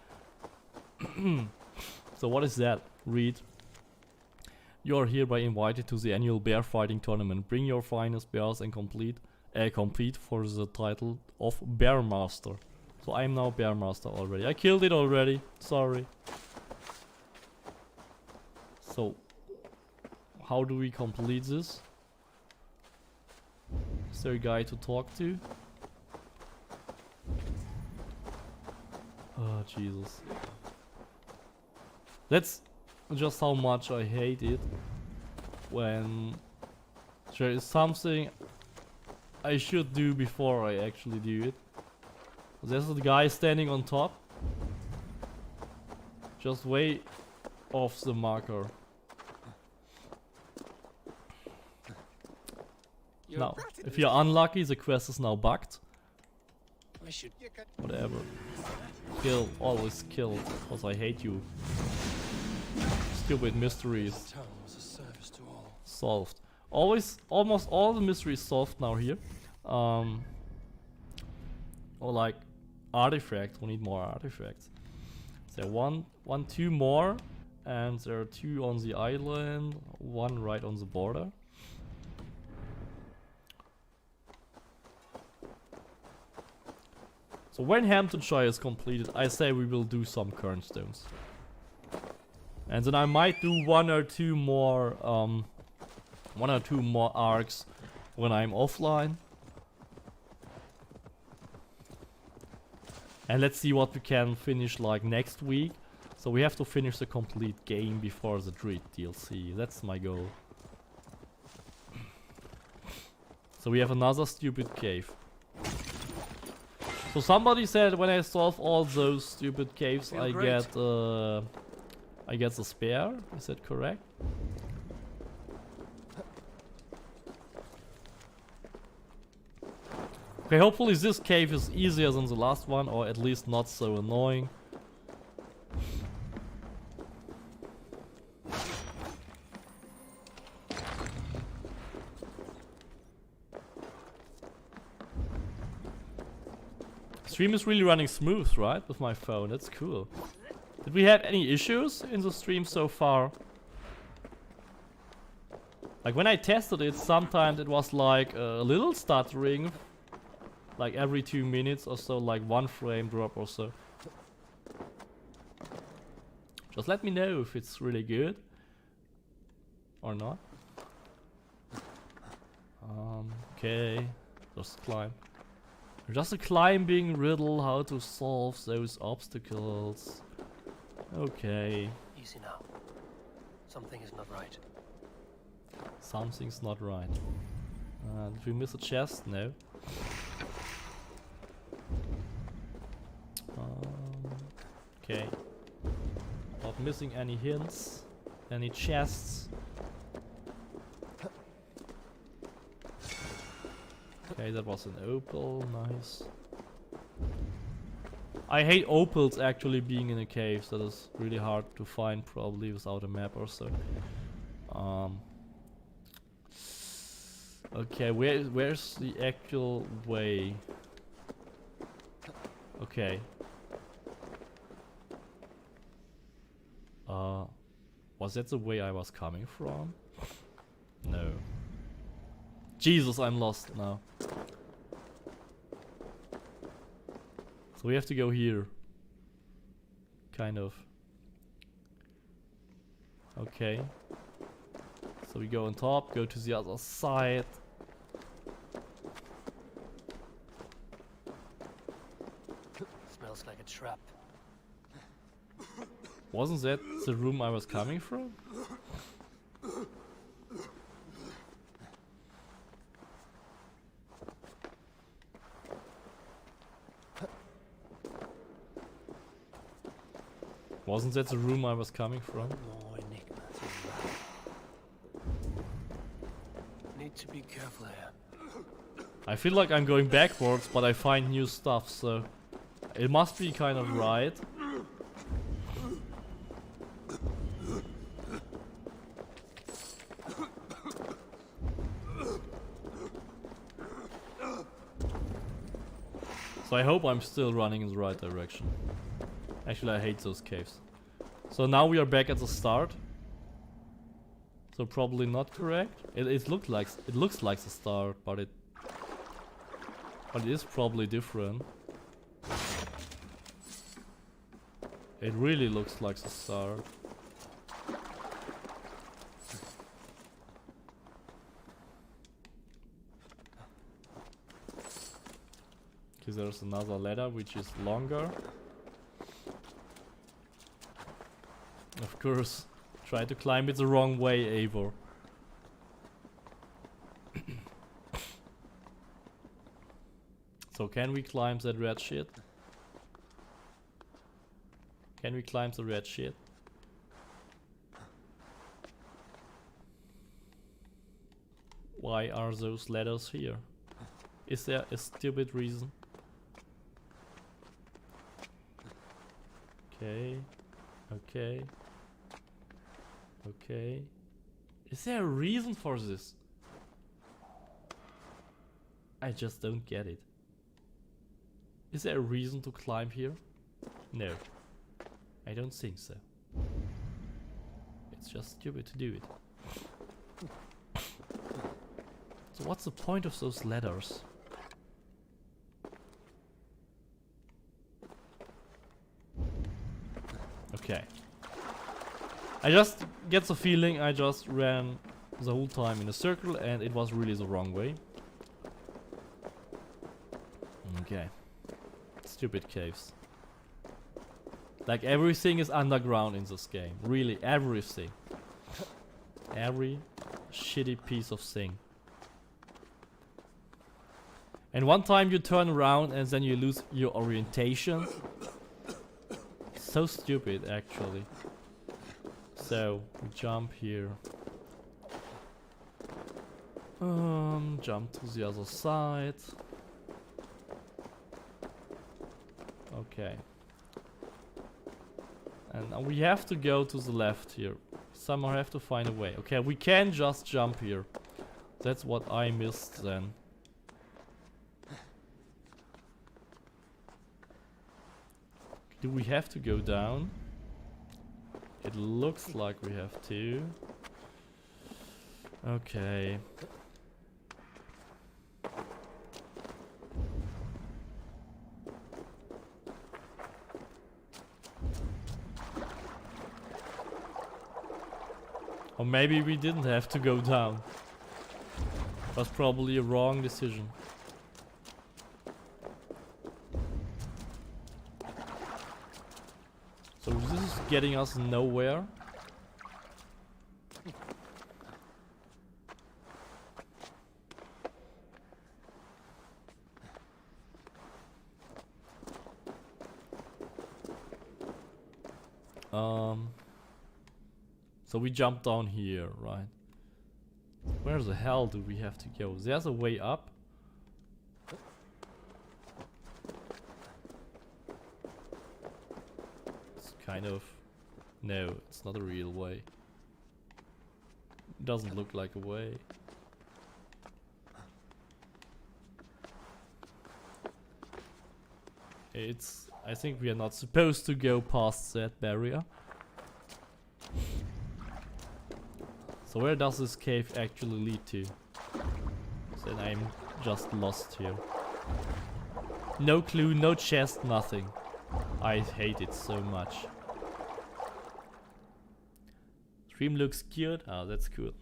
So what is that? Read. You are hereby invited to the annual bear fighting tournament. Bring your finest bears and compete for the title of Bear Master. So I am now Bear Master already. I killed it already. Sorry. So how do we complete this? Is there a guy to talk to? Oh, Jesus. That's just how much I hate it when there is something I should do before I actually do it. There's a guy standing on top. Just wait of the marker. Now, if you're unlucky, the quest is now bugged. I should. Whatever. Kill, always kill, because I hate you. Stupid mysteries. Tongue was a service to all. Solved. Almost all the mysteries solved now here. Or like artifacts. We need more artifacts. So two more, and there are 2 on the island, 1 right on the border. So when Hamptonshire is completed, I say we will do some Cairn stones. And then I might do 1 or 2 more arcs when I'm offline. And let's see what we can finish like next week. So we have to finish the complete game before the Dread DLC. That's my goal. So we have another stupid cave. So somebody said when I solve all those stupid caves, I get the spare. Is that correct? Okay, hopefully this cave is easier than the last one, or at least not so annoying. Stream is really running smooth, right? With my phone, that's cool. Did we have any issues in the stream so far? Like when I tested it, sometimes it was like a little stuttering. Like every 2 minutes or so, like 1 frame drop or so. Just let me know if it's really good. Or not. Okay. Just climb. Just a climbing riddle, how to solve those obstacles. Okay. Easy now. Something is not right. Something's not right. Did we miss a chest? No. Okay. Not missing any hints. Any chests. Okay, that was an opal, nice. I hate opals actually being in a cave, so that is really hard to find probably without a map or so. Okay, where's the actual way? Okay. Was that the way I was coming from? No. Jesus, I'm lost now. So we have to go here. Kind of. Okay. So we go on top, go to the other side. Smells like a trap. Wasn't that the room I was coming from? Wasn't that the room I was coming from? More enigmas. Need to be careful here. I feel like I'm going backwards, but I find new stuff, so it must be kind of right. So I hope I'm still running in the right direction. Actually, I hate those caves. So now we are back at the start. So probably not correct. It looks like the start, but it is probably different. It really looks like the start. Okay, there's another ladder which is longer. Of course, try to climb it the wrong way, Eivor. So can we climb that red shit? Can we climb the red shit? Why are those letters here? Is there a stupid reason? Okay. Okay. Okay. Is there a reason for this? I just don't get it. Is there a reason to climb here? No. I don't think so. It's just stupid to do it. So what's the point of those ladders? Okay. I just get the feeling I just ran the whole time in a circle and it was really the wrong way. Okay. Stupid caves. Like everything is underground in this game. Really, everything. Every shitty piece of thing. And one time you turn around and then you lose your orientation. So stupid actually. So we jump here. Jump to the other side. Okay. And now we have to go to the left here. Somehow have to find a way. Okay, we can just jump here. That's what I missed then. Do we have to go down? It looks like we have to. Okay. Or maybe we didn't have to go down. Was probably a wrong decision. So this is getting us nowhere. So we jump down here, right? Where the hell do we have to go? There's a way up. It's kind of... No, it's not a real way. Doesn't look like a way. It's... I think we are not supposed to go past that barrier. So where does this cave actually lead to? Then I'm just lost here. No clue, no chest, nothing. I hate it so much. Stream looks cute. Ah, that's cool.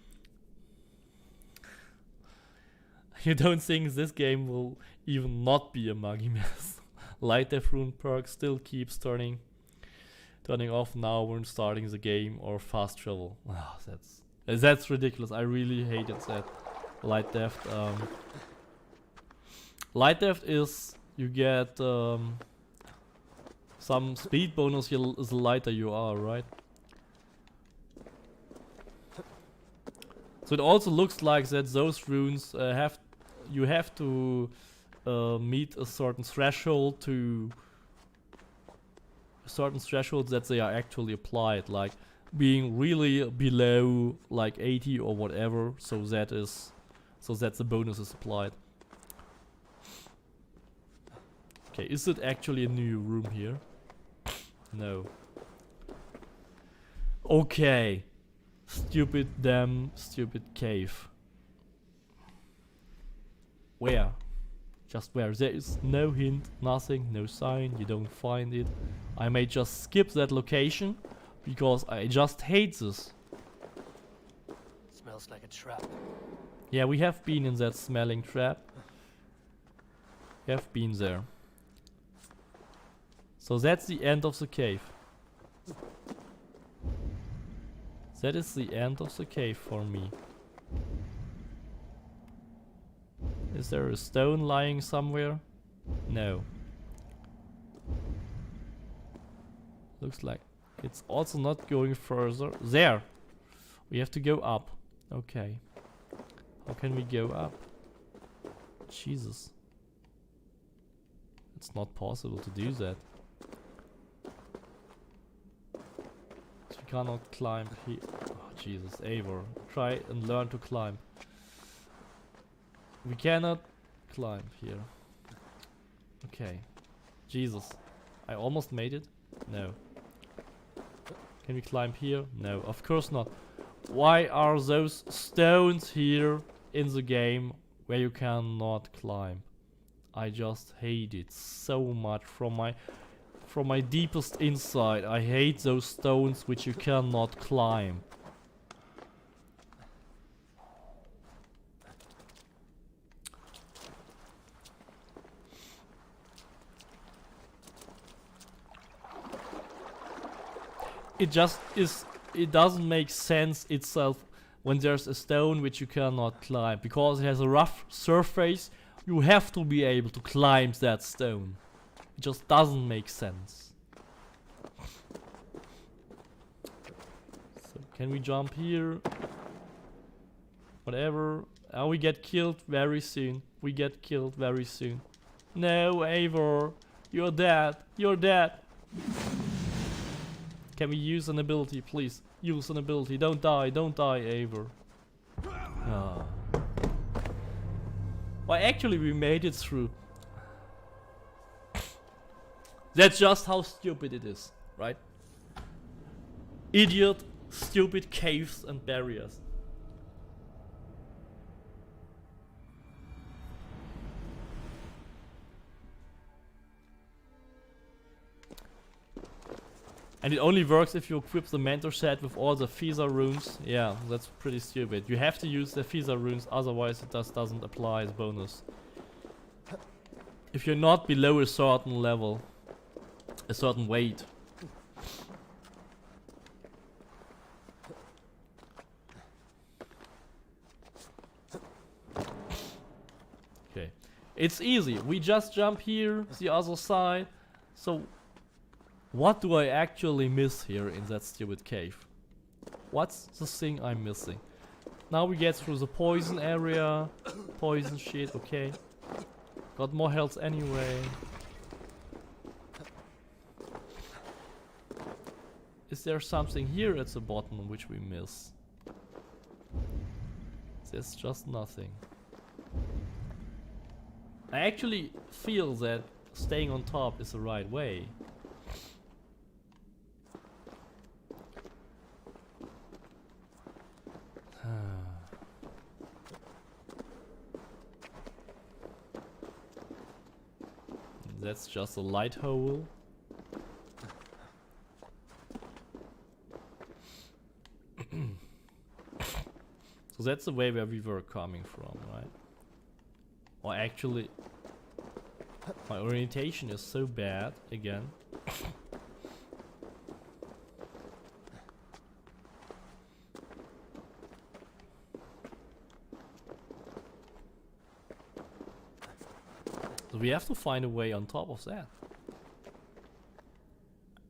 You don't think this game will even not be a muggy mess? Light Death Rune perk still keeps turning off now when starting the game, or fast travel. Ah, that's ridiculous. I really hated that. Light Theft. Light Theft is you get some speed bonus the lighter you are, right? So it also looks like that those runes you have to meet a certain threshold that they are actually applied, like being really below like 80 or whatever, so that the bonus is applied. Okay, is it actually a new room here? No. Okay. Stupid cave. Where? Just where? There is no hint, nothing, no sign, you don't find it. I may just skip that location because I just hate this. Smells like a trap. Yeah, we have been in that smelling trap. We have been there. So that's the end of the cave. That is the end of the cave for me. Is there a stone lying somewhere? No. Looks like it's also not going further. There! We have to go up. Okay. How can we go up? Jesus. It's not possible to do that. So we cannot climb here. Oh, Jesus, Eivor. Try and learn to climb. We cannot climb here. Okay. Jesus. I almost made it. No. Can we climb here? No, of course not. Why are those stones here in the game where you cannot climb? I just hate it so much from my deepest inside. I hate those stones which you cannot climb. It just is, it doesn't make sense itself when there's a stone which you cannot climb. Because it has a rough surface, you have to be able to climb that stone. It just doesn't make sense. So can we jump here? Whatever. We get killed very soon. We get killed very soon. No, Eivor. You're dead. You're dead. Can we use an ability, please? Use an ability. Don't die, Eivor. Ah. Well, actually, we made it through. That's just how stupid it is, right? Idiot, stupid caves and barriers. And it only works if you equip the mentor set with all the Fisa runes. Yeah, that's pretty stupid. You have to use the Fisa runes, otherwise it just doesn't apply as bonus. If you're not below a certain level, a certain weight. Okay, it's easy. We just jump here, the other side. So what do I actually miss here in that stupid cave? What's the thing I'm missing? Now we get through the poison area. Poison shit, okay. Got more health anyway. Is there something here at the bottom which we miss? There's just nothing. I actually feel that staying on top is the right way. That's just a light hole. So that's the way where we were coming from, right? Or actually, my orientation is so bad again. So we have to find a way on top of that.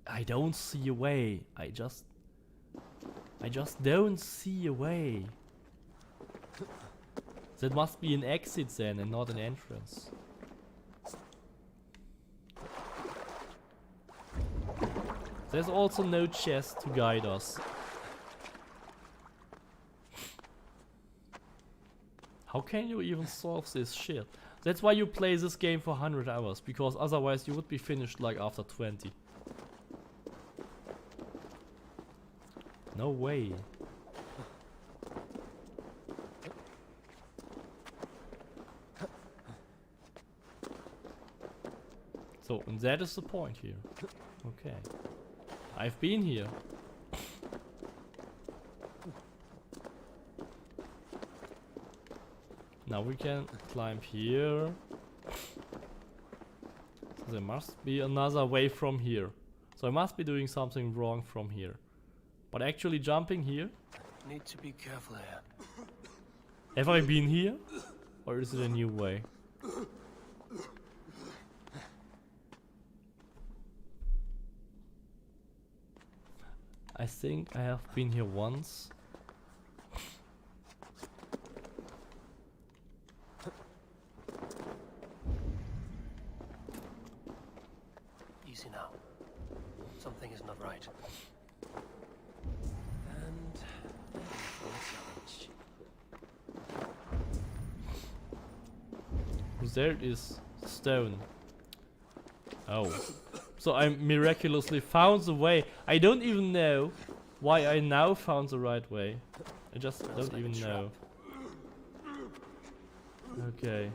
I don't see a way. I just don't see a way. That must be an exit then and not an entrance. There's also no chest to guide us. How can you even solve this shit? That's why you play this game for 100 hours, because otherwise you would be finished like after 20. No way. So, and that is the point here. Okay. I've been here. Now we can climb here. So there must be another way from here. So I must be doing something wrong from here. But actually jumping here. Need to be careful here. Have I been here? Or is it a new way? I think I have been here once. right. And challenge. There is stone. Oh. So I miraculously found the way. I don't even know why I now found the right way. I just don't even know. Okay.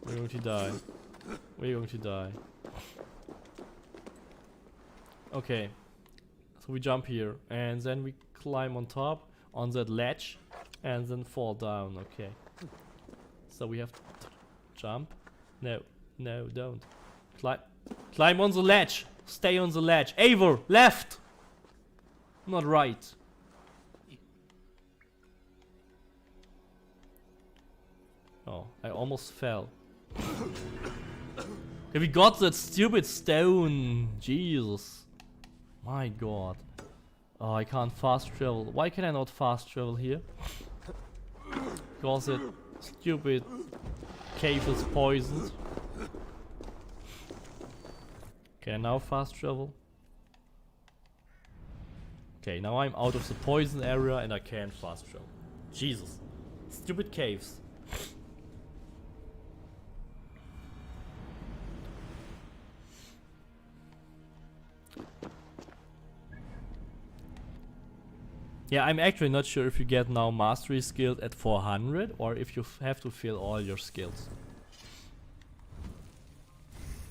We're going to die. We're going to die. Okay. So we jump here and then we climb on top on that ledge and then fall down. Okay. So we have to jump. No. No, don't. Climb on the ledge. Stay on the ledge. Eivor, left! Not right. Oh, I almost fell. Okay, we got that stupid stone. Jesus. My god. Oh, I can't fast travel. Why can I not fast travel here? Because that stupid cave is poisoned. Can I now fast travel? Okay, now I'm out of the poison area and I can fast travel. Jesus. Stupid caves. Yeah, I'm actually not sure if you get now mastery skills at 400 or if you have to fill all your skills.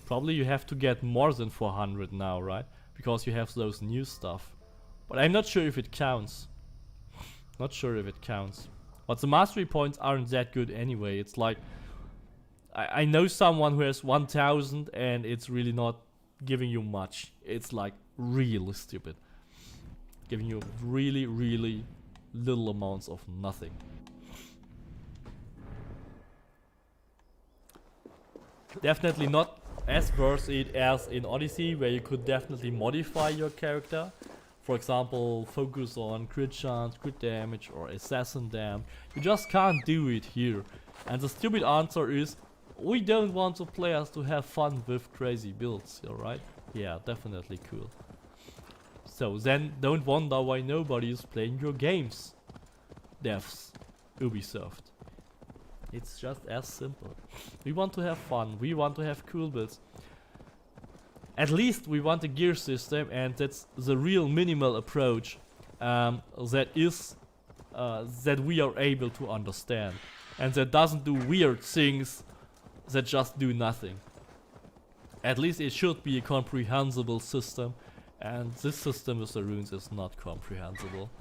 Probably you have to get more than 400 now, right? Because you have those new stuff. But I'm not sure if it counts. Not sure if it counts. But the mastery points aren't that good anyway. It's like... I know someone who has 1000 and it's really not giving you much. It's like really stupid. Giving you really, really little amounts of nothing. Definitely not as worth it as in Odyssey, where you could definitely modify your character. For example, focus on crit chance, crit damage, or assassin damage. You just can't do it here. And the stupid answer is, we don't want the players to have fun with crazy builds, alright? Yeah, definitely cool. So then don't wonder why nobody is playing your games. Devs, Ubisoft. It's just as simple. We want to have fun, we want to have cool builds. At least we want a gear system, and that's the real minimal approach that we are able to understand. And that doesn't do weird things that just do nothing. At least it should be a comprehensible system. And this system with the runes is not comprehensible.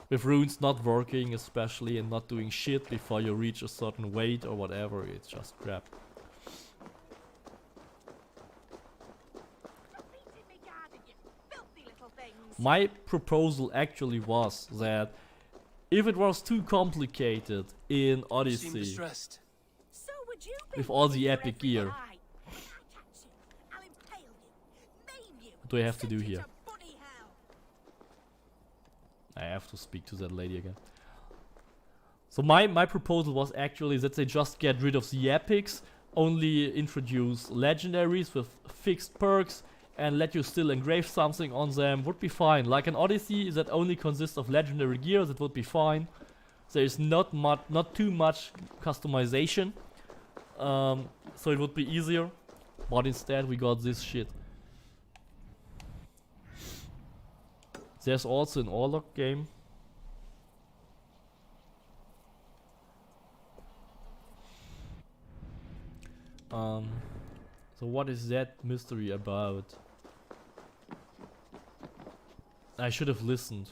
With runes not working especially and not doing shit before you reach a certain weight or whatever, it's just crap. My proposal actually was that if it was too complicated in Odyssey, with all the epic gear, what do I have to do here? I have to speak to that lady again. So my proposal was actually that they just get rid of the epics, only introduce legendaries with fixed perks, and let you still engrave something on them. Would be fine. Like an Odyssey that only consists of legendary gear, that would be fine. There is not too much customization, so it would be easier. But instead we got this shit. There's also an Orlok game. So what is that mystery about? I should have listened.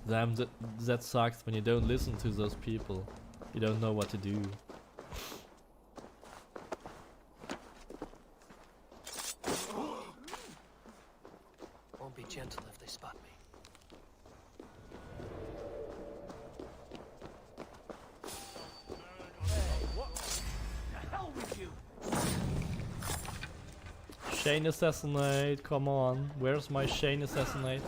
Damn, that sucks when you don't listen to those people. You don't know what to do. Won't be gentle if they spot me. Shane assassinate, come on. Where's my Shane assassinate?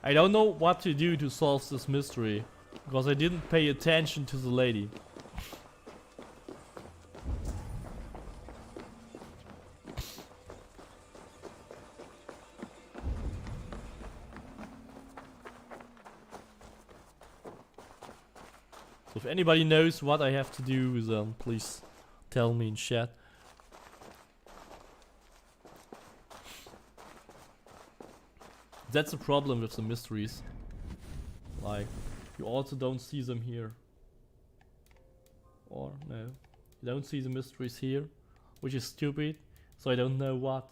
I don't know what to do to solve this mystery, because I didn't pay attention to the lady. So if anybody knows what I have to do, then please tell me in chat. That's the problem with the mysteries. Like, you also don't see them here. Or, no. You don't see the mysteries here, which is stupid. So I don't know what.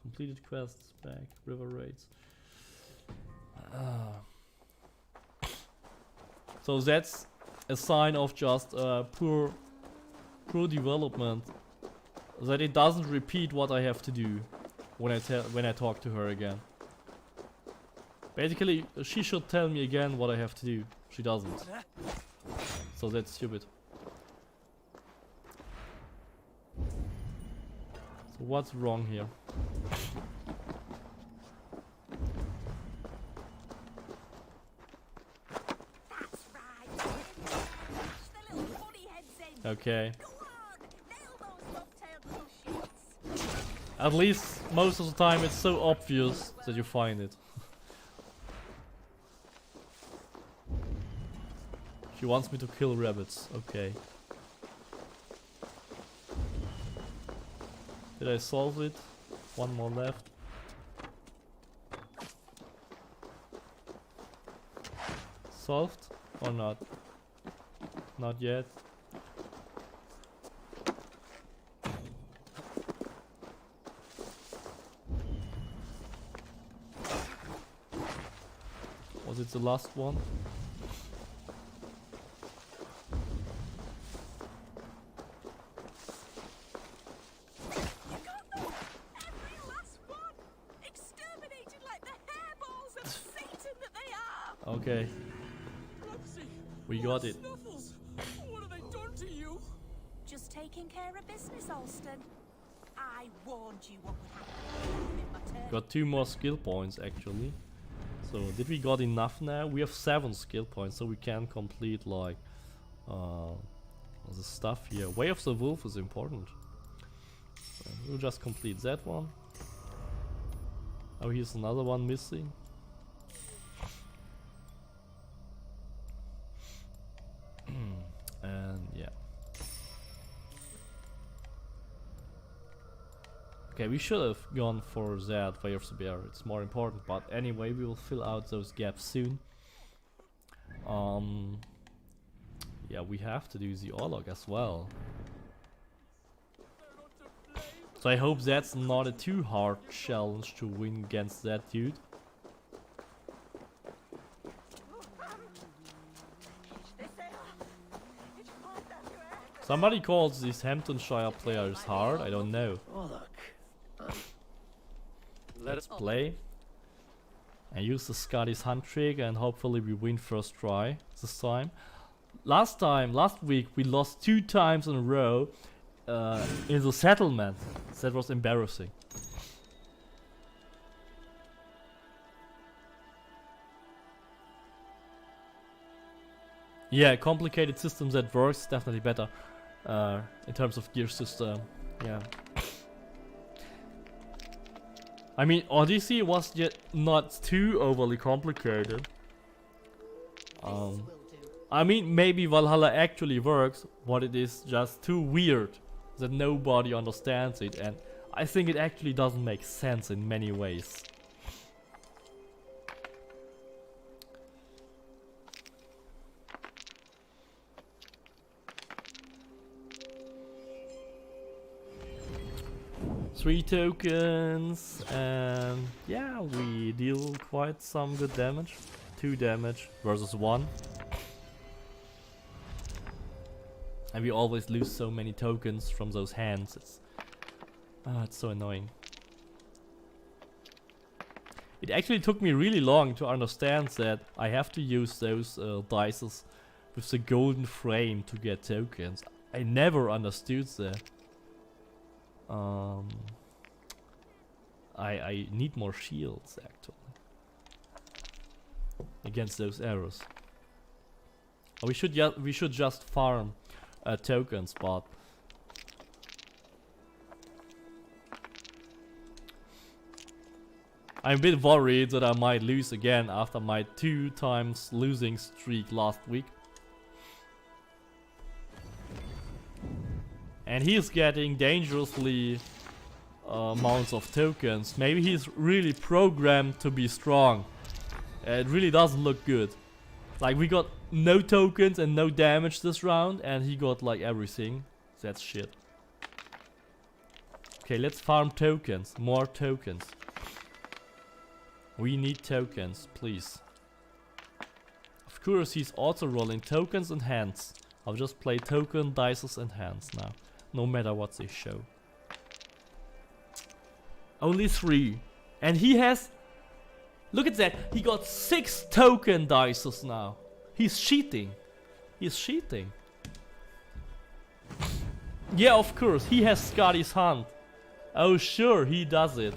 Completed quests, back, river raids. So that's a sign of just poor development. That it doesn't repeat what I have to do when I talk to her again. Basically, she should tell me again what I have to do. She doesn't. So that's stupid. So what's wrong here? That's right. Smash the little bunny heads in. Okay. Go on, nail those bobtailed little shits. At least most of the time it's so obvious that you find it. She wants me to kill rabbits. Okay. Did I solve it? One more left. Solved or not? Not yet. Was it the last one? Okay. We got it. What have they done to you? Just taking care of business, Alston. I warned you what would happen in my turn. Got 2 more skill points actually. So did we got enough now? We have 7 skill points, so we can complete like the stuff here. Way of the Wolf is important. So we'll just complete that one. Oh, here's another one missing. And yeah. Okay, we should have gone for that Way of the Bear. It's more important, but anyway, we will fill out those gaps soon. Yeah, we have to do the Orlog as well. So I hope that's not a too hard challenge to win against that dude. Somebody calls these Hamptonshire players hard, I don't know. Let's play. And use the Scottish hunt trick and hopefully we win first try this time. Last week we lost 2 times in a row in the settlement. That was embarrassing. Yeah, complicated system that works definitely better in terms of gear system. Yeah. I mean, Odyssey was yet not too overly complicated. I mean, maybe Valhalla actually works, but it is just too weird that nobody understands it, and I think it actually doesn't make sense in many ways. Three tokens, and yeah, we deal quite some good damage. 2 damage versus 1. And we always lose so many tokens from those hands. It's so annoying. It actually took me really long to understand that I have to use those dices with the golden frame to get tokens. I never understood that. I need more shields actually. against those arrows. We should just farm tokens, but I'm a bit worried that I might lose again after my 2 times losing streak last week. And he's getting dangerously amounts of tokens. Maybe he's really programmed to be strong. It really doesn't look good. Like, we got no tokens and no damage this round, and he got like everything. That's shit. Okay, let's farm tokens. More tokens. We need tokens, please. Of course, he's also rolling tokens and hands. I'll just play token, dices and hands now. No matter what they show. Only 3. And he has... Look at that. He got 6 token dices now. He's cheating. He's cheating. Yeah, of course. He has Scotty's hand. Oh, sure. He does it.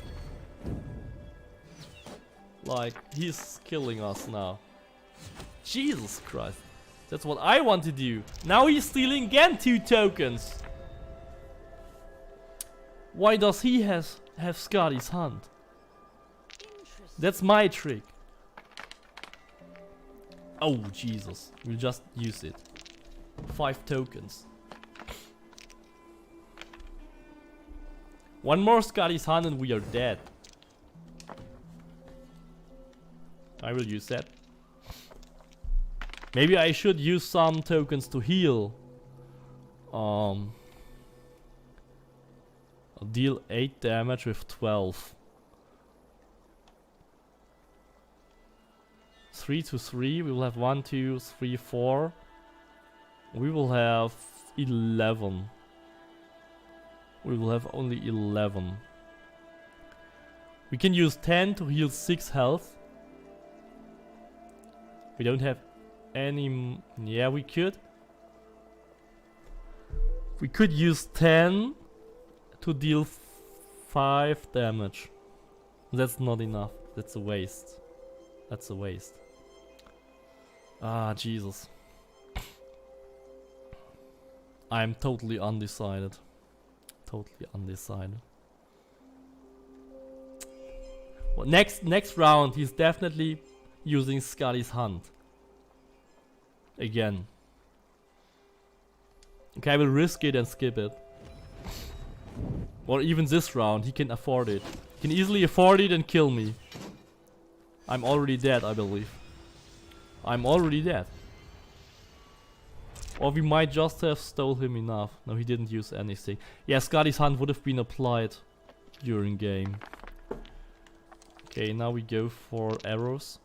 Like, he's killing us now. Jesus Christ. That's what I want to do. Now he's stealing again 2 tokens. Why does he have Scotty's hand? That's my trick. Oh, Jesus. We'll just use it. 5 tokens. 1 more Scotty's hand and we are dead. I will use that. Maybe I should use some tokens to heal. I'll deal 8 damage with 12. 3 to 3. We will have 1, 2, 3, 4. We will have 11. We will have only 11. We can use 10 to heal 6 health. We don't have any... Yeah, we could. We could use 10 to deal 5 damage. That's not enough. That's a waste. That's a waste. Ah, Jesus. I'm totally undecided. Totally undecided. Well, next round, he's definitely using Scotty's hand. Again. Okay, I will risk it and skip it. Or even this round, he can afford it. He can easily afford it and kill me. I'm already dead, I believe. I'm already dead. Or we might just have stole him enough. No, he didn't use anything. Yeah, Scotty's hand would have been applied during game. Okay, now we go for arrows.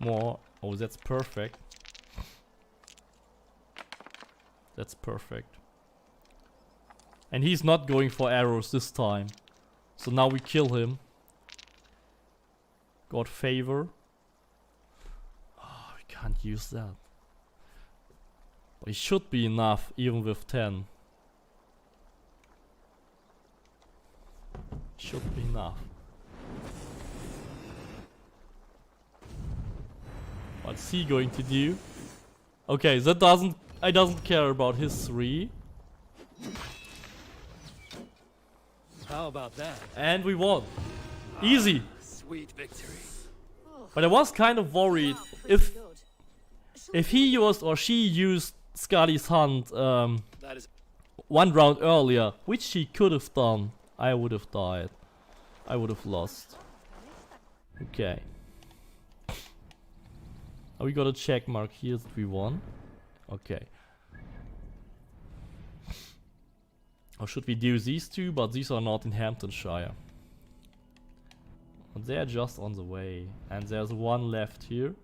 More. Oh, that's perfect. That's perfect. And he's not going for arrows this time. So now we kill him. Got favor. Oh, we can't use that. But it should be enough, even with 10. Should be enough. What's he going to do? Okay, that doesn't... I doesn't care about his 3. How about that? And we won. Easy. Sweet victory. But I was kind of worried if he used or she used Scotty's hand That is 1 round earlier, which she could have done. I would have died. I would have lost. Okay. Oh, we got a check mark here that we won. Okay. Or should we do these 2? But these are not in Hamptonshire. They're just on the way. And there's 1 left here.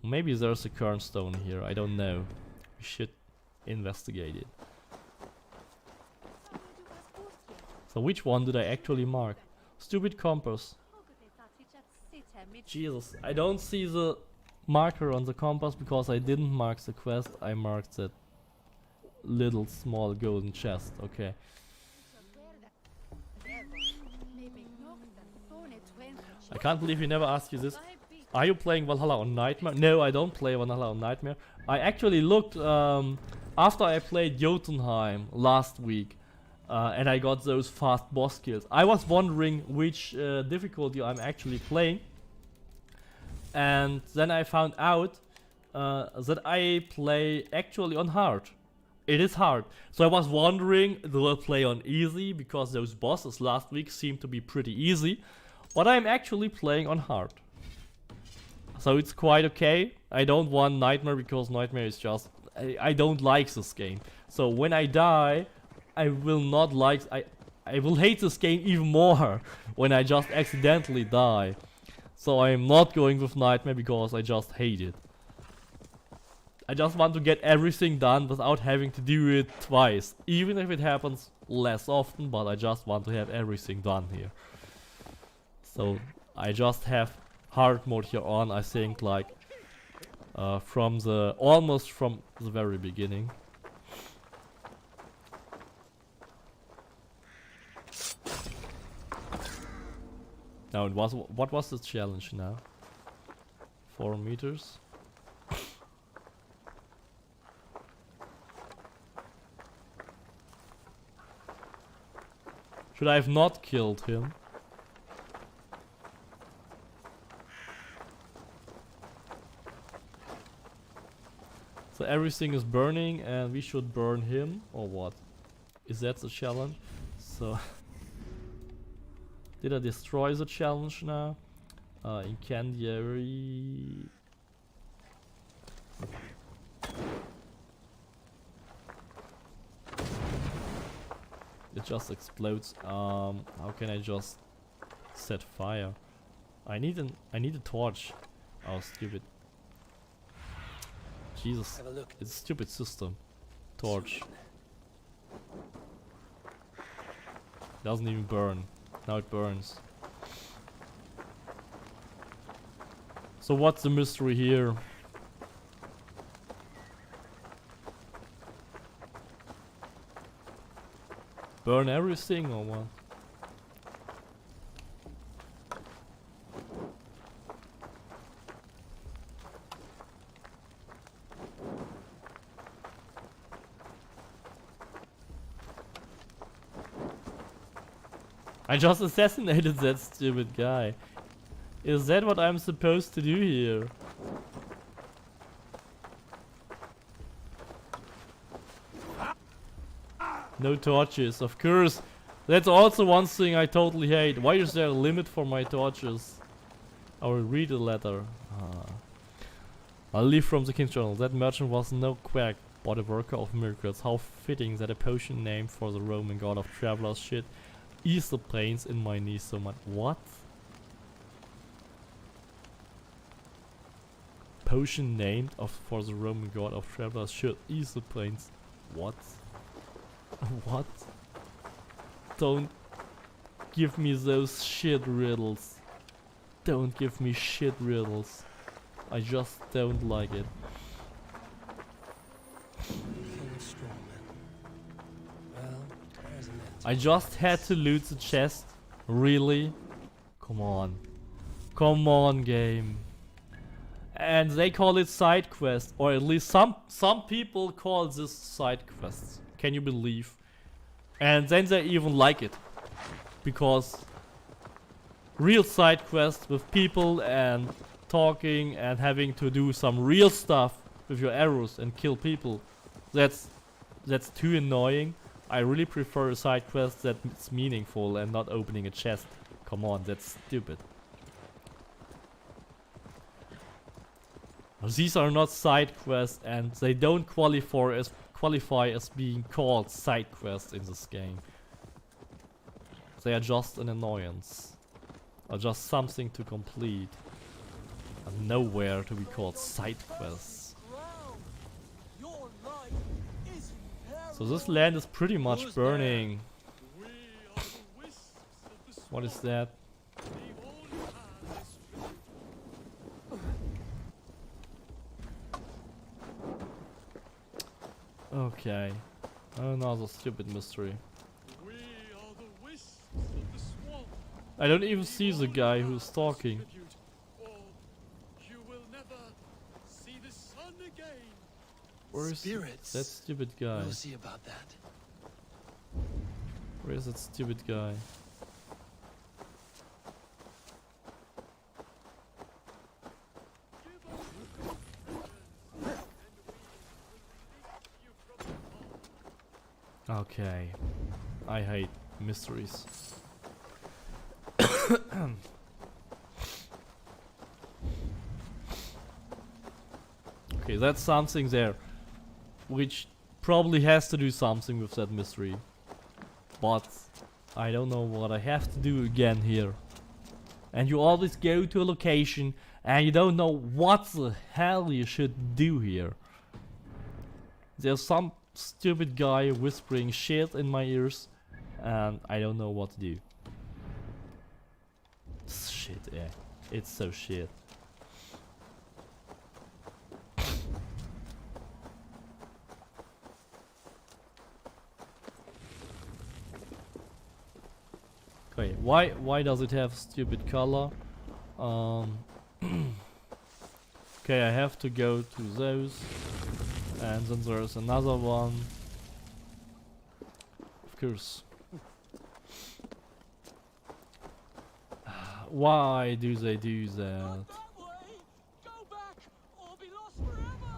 Maybe there's a Cairn stone here. I don't know. We should investigate it. So which one did I actually mark? Stupid compass. Jesus, I don't see the marker on the compass because I didn't mark the quest. I marked that little small golden chest. Okay. I can't believe we never asked you this. Are you playing Valhalla on Nightmare? No, I don't play Valhalla on Nightmare. I actually looked after I played Jotunheim last week and I got those fast boss kills. I was wondering which difficulty I'm actually playing, and then I found out that I play actually on hard. It is hard. So I was wondering, do I play on easy because those bosses last week seemed to be pretty easy, but I'm actually playing on hard. So it's quite okay. I don't want Nightmare because Nightmare is just... I don't like this game. So when I die, I will not like... I will hate this game even more when I just accidentally die. So I'm not going with Nightmare because I just hate it. I just want to get everything done without having to do it twice. Even if it happens less often, but I just want to have everything done here. So I just have hard mode here on, I think, like almost from the very beginning. Now it was, what was the challenge now? 4 meters. Should I have not killed him? So everything is burning and we should burn him, or what? Is that the challenge? So did I destroy the challenge now? Incendiary. It just explodes. How can I just set fire? I need a torch. Oh, stupid. Jesus, it's a stupid system. Torch. Doesn't even burn. Now it burns. So what's the mystery here? Burn everything or what? I just assassinated that stupid guy. Is that what I'm supposed to do here? No torches, of course. That's also one thing I totally hate. Why is there a limit for my torches? I will read a letter. I'll leave from the King's Journal. That merchant was no quack, but a worker of miracles. How fitting that a potion named for the Roman god of travelers should ease the pains in my knees so much. What? Potion named for the Roman god of travelers should ease the pains. What? What? Don't give me those shit riddles. Don't give me shit riddles. I just don't like it. I just had to loot the chest. Really? Come on. Come on, game. And they call it side quest, or at least some people call this side quests. Can you believe? And then they even like it, because real side quests with people and talking and having to do some real stuff with your arrows and kill people, that's too annoying. I really prefer a side quest that's meaningful and not opening a chest. Come on, that's stupid. These are not side quests and they don't qualify as being called side quests in this game. They are just an annoyance. Or just something to complete. And nowhere to be called side quests. So this land is pretty much burning. What is that? Okay. Another stupid mystery. We are the wisps of the swamp. I don't even see the guy who's talking. Or you will never see the sun again. Where's Spirits. that stupid guy? We'll see about that. Where's that stupid guy? Okay. I hate mysteries. Okay, that's something there, which probably has to do something with that mystery. But I don't know what I have to do again here. And you always go to a location and you don't know what the hell you should do here. There's some stupid guy whispering shit in my ears and I don't know what to do. Shit, yeah. It's so shit. Okay, why does it have stupid color? Okay, I have to go to those, and then there's another one. Of course. Why do they do that? Go back or be lost forever.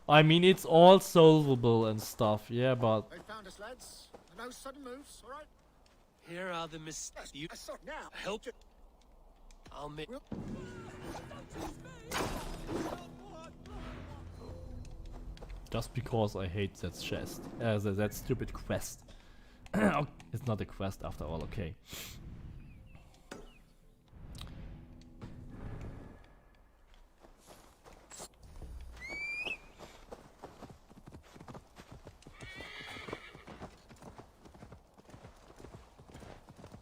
I mean, it's all solvable and stuff, yeah, but They found us, lads. No sudden moves, all right? Here are the mistakes. You I saw now. help. I'll make. just because I hate that chest, that stupid quest. It's not a quest after all, okay.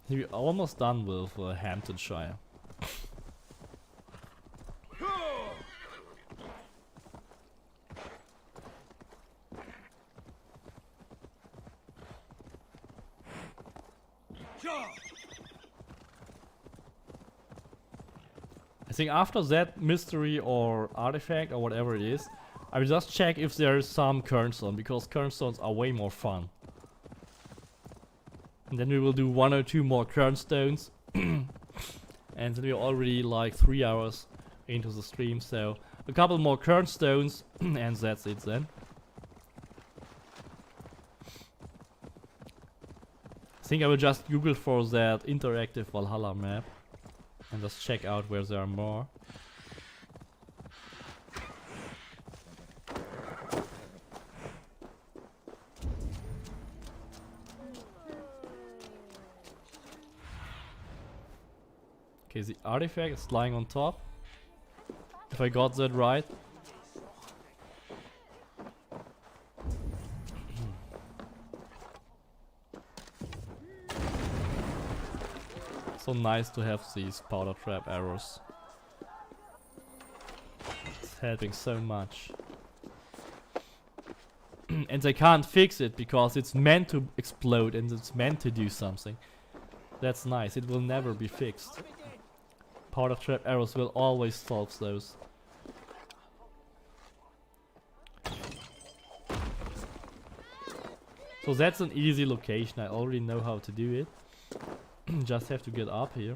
We're almost done with Hamptonshire. I think after that mystery or artifact or whatever it is, I will just check if there is some Cairn, because Cairn are way more fun. And then we will do 1 or 2 more Cairn, and then we're already like 3 hours into the stream, so a couple more Cairn, and that's it then. I think I will just Google for that interactive Valhalla map and just check out where there are more. Okay, the artifact is lying on top, if I got that right. So nice to have these powder trap arrows. It's helping so much. And they can't fix it because it's meant to explode and it's meant to do something. That's nice, it will never be fixed. Powder trap arrows will always solve those. So that's an easy location, I already know how to do it. Just have to get up here.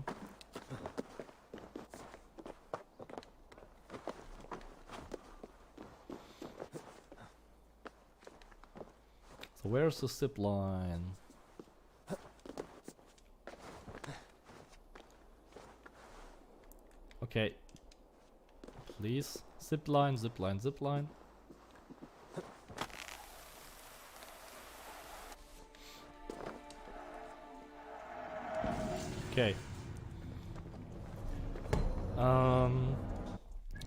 So where's the zip line? Okay. Please. Zip line, zip line, zip line. Okay.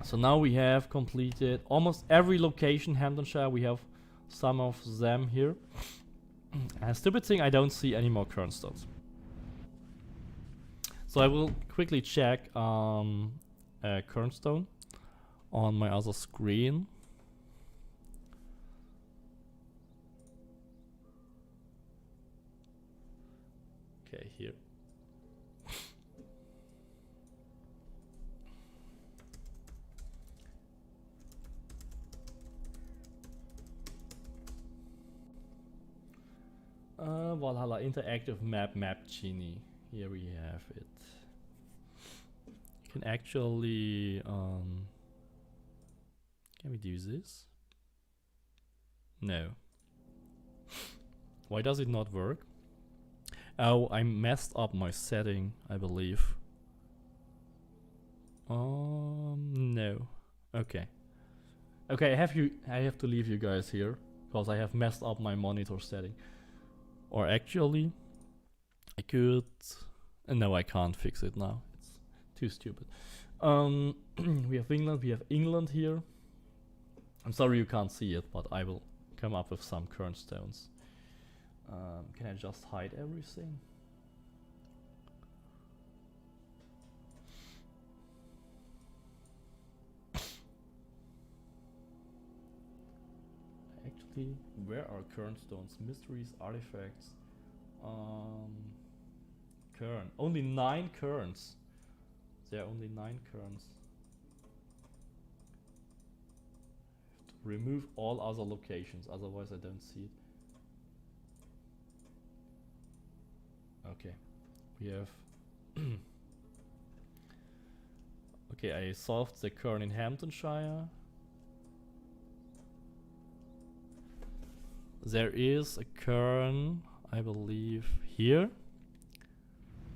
So now we have completed almost every location Hamptonshire. We have some of them here. And stupid thing, I don't see any more Cairn. So I will quickly check Cairn on my other screen. Okay, here. Valhalla interactive map genie. Here we have it. You can actually can we do this? No. Why does it not work? Oh, I messed up my setting, I believe. No. Okay. Okay, I have to leave you guys here because I have messed up my monitor setting. Or actually, I could. No, I can't fix it now. It's too stupid. We have England here. I'm sorry you can't see it, but I will come up with some current stones. Can I just hide everything? Actually, where are current stones? Mysteries, artifacts. Cairn. Only 9 cairns. There are only 9 cairns. Remove all other locations, otherwise I don't see it. Okay, we have. Okay, I solved the Cairn in Hamptonshire. There is a Cairn, I believe, here.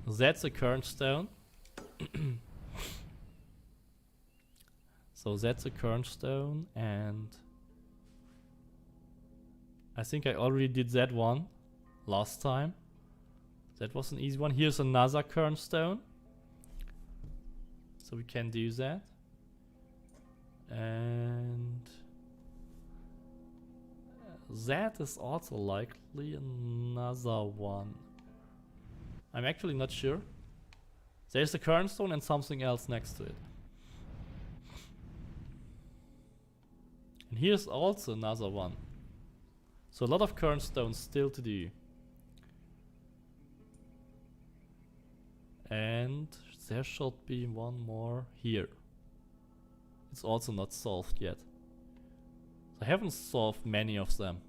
That's a Cairn stone. So that's a Cairn stone, and I think I already did that one last time. That was an easy one. Here's another Cairn stone, so we can do that. And that is also likely another one. I'm actually not sure. There's a Cairn stone and something else next to it. And here's also another one. So a lot of Cairn stones still to do. And there should be one more here. It's also not solved yet. I haven't solved many of them.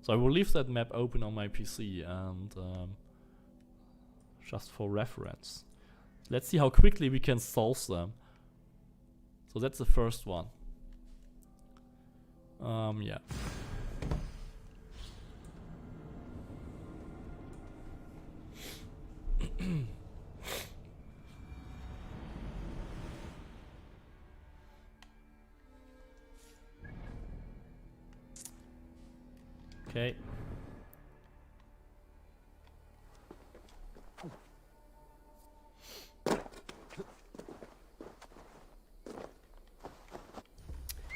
So I will leave that map open on my PC and just for reference. Let's see how quickly we can solve them. So that's the first one. Yeah. Okay.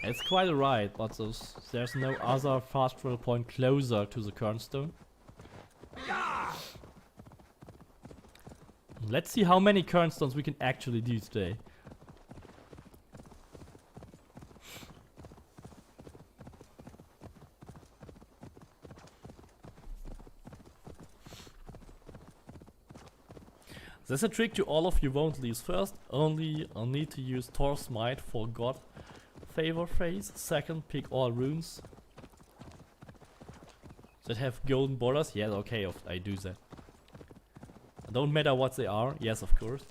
It's quite a ride, but there's no other fast travel point closer to the Cairnstone. Let's see how many Cairnstones we can actually do today. There's a trick to all of you won't lose. First, only I'll need to use Thor's Might for God favor phase. Second, pick all runes that have golden borders. Yes, okay, I do that. Don't matter what they are. Yes, of course.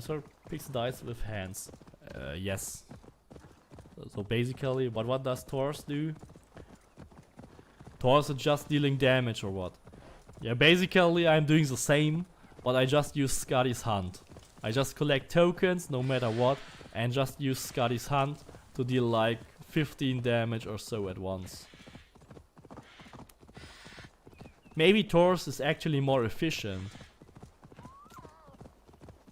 So pick the dice with hands. Yes. So basically, but what does Thor's do? Thor's are just dealing damage or what? Yeah, basically I'm doing the same, but I just use Scotty's Hunt. I just collect tokens no matter what and just use Scotty's Hunt to deal like 15 damage or so at once. Maybe Thor's is actually more efficient.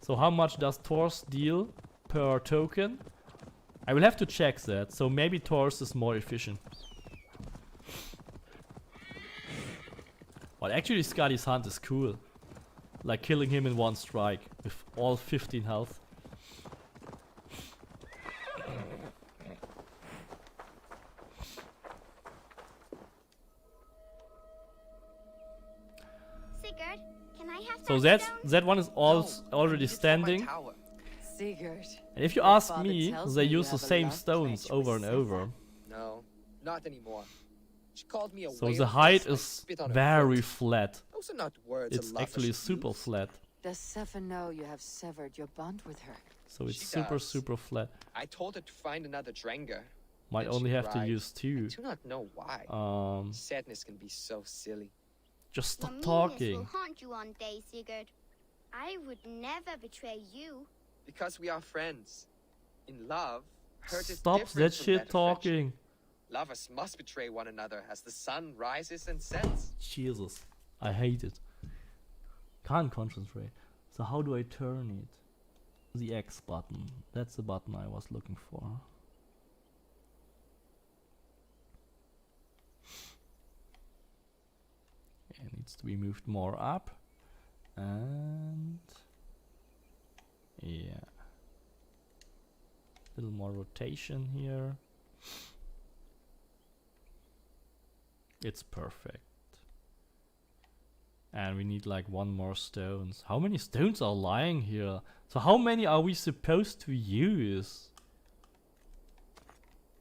So how much does Thor's deal per token? I will have to check that, so maybe Thor's is more efficient. But actually Scotty's Hunt is cool. Like killing him in one strike with all 15 health. Sigurd, So that one is already standing. Sigurd. And if you Your ask father me, tells they me you use the have a same love stones connection with over and over. No, not anymore. She called me a So whale the height first, I is spit on her very foot. flat. Those are not words a It's lover actually should super use. flat. Does Sefa know you have severed your bond with her? So it's She super does. super flat. I told her to find another Dranger. Might and only she have to cried. use I 2. do not know why. Sadness can be so silly. Just stop Your talking. meanness will haunt you one day, Sigurd. I would never betray you. Because we are friends. In love, hurt is Stop different that from shit that of friendship. talking. Lovers must betray one another as the sun rises and sets. Jesus, I hate it. Can't concentrate. So how do I turn it? The X button. That's the button I was looking for. It needs to be moved more up. And yeah. Little more rotation here. It's perfect. And we need like 1 more stones. How many stones are lying here? So how many are we supposed to use?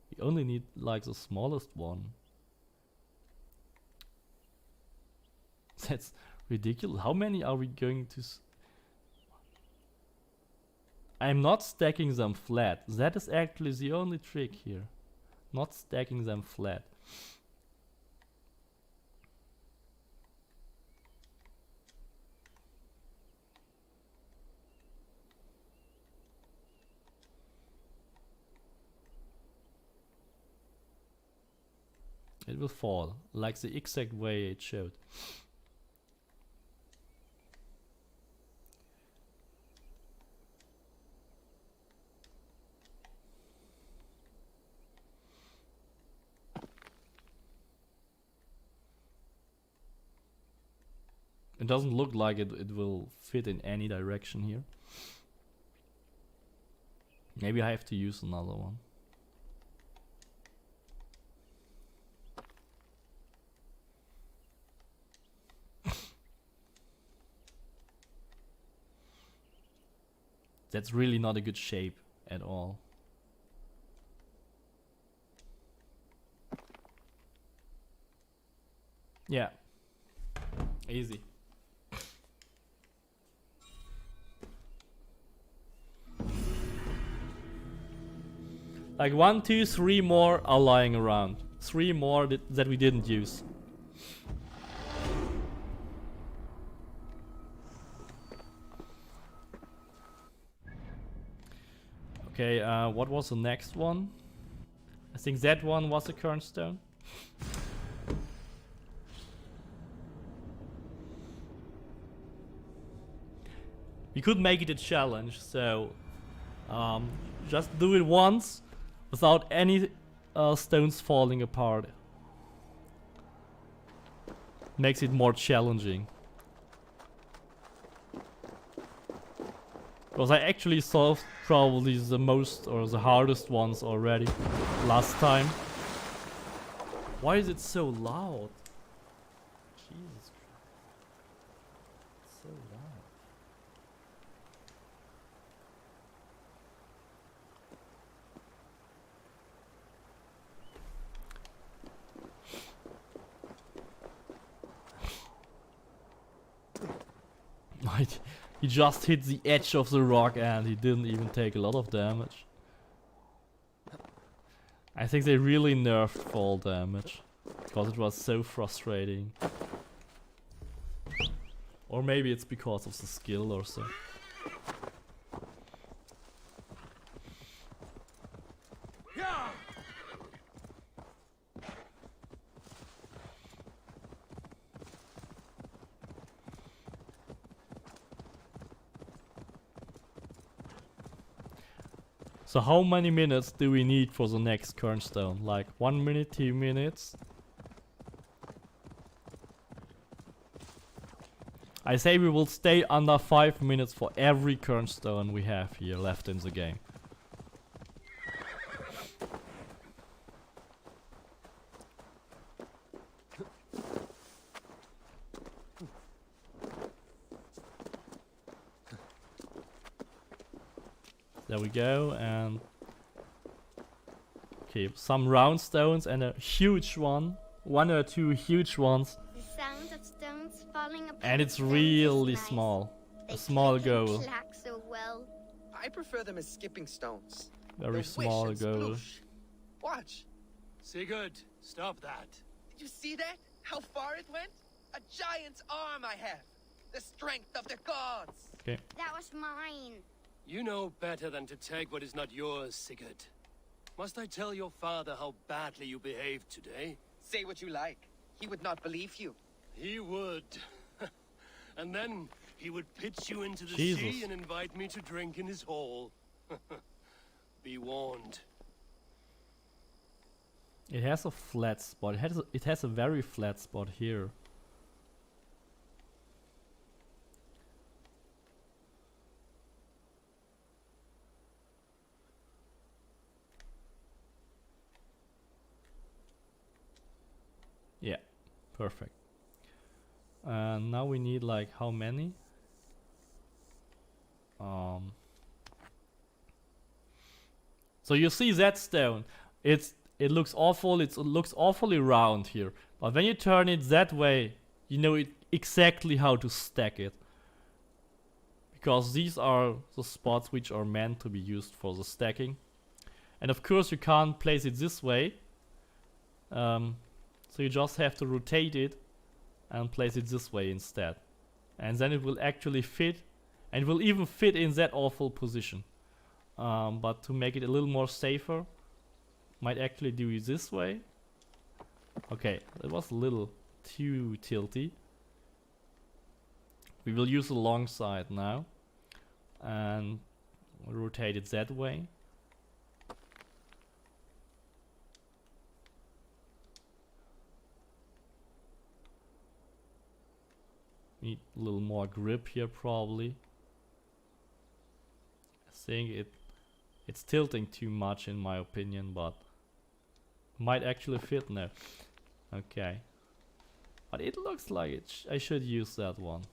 We only need like the smallest one. That's ridiculous. How many are we going to I'm not stacking them flat. That is actually the only trick here. Not stacking them flat. It will fall, like the exact way it showed. It doesn't look like it will fit in any direction here. Maybe I have to use another one. That's really not a good shape at all. Yeah. Easy. Like 1, 2, 3 more are lying around. 3 more that we didn't use. Okay, what was the next one? I think that one was a Cairn stone. We could make it a challenge, so just do it once without any stones falling apart. Makes it more challenging. Because I actually solved probably the most or the hardest ones already last time. Why is it so loud? Jesus Christ. It's so loud. He just hit the edge of the rock and he didn't even take a lot of damage. I think they really nerfed fall damage because it was so frustrating. Or maybe it's because of the skill or so. So how many minutes do we need for the next Cairnstone? Like 1 minute, 2 minutes? I say we will stay under 5 minutes for every Cairnstone we have here left in the game. There we go, and okay, some round stones and a huge one. One or two huge ones. The sound of stones falling apart. And it's stones is really nice. small. They A small click and goal. clack so well. I prefer them as skipping stones. Very They'll small wish and goal. sploosh. Watch. Sigurd, stop that. Did you see that? How far it went? A giant's arm I have. The strength of the gods. Okay. That was mine. You know better than to take what is not yours, Sigurd. Must I tell your father how badly you behaved today? Say what you like. He would not believe you. He would. And then he would pitch you into the Jesus. sea and invite me to drink in his hall. Be warned. It has a flat spot. It has a very flat spot here. Yeah, perfect. Now we need like how many? So you see that stone. It looks awful. It looks awfully round here. But when you turn it that way, you know exactly how to stack it. Because these are the spots which are meant to be used for the stacking. And of course you can't place it this way. So you just have to rotate it and place it this way instead. And then it will actually fit. And it will even fit in that awful position. But to make it a little more safer, might actually do it this way. Okay, it was a little too tilty. We will use the long side now. And rotate it that way. Need a little more grip here probably. I think it's tilting too much in my opinion, but might actually fit now. Okay. But it looks like I should use that one.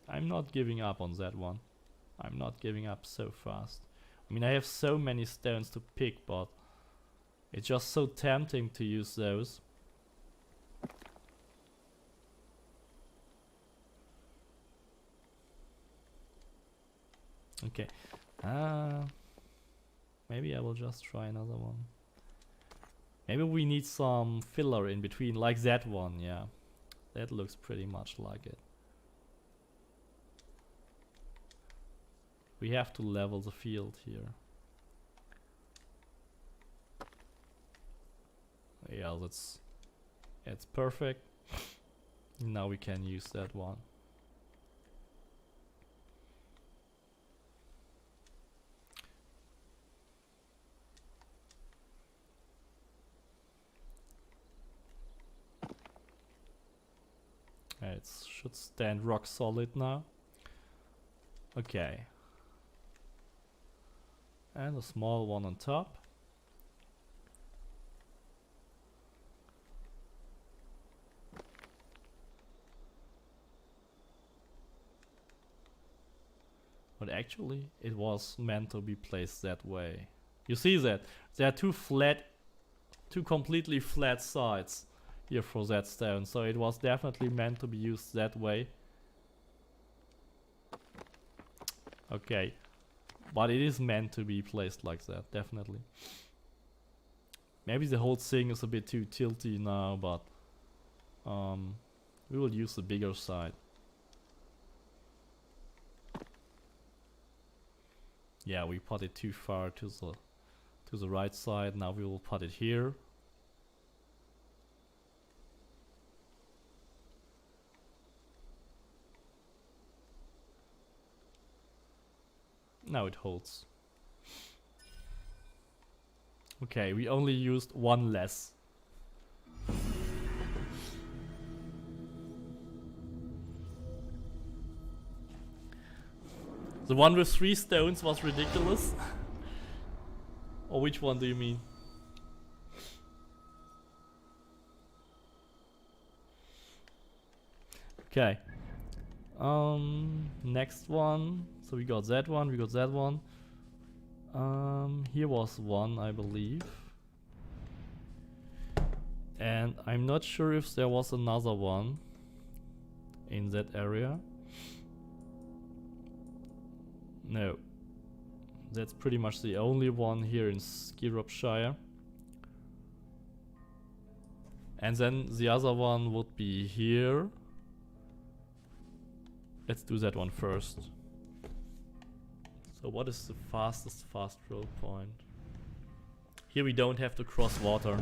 I'm not giving up on that one. I'm not giving up so fast. I mean, I have so many stones to pick, but it's just so tempting to use those. Okay. Maybe I will just try another one. Maybe we need some filler in between, like that one, yeah. That looks pretty much like it. We have to level the field here. Yeah, it's perfect. Now we can use that one. It should stand rock solid now. Okay. And a small one on top. But actually, it was meant to be placed that way. You see that? There are two completely flat sides here for that stone, so it was definitely meant to be used that way. Okay, but it is meant to be placed like that, definitely. Maybe the whole thing is a bit too tilty now, but we will use the bigger side. Yeah, we put it too far to the right side. Now we will put it here. Now it holds. Okay, we only used one less. The one with 3 stones was ridiculous. Or which one do you mean? Okay. Next one. So we got that one, we got that one. Here was one, I believe. And I'm not sure if there was another one in that area. No. That's pretty much the only one here in Skirropshire. And then the other one would be here. Let's do that one first. So what is the fastest fast roll point? Here we don't have to cross water.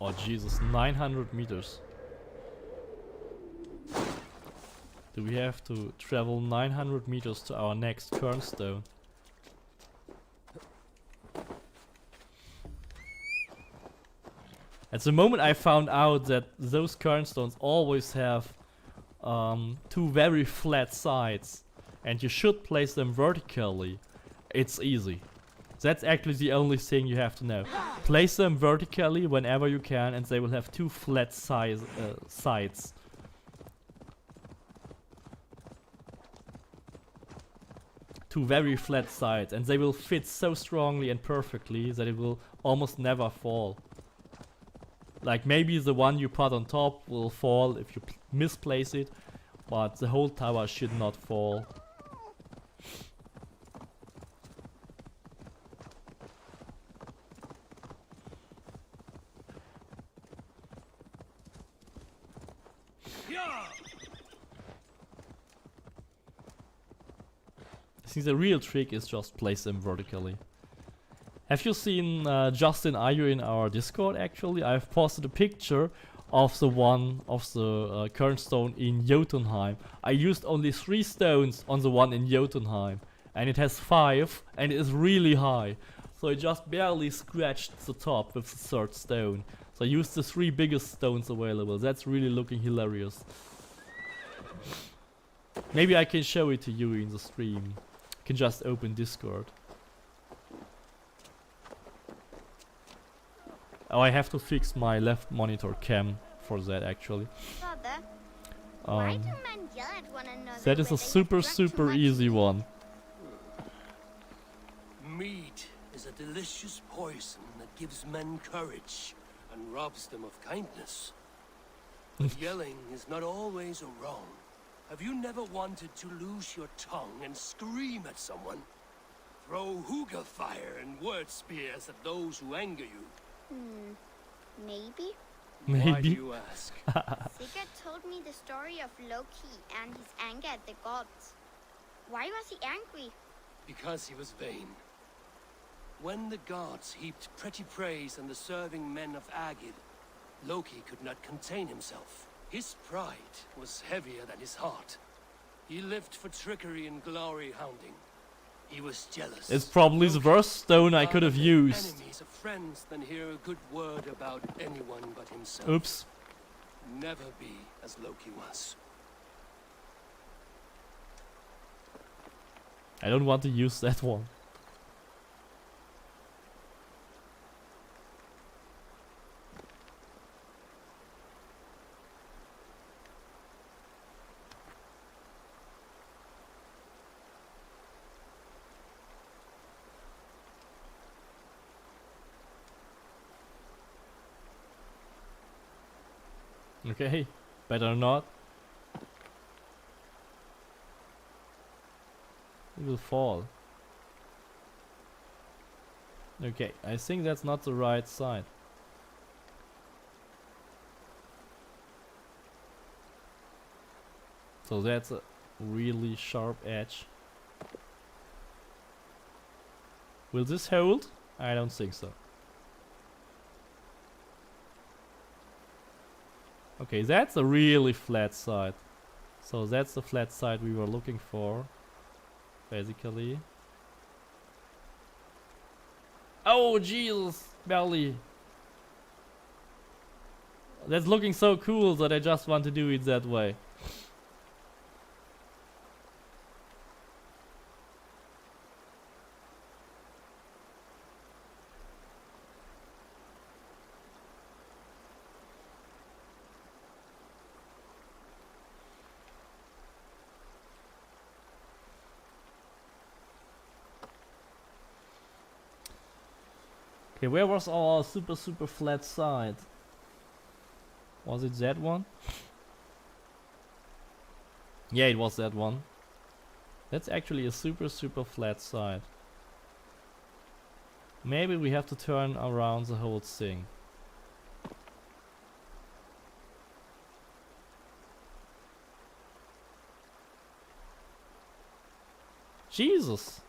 Oh Jesus, 900 meters. Do we have to travel 900 meters to our next Cairn? At the moment I found out that those Cairnstones always have two very flat sides and you should place them vertically. It's easy. That's actually the only thing you have to know. Place them vertically whenever you can and they will have two flat sides. Two very flat sides, and they will fit so strongly and perfectly that it will almost never fall. Like maybe the one you put on top will fall if you misplace it, but the whole tower should not fall. I think the real trick is just place them vertically. Have you seen Justin, are you in our Discord actually? I've posted a picture of the one of the Cairn stone in Jotunheim. I used only 3 stones on the one in Jotunheim and it has 5 and it is really high. So I just barely scratched the top with the 3rd stone. So I used the 3 biggest stones available. That's really looking hilarious. Maybe I can show it to you in the stream. You can just open Discord. Oh, I have to fix my left monitor cam for that actually. Father, why do men yell at one another? That is a super easy one. Meat is a delicious poison that gives men courage and robs them of kindness. But yelling is not always a wrong. Have you never wanted to lose your tongue and scream at someone? Throw hookah fire and word spears at those who anger you. Maybe? Why do you ask? Sigurd told me the story of Loki and his anger at the gods. Why was he angry? Because he was vain. When the gods heaped pretty praise on the serving men of Agid, Loki could not contain himself. His pride was heavier than his heart. He lived for trickery and glory hounding. He was jealous. It's probably the worst stone I could have used. Enemies of friends than hear a good word about anyone but himself. Oops. Never be as Loki was. I don't want to use that one. Okay, better not. It will fall. Okay, I think that's not the right side. So that's a really sharp edge. Will this hold? I don't think so. Okay, that's a really flat side. So that's the flat side we were looking for, basically. Oh Jesus, belly. That's looking so cool that I just want to do it that way. Okay, where was our super flat side? Was it that one? Yeah, it was that one. That's actually a super flat side. Maybe we have to turn around the whole thing. Jesus!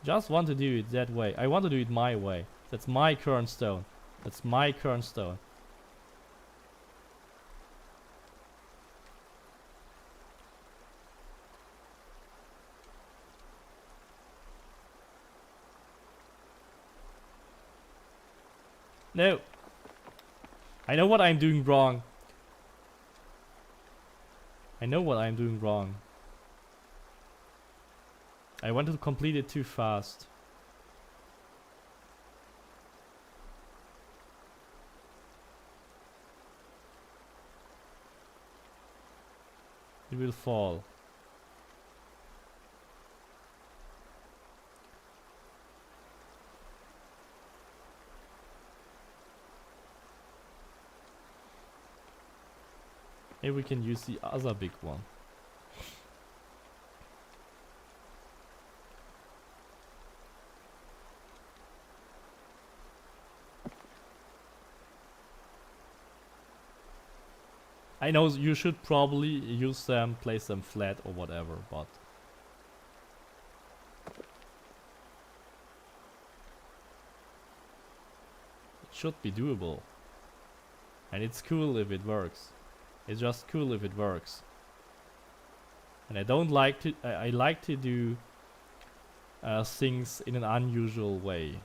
Just want to do it that way. I want to do it my way. That's my Cairn stone. That's my Cairn stone. No. I know what I'm doing wrong. I know what I'm doing wrong. I wanted to complete it too fast. It will fall. Maybe we can use the other big one. I know you should probably use them, place them flat or whatever, but it should be doable. And it's cool if it works. It's just cool if it works. And I don't like to, I like to do things in an unusual way.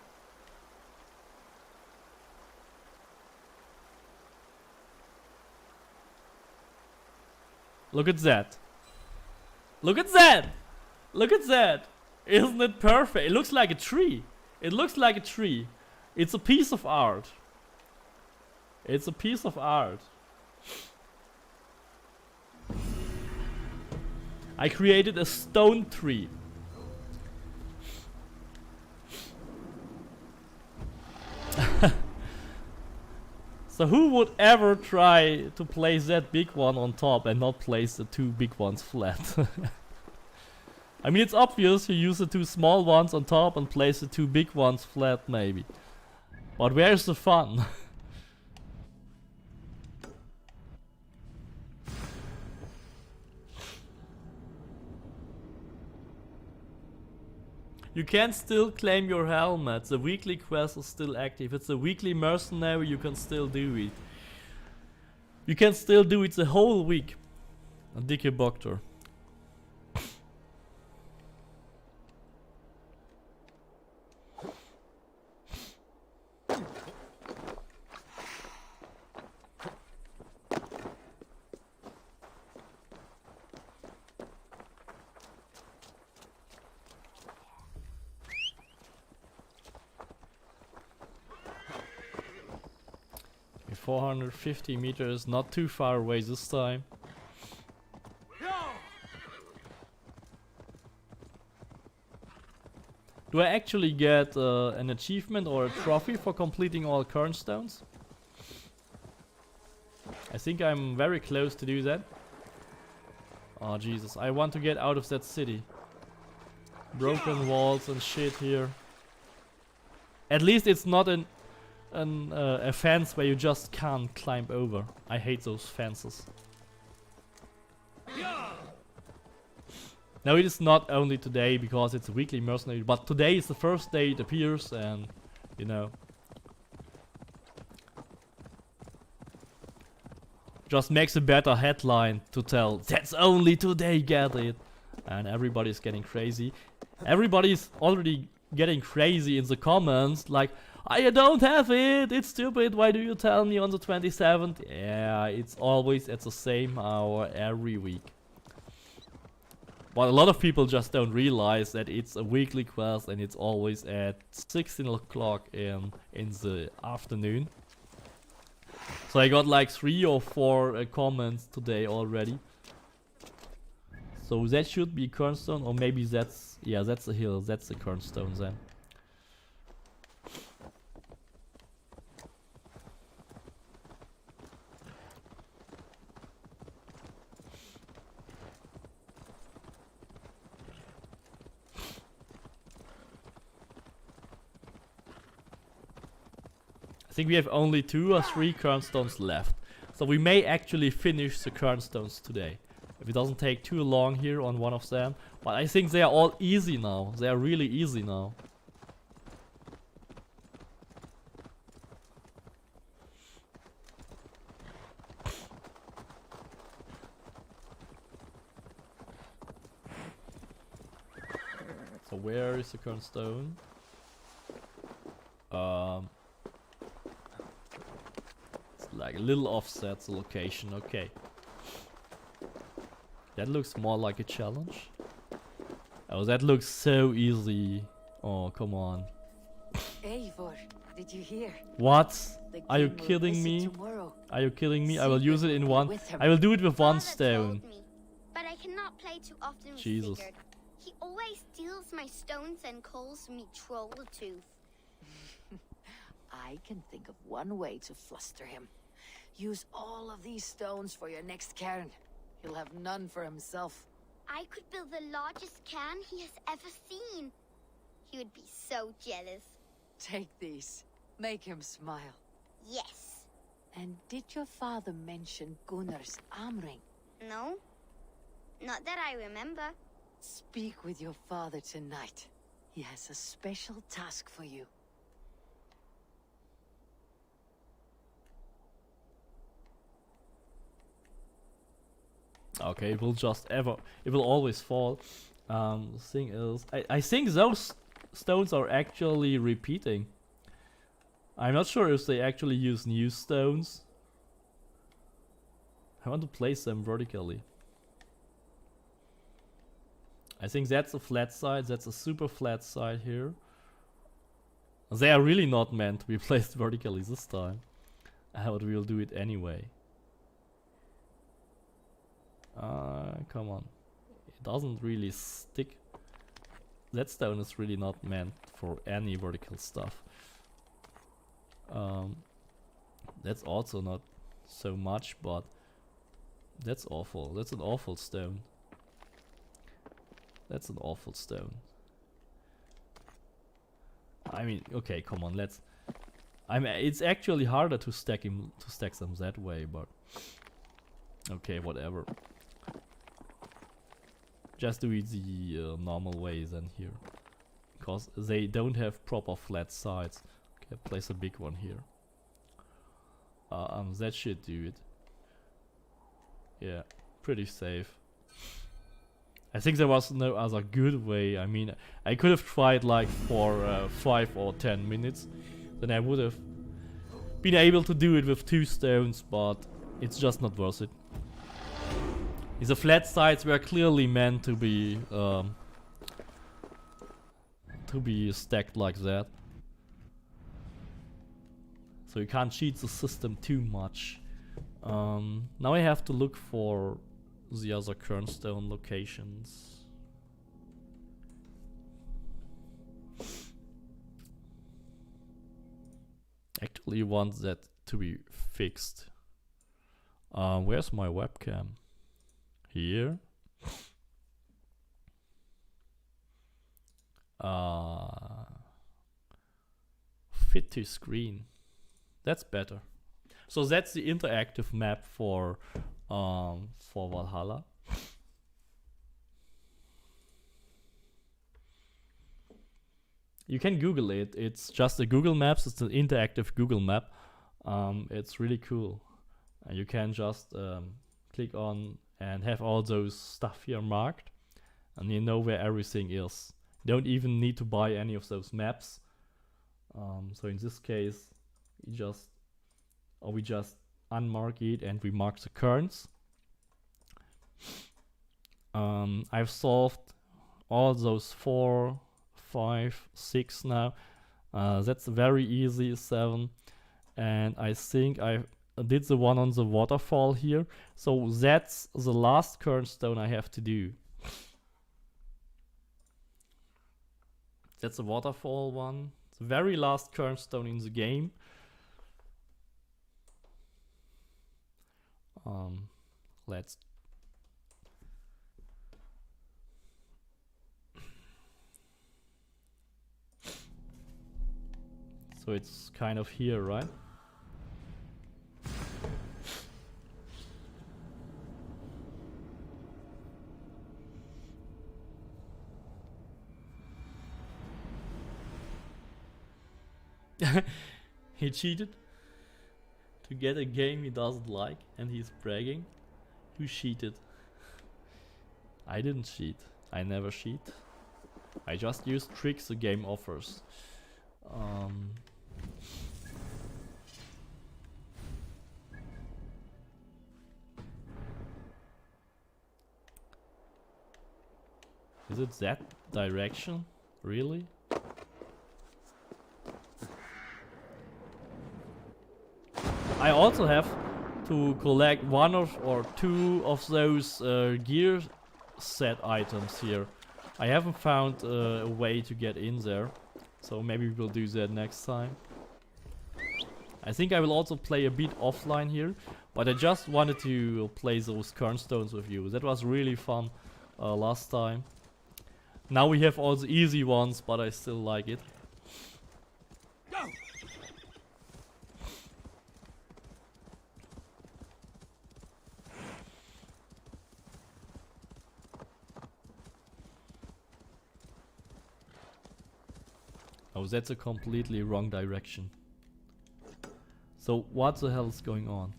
Look at that. Look at that. Look at that. Isn't it perfect? It looks like a tree. It looks like a tree. It's a piece of art. It's a piece of art. I created a stone tree. So who would ever try to place that big one on top and not place the two big ones flat? I mean, it's obvious you use the two small ones on top and place the two big ones flat maybe. But where's the fun? You can still claim your helmet. The weekly quest is still active. It's a weekly mercenary, you can still do it. You can still do it the whole week. A dikke bokter. Okay, 450 meters, not too far away this time. Do I actually get an achievement or a trophy for completing all Cairn stones? I think I'm very close to do that. Oh Jesus, I want to get out of that city. Broken walls and shit here. At least it's not a fence where you just can't climb over. I hate those fences. No, it is not only today because it's a weekly mercenary, but today is the first day it appears, and you know, just makes a better headline to tell that's only today, get it, and everybody's getting crazy. Everybody's already getting crazy in the comments, like, I don't have it, it's stupid, why do you tell me on the 27th? Yeah, it's always at the same hour every week. But a lot of people just don't realize that it's a weekly quest and it's always at 16 o'clock in the afternoon. So I got like 3 or 4 comments today already. So that should be Cairn stone, or maybe that's, yeah, that's a hill, that's the Cairn stone then. I think we have only 2 or 3 Cairnstones left. So we may actually finish the Cairnstones today. If it doesn't take too long here on one of them. But I think they are all easy now. They are really easy now. So where is the Cairnstone? It's like a little offset the location, okay. That looks more like a challenge. Oh, that looks so easy. Oh, come on. Eivor, did you hear? What? The Are you king will kidding visit me? tomorrow. Are you kidding me? I will use it in Secretly one. with him. I will do it with one Father stone. told me, but I cannot play too often with Jesus. Sigurd. He always steals my stones and calls me troll tooth. I can think of one way to fluster him. Use all of these stones for your next cairn. He'll have none for himself. I could build the largest cairn he has ever seen. He would be so jealous. Take these. Make him smile. Yes. And did your father mention Gunnar's arm ring? No? Not that I remember. Speak with your father tonight. He has a special task for you. Okay, it will it will always fall. The thing is, I think those stones are actually repeating. I'm not sure if they actually use new stones. I want to place them vertically. I think that's a flat side, that's a super flat side here. They are really not meant to be placed vertically this time. But we'll do it anyway. Come on. It doesn't really stick. That stone is really not meant for any vertical stuff. That's also not so much, but that's awful. That's an awful stone. That's an awful stone. I mean, okay, come on, let's. It's actually harder to stack them that way, but okay, whatever. Just do it the normal way then here, because they don't have proper flat sides. Okay, place a big one here. That should do it. Yeah, pretty safe. I think there was no other good way. I mean, I could have tried like for 5 or 10 minutes, then I would have been able to do it with 2 stones, but it's just not worth it. The flat sides were clearly meant to be stacked like that, so you can't cheat the system too much. Now I have to look for the other Cairnstone locations. Actually want that to be fixed. Where's my webcam? Here. Fit to screen. That's better. So that's the interactive map for Valhalla. You can Google it. It's just a Google Maps. It's an interactive Google map. It's really cool. You can just click on and have all those stuff here marked, and you know where everything is. You don't even need to buy any of those maps. So in this case, we just unmark it and we mark the cairns. I've solved all those 4, 5, 6 now. That's very easy, 7. And I think I did the one on the waterfall here. So that's the last Cairnstone I have to do. That's the waterfall one. The very last Cairnstone in the game. Let's. So it's kind of here, right? He cheated to get a game he doesn't like, and he's bragging. Who cheated? I didn't cheat. I never cheat. I just use tricks the game offers. Is it that direction? Really? I also have to collect one or two of those gear set items here. I haven't found a way to get in there, so maybe we'll do that next time. I think I will also play a bit offline here, but I just wanted to play those Cairn with you. That was really fun last time. Now we have all the easy ones, but I still like it. Go! Oh, that's a completely wrong direction. So what the hell is going on?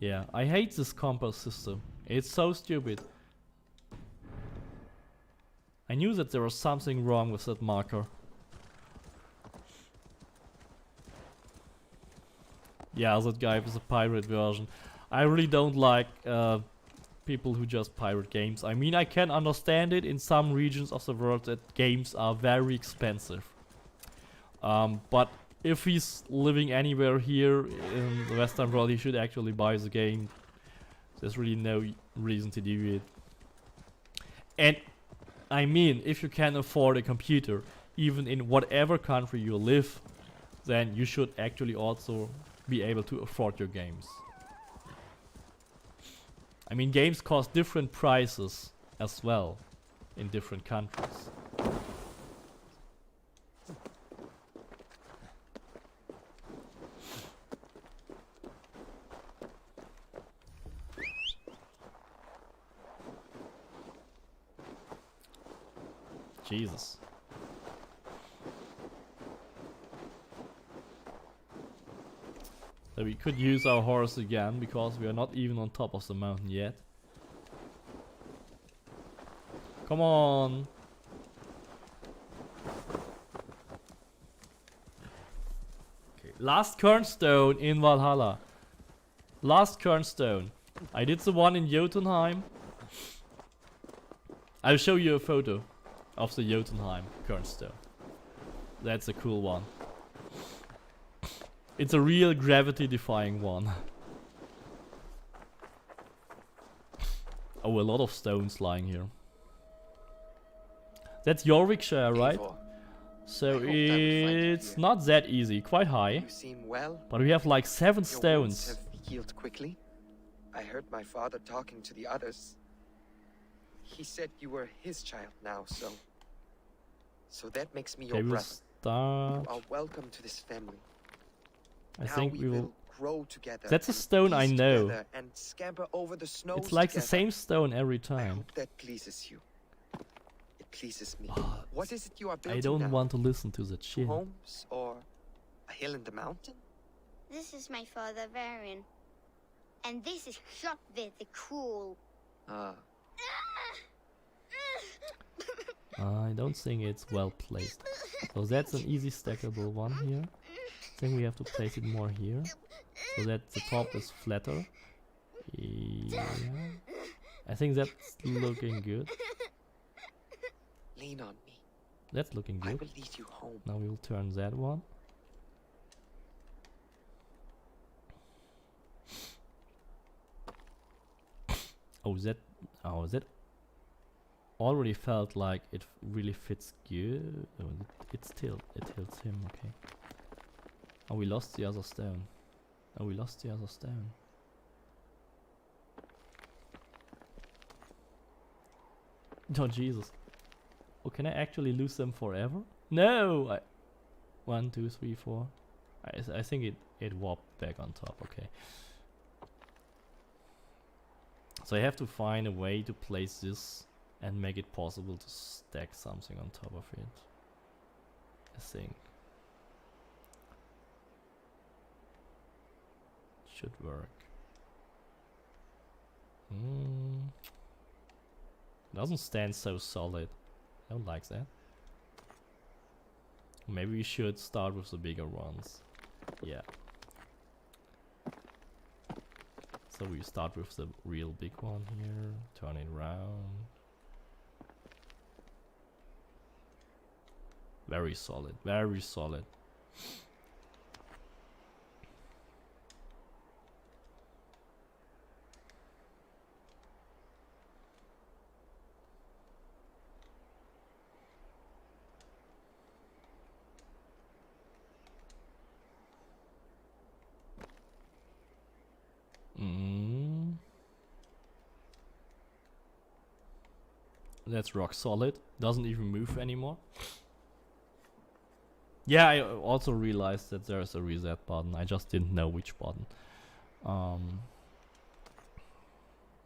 Yeah, I hate this compass system. It's so stupid. I knew that there was something wrong with that marker. Yeah, that guy with the pirate version. I really don't like people who just pirate games. I mean, I can understand it in some regions of the world that games are very expensive. But if he's living anywhere here in the Western world, he should actually buy the game. There's really no reason to do it. And I mean, if you can afford a computer, even in whatever country you live, then you should actually also be able to afford your games. I mean, games cost different prices as well in different countries. Jesus. So we could use our horse again, because we are not even on top of the mountain yet. Come on! Okay. Last Cairn in Valhalla. Last Cairn. I did the one in Jotunheim. I'll show you a photo of the Jotunheim Cairn. That's a cool one. It's a real gravity-defying one. Oh, a lot of stones lying here. That's Yorkshire, right? So it's not that easy, quite high. You seem well. But we have like 7 Your stones. wounds have healed quickly. I heard my father talking to the others. He said you were his child now, so that makes me your Okay, we'll brother. start. You are welcome to this family. I Now think we we will. grow together. That's a and stone I feast know. together and scamper over the snows It's like the together. same stone every I time. hope that pleases you. It pleases me. Ah, What is it you are building I don't now? want to listen to that Two shit. homes or a hill in the mountain? This is my father, Varian. And this is Shopvit the Cruel. Ah, I don't think it's well placed. So that's an easy stackable one here. I think we have to place it more here, so that the top is flatter. Yeah. I think that's looking good. lean on me. That's looking I good. will lead you home. Now we will turn that one. Oh, that already felt like it really fits good. Oh, it tilts him, okay. Oh, we lost the other stone. Oh, we lost the other stone. Oh, Jesus. Oh, can I actually lose them forever? No! 1, 2, 3, 4. I think it warped back on top, okay. So I have to find a way to place this and make it possible to stack something on top of it. I think. should work. Doesn't stand so solid. I don't like that. Maybe we should start with the bigger ones. Yeah. So we start with the real big one here. Turn it around. Very solid. Very solid. That's rock solid. Doesn't even move anymore. Yeah, I also realized that there's a reset button. I just didn't know which button.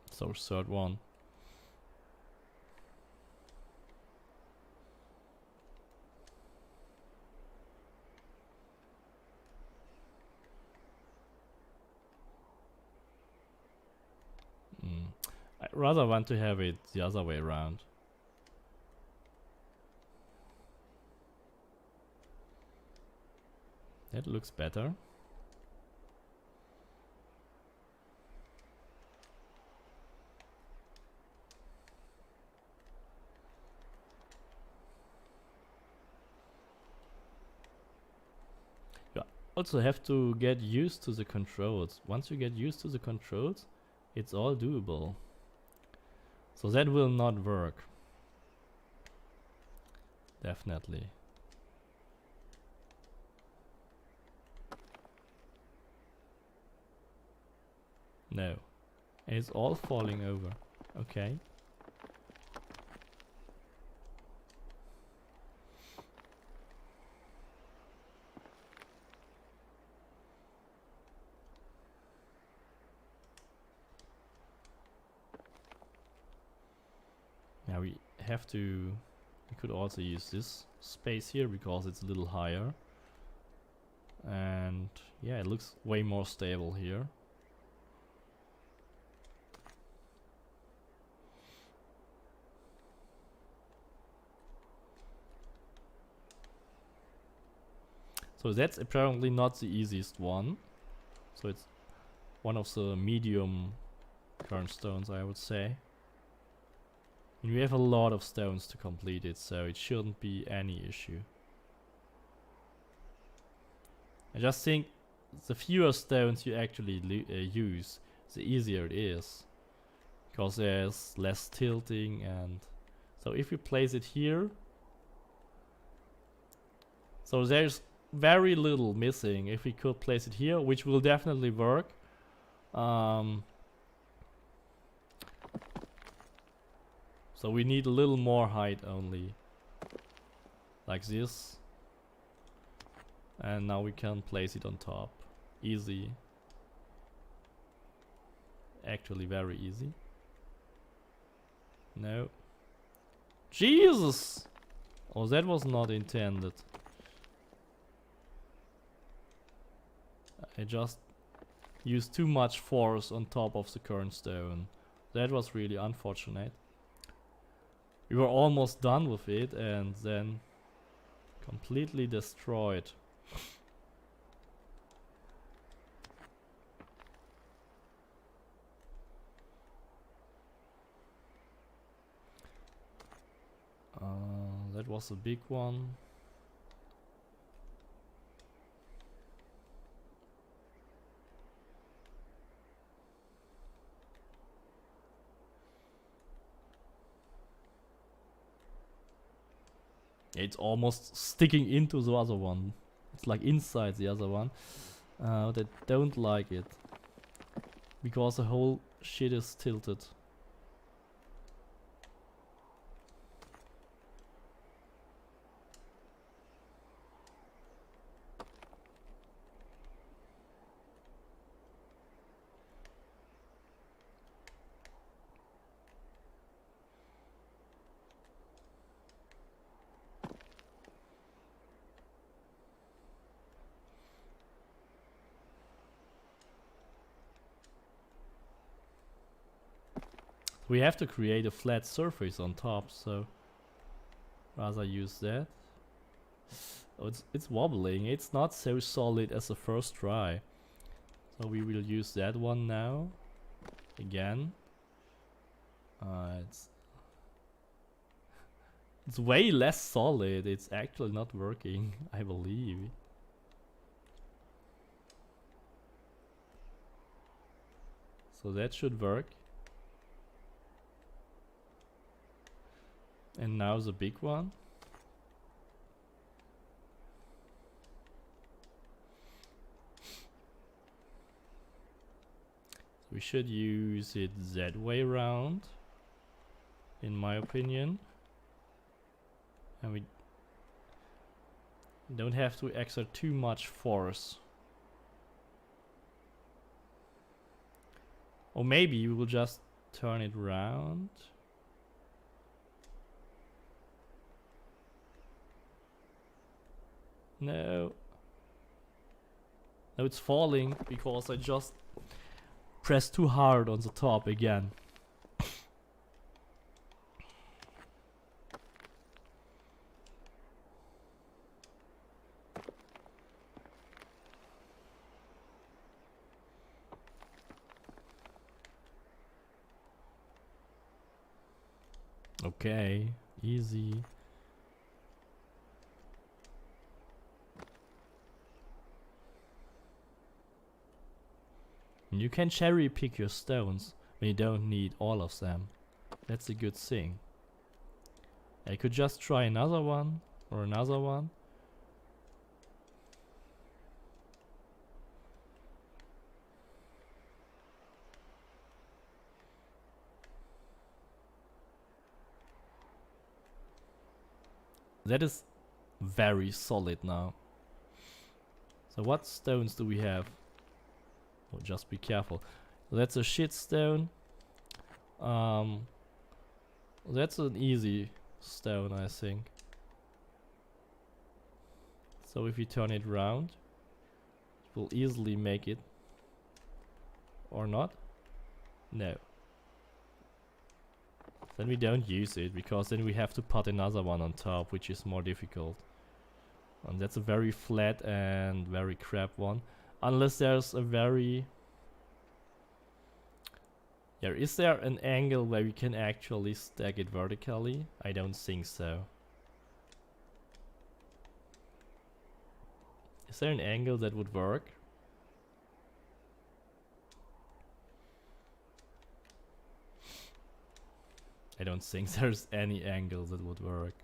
So third one. I rather want to have it the other way around. That looks better. You also have to get used to the controls. Once you get used to the controls, it's all doable. So that will not work. Definitely. No. And it's all falling over. Okay. Now we have to... We could also use this space here because it's a little higher. And yeah, it looks way more stable here. So that's apparently not the easiest one. So it's one of the medium current stones, I would say. And we have a lot of stones to complete it, so it shouldn't be any issue. I just think the fewer stones you actually use, the easier it is. Because there's less tilting, and so if you place it here, so there's very little missing. If we could place it here, which will definitely work. So we need a little more height only, like this, and now we can place it on top. Easy. Actually very easy. No. Jesus! Oh, that was not intended. I just used too much force on top of the current stone. That was really unfortunate. We were almost done with it and then completely destroyed. That was a big one. It's almost sticking into the other one. It's like inside the other one. They don't like it. Because the whole shit is tilted. We have to create a flat surface on top, so rather use that. Oh, it's wobbling. It's not so solid as the first try. So we will use that one now. Again. It's way less solid. It's actually not working, I believe. So that should work. And now the big one. We should use it that way around, in my opinion. And we don't have to exert too much force. Or maybe we will just turn it around. No. No, it's falling because I just pressed too hard on the top again. Okay, easy. And you can cherry pick your stones when you don't need all of them. That's a good thing. I could just try another one or another one. That is very solid now. So what stones do we have? Oh, just be careful. That's a shit stone. That's an easy stone, I think. So if you turn it round, it will easily make it. Or not? No. Then we don't use it, because then we have to put another one on top, which is more difficult. And that's a very flat and very crap one. Unless there's a very... Yeah, is there an angle where we can actually stack it vertically? I don't think so. Is there an angle that would work? I don't think there's any angle that would work.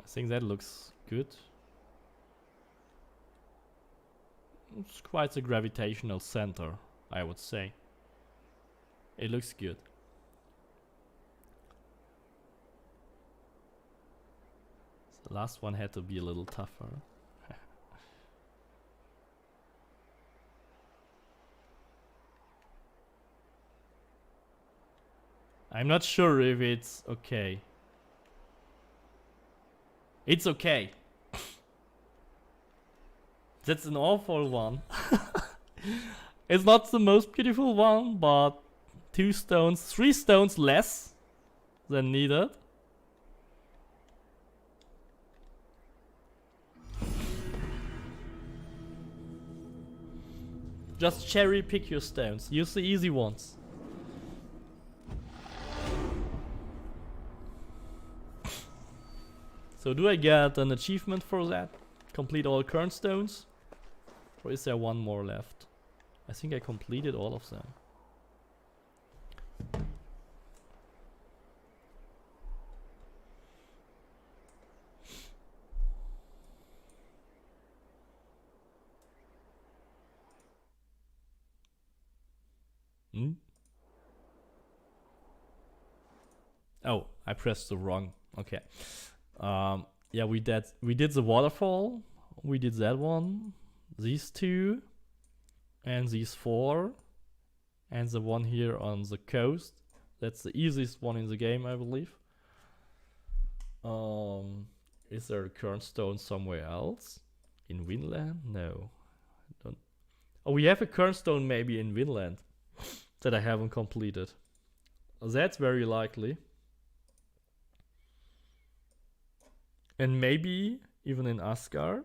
I think that looks good. It's quite a gravitational center, I would say. It looks good. The last one had to be a little tougher. I'm not sure if it's okay. It's okay. That's an awful one. It's not the most beautiful one, but 2 stones, 3 stones less than needed. Just cherry pick your stones. Use the easy ones. So do I get an achievement for that? Complete all current stones? Or is there one more left? I think I completed all of them. Hmm? Oh, I pressed the wrong. Okay. Yeah, we did the waterfall. We did that one. These 2. And these 4. And the one here on the coast. That's the easiest one in the game, I believe. Is there a Cairn stone somewhere else? In Vinland? No. I don't. Oh, we have a Cairn stone maybe in Vinland that I haven't completed. That's very likely. And maybe even in Asgard.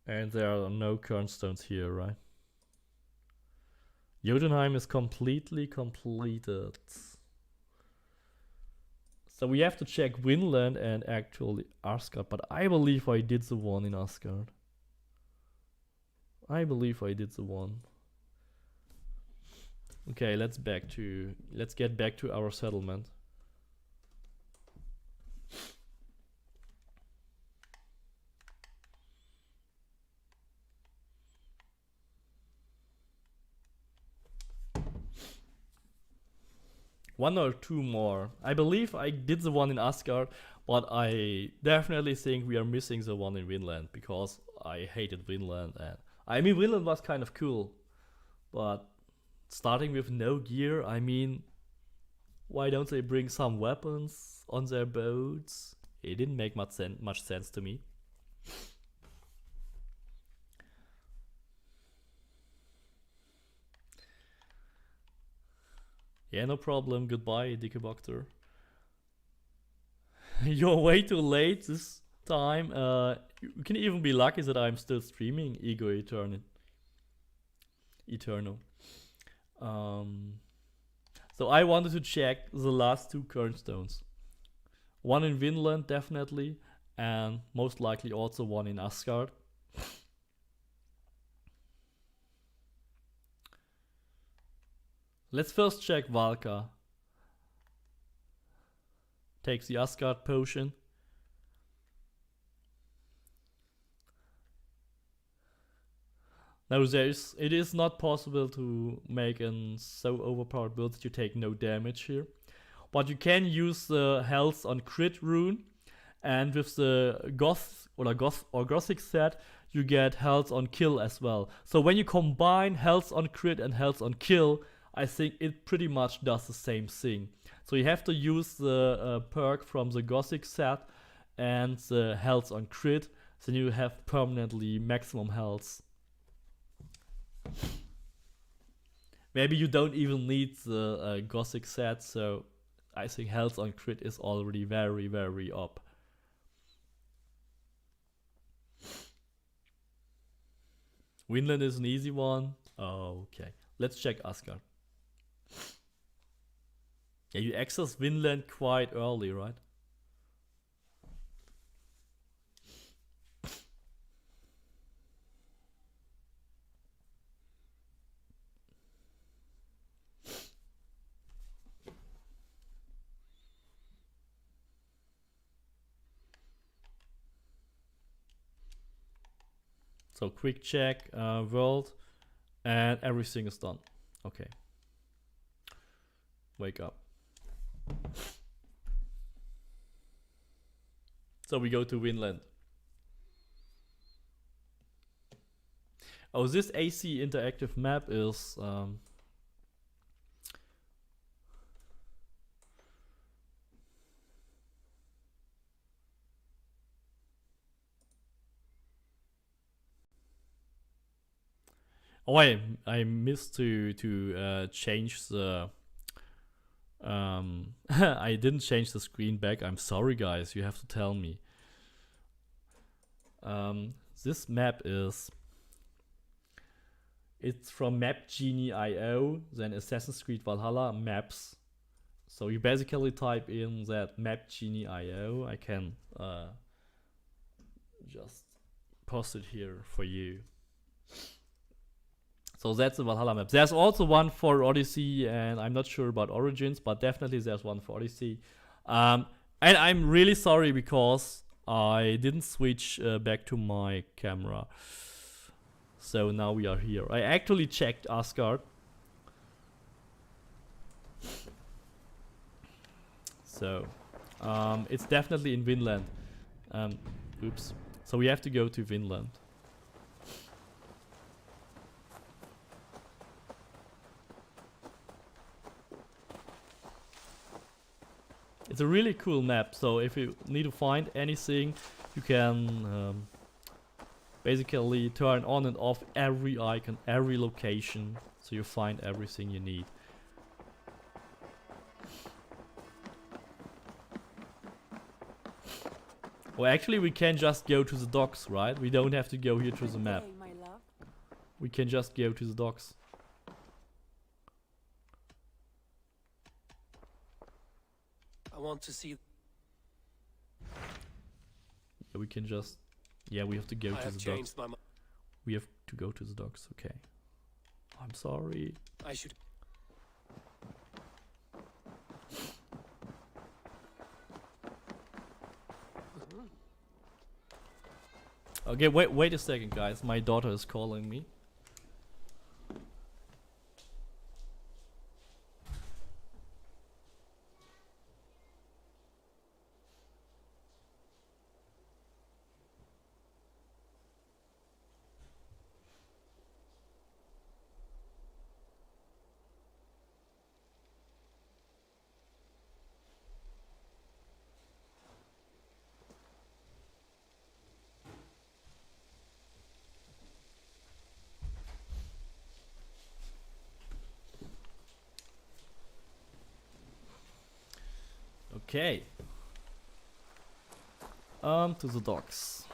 And there are no Cairn stones here, right? Jotunheim is completely completed. So we have to check Vinland and actually Asgard, but I believe I did the one in Asgard. I believe I did the one. Okay, let's get back to our settlement. One or two more. I believe I did the one in Asgard, but I definitely think we are missing the one in Vinland because I hated Vinland. And I mean, Vinland was kind of cool, but starting with no gear, I mean, why don't they bring some weapons on their boats? It didn't make much sense to me. Yeah, no problem. Goodbye, Dickeboctor. You're way too late this time. You can even be lucky that I'm still streaming Ego Eternal. So I wanted to check the last 2 Cairn stones. One in Vinland, definitely, and most likely also one in Asgard. Let's first check Valka. Takes the Asgard potion. Now it is not possible to make an so overpowered build that you take no damage here. But you can use the health on crit rune, and with the Gothic set, you get health on kill as well. So when you combine health on crit and health on kill, I think it pretty much does the same thing. So you have to use the perk from the Gothic set and the health on crit, then you have permanently maximum health. Maybe you don't even need the Gothic set, so I think health on crit is already very, very up. Vinland is an easy one. Oh, okay. Let's check Asgard. Yeah, you access Vinland quite early, right? So quick check, world, and everything is done. Okay. Wake up. So we go to Vinland. Oh, this AC interactive map is oh, I missed to change the I didn't change the screen back. I'm sorry, guys. You have to tell me. This map it's from mapgenie.io, then Assassin's Creed Valhalla maps. So you basically type in that mapgenie.io. I can just post it here for you. So that's the Valhalla map. There's also one for Odyssey, and I'm not sure about Origins, but definitely there's one for Odyssey. And I'm really sorry because I didn't switch back to my camera. So now we are here. I actually checked Asgard. So it's definitely in Vinland. Oops. So we have to go to Vinland. It's a really cool map, so if you need to find anything, you can basically turn on and off every icon, every location, so you find everything you need. Well, actually we can just go to the docks, right? We don't have to go here to the map. Okay, my love. We can just go to the docks. I want to see. Yeah, we can just... Yeah, we have to go I to have the docks. changed my mind. We have to go to the docks, okay. I'm sorry. I should. Okay, wait a second, guys. My daughter is calling me. Okay. To the docks.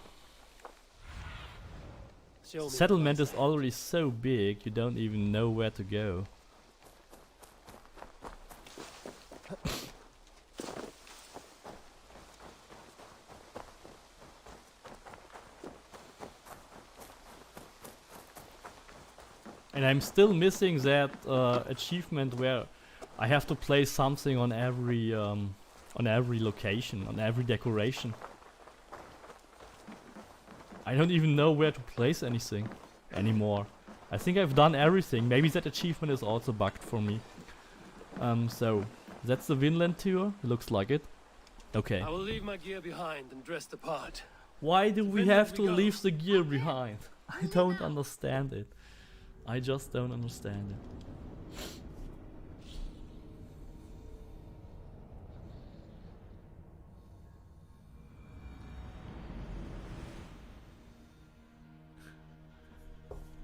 Show me Settlement what's is already so big, you don't even know where to go. And I'm still missing that achievement where I have to place something on every location, on every decoration. I don't even know where to place anything anymore. I think I've done everything. Maybe that achievement is also bugged for me. So that's the Vinland tour. Looks like it. Okay. I will leave my gear behind and dress the part. Why do we Vinland have we to go. leave the gear behind? I don't understand it. I just don't understand it.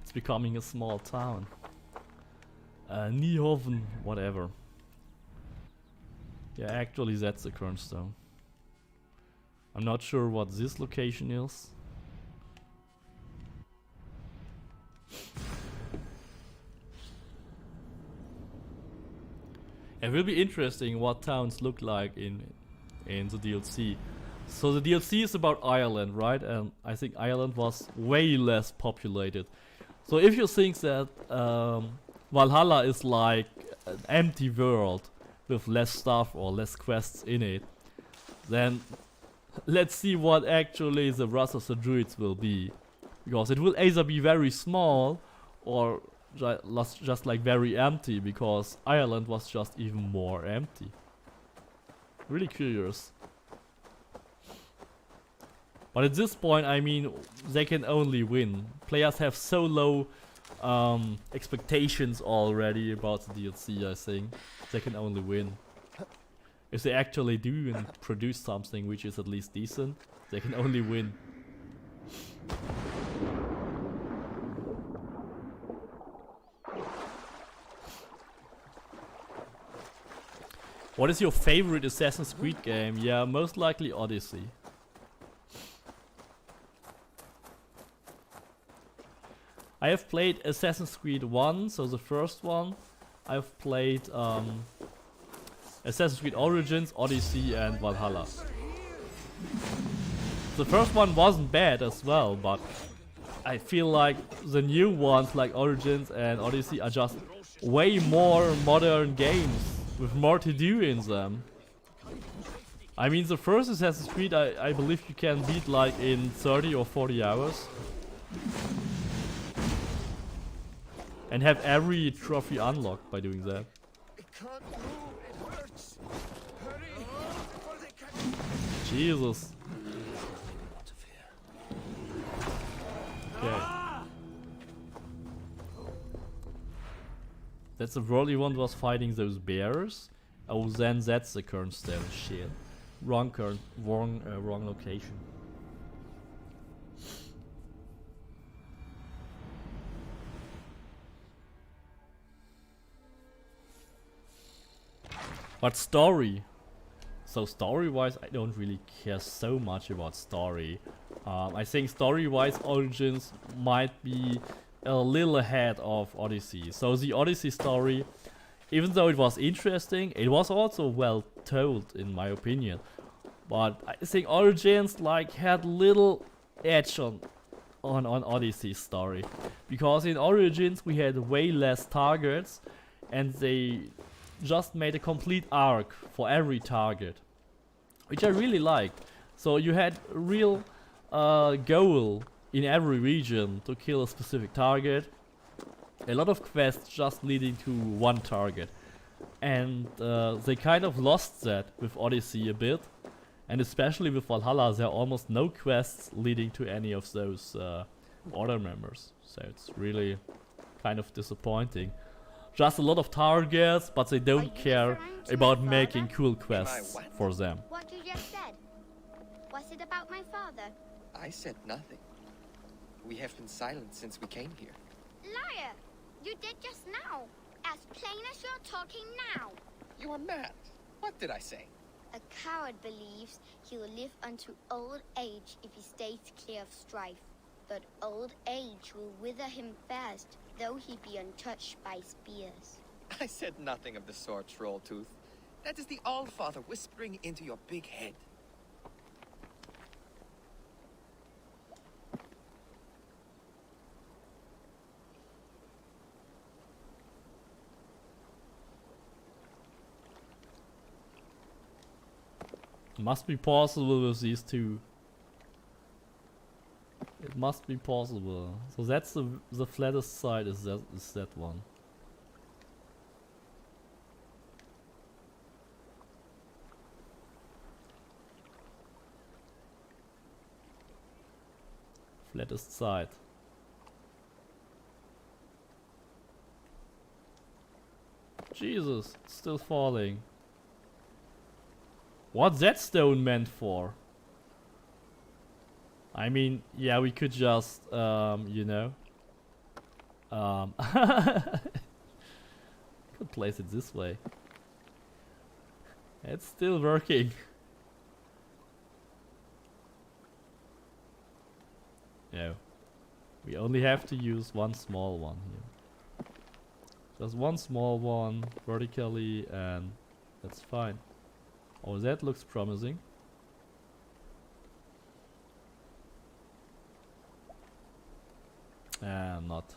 It's becoming a small town. Niehoven, whatever. Yeah, actually that's the Kernstone. I'm not sure what this location is. It will be interesting what towns look like in the DLC. So the DLC is about Ireland, right? And I think Ireland was way less populated. So if you think that Valhalla is like an empty world with less stuff or less quests in it, then let's see what actually the Wrath of the Druids will be. Because it will either be very small or just like very empty, because Ireland was just even more empty. Really curious. But at this point, I mean, they can only win. Players have so low expectations already about the DLC, I think. They can only win. If they actually do and produce something which is at least decent, they can only win. What is your favorite Assassin's Creed game? Yeah, most likely Odyssey. I have played Assassin's Creed 1, so the first one. I've played Assassin's Creed Origins, Odyssey and Valhalla. The first one wasn't bad as well, but I feel like the new ones like Origins and Odyssey are just way more modern games with more to do in them. I mean, the first Assassin's Creed I believe you can beat like in 30 or 40 hours. And have every trophy unlocked by doing that. Jesus. Okay. That's the world you want was fighting those bears. Oh, then that's the Cairn stone. Shit. Wrong Cairn. Wrong location. But story. So story-wise, I don't really care so much about story. I think story-wise, Origins might be a little ahead of Odyssey. So the Odyssey story, even though it was interesting, it was also well told in my opinion. But I think Origins like had little edge on Odyssey's story. Because in Origins we had way less targets and they just made a complete arc for every target, which I really liked. So you had a real goal in every region to kill a specific target. A lot of quests just leading to one target. And they kind of lost that with Odyssey a bit. And especially with Valhalla, there are almost no quests leading to any of those order members. So it's really kind of disappointing. Just a lot of targets, but they don't care about making cool quests for them. What you just said. Was it about my father? I said nothing. We have been silent since we came here. Liar! You did just now. As plain as you're talking now. You are mad. What did I say? A coward believes he will live unto old age if he stays clear of strife. But old age will wither him fast, though he be untouched by spears. I said nothing of the sort, Trolltooth. That is the Allfather whispering into your big head. Must be possible with these two. It must be possible. So that's the flattest side is that one. Flattest side. Jesus, it's still falling. What's that stone meant for? I mean, yeah, we could just, you know, could place it this way. It's still working. No, we only have to use one small one here. Just one small one vertically, and that's fine. Oh, that looks promising. Not.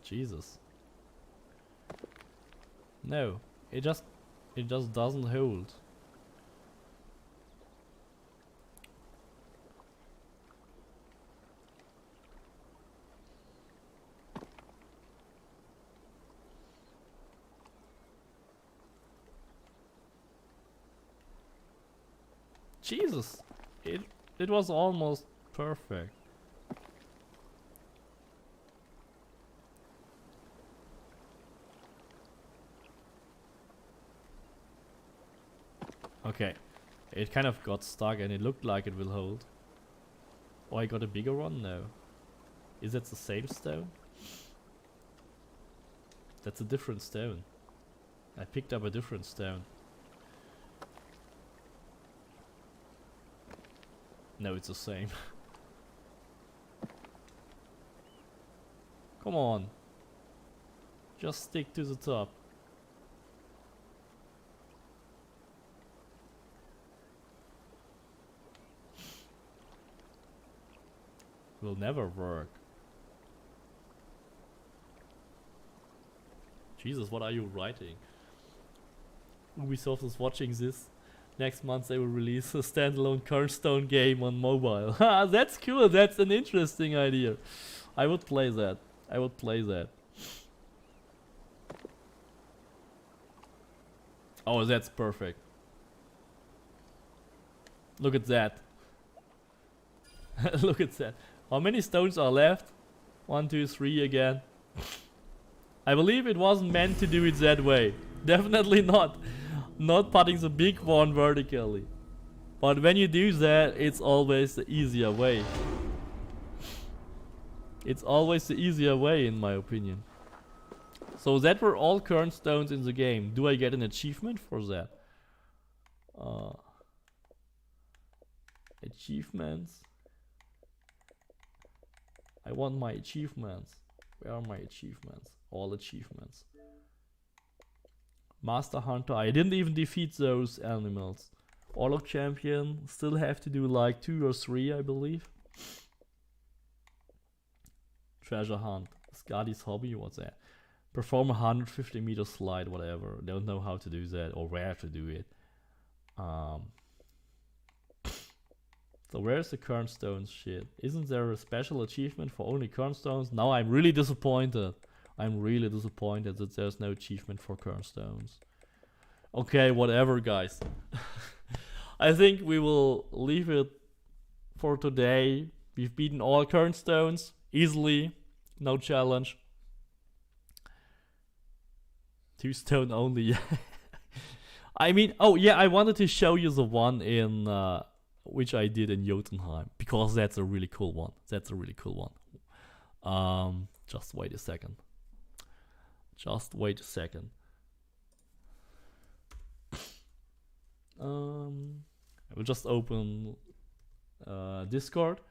Jesus. No, it just doesn't hold. Jesus, it was almost perfect. Okay, it kind of got stuck and it looked like it will hold. Oh, I got a bigger one? No. Is that the same stone? That's a different stone. I picked up a different stone. No, it's the same. Come on. Just stick to the top. Will never work. Jesus, what are you writing? Ubisoft is watching this. Next month they will release a standalone Cornerstone game on mobile. Ha, that's cool. That's an interesting idea. I would play that. I would play that. Oh, that's perfect. Look at that. Look at that. How many stones are left? 1, 2, 3 again. I believe it wasn't meant to do it that way. Definitely not. Not putting the big one vertically. But when you do that, it's always the easier way. It's always the easier way, in my opinion. So that were all current stones in the game. Do I get an achievement for that? Achievements. I want my achievements. Where are my achievements? All achievements. Master Hunter. I didn't even defeat those animals. Warlock Champion. Still have to do like 2 or 3, I believe. Treasure Hunt. Scotty's Hobby. What's that? Perform a 150 meter slide. Whatever. Don't know how to do that or where to do it. So where's the current stones shit? Isn't there a special achievement for only current stones? Now I'm really disappointed. I'm really disappointed that there's no achievement for current stones. Okay, whatever guys. I think we will leave it for today. We've beaten all current stones easily. No challenge. 2 stone only. I mean, oh yeah, I wanted to show you the one in which I did in Jotunheim, because that's a really cool one. That's a really cool one. Just wait a second. Just wait a second. I will just open Discord.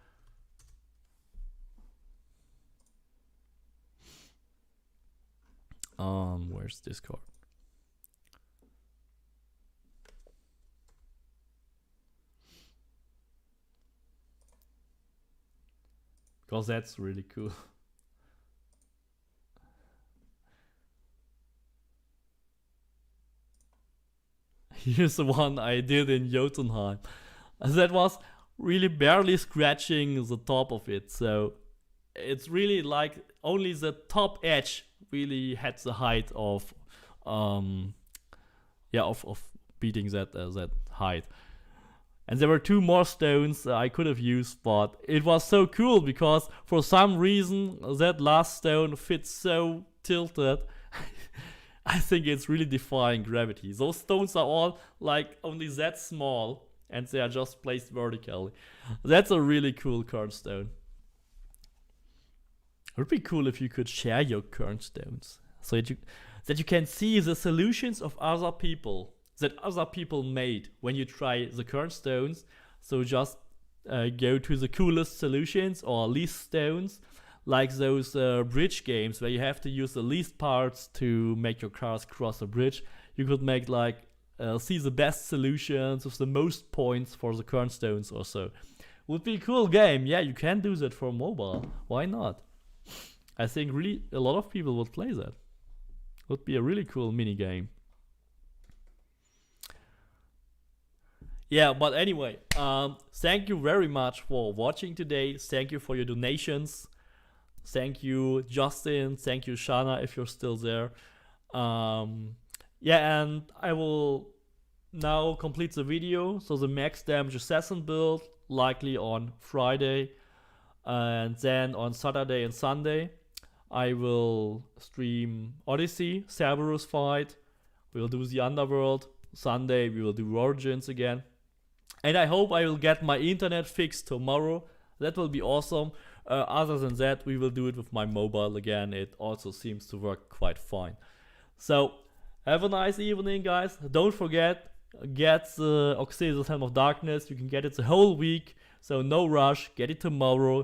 Where's Discord? Because that's really cool. Here's the one I did in Jotunheim. That was really barely scratching the top of it, so it's really like only the top edge really had the height of beating that height. And there were 2 more stones I could have used, but it was so cool because for some reason that last stone fits so tilted. I think it's really defying gravity. Those stones are all like only that small and they are just placed vertically. That's a really cool current stone. It would be cool if you could share your current stones so that you can see the solutions of other people that other people made when you try the current stones. So just go to the coolest solutions or least stones, like those bridge games where you have to use the least parts to make your cars cross a bridge. You could make like see the best solutions with the most points for the current stones or so. Would be a cool game. Yeah, you can do that for mobile. Why not? I think really a lot of people would play that. Would be a really cool mini game. Yeah, but anyway, thank you very much for watching today. Thank you for your donations. Thank you, Justin. Thank you, Shana, if you're still there. Yeah, and I will now complete the video. So the max damage assassin build, likely on Friday. And then on Saturday and Sunday, I will stream Odyssey, Cerberus fight. We will do the Underworld. Sunday, we will do Origins again. And I hope I will get my internet fixed tomorrow. That will be awesome. Other than that, we will do it with my mobile again. It also seems to work quite fine. So, have a nice evening, guys. Don't forget, get the Auxesias Helm of Darkness. You can get it the whole week. So no rush. Get it tomorrow.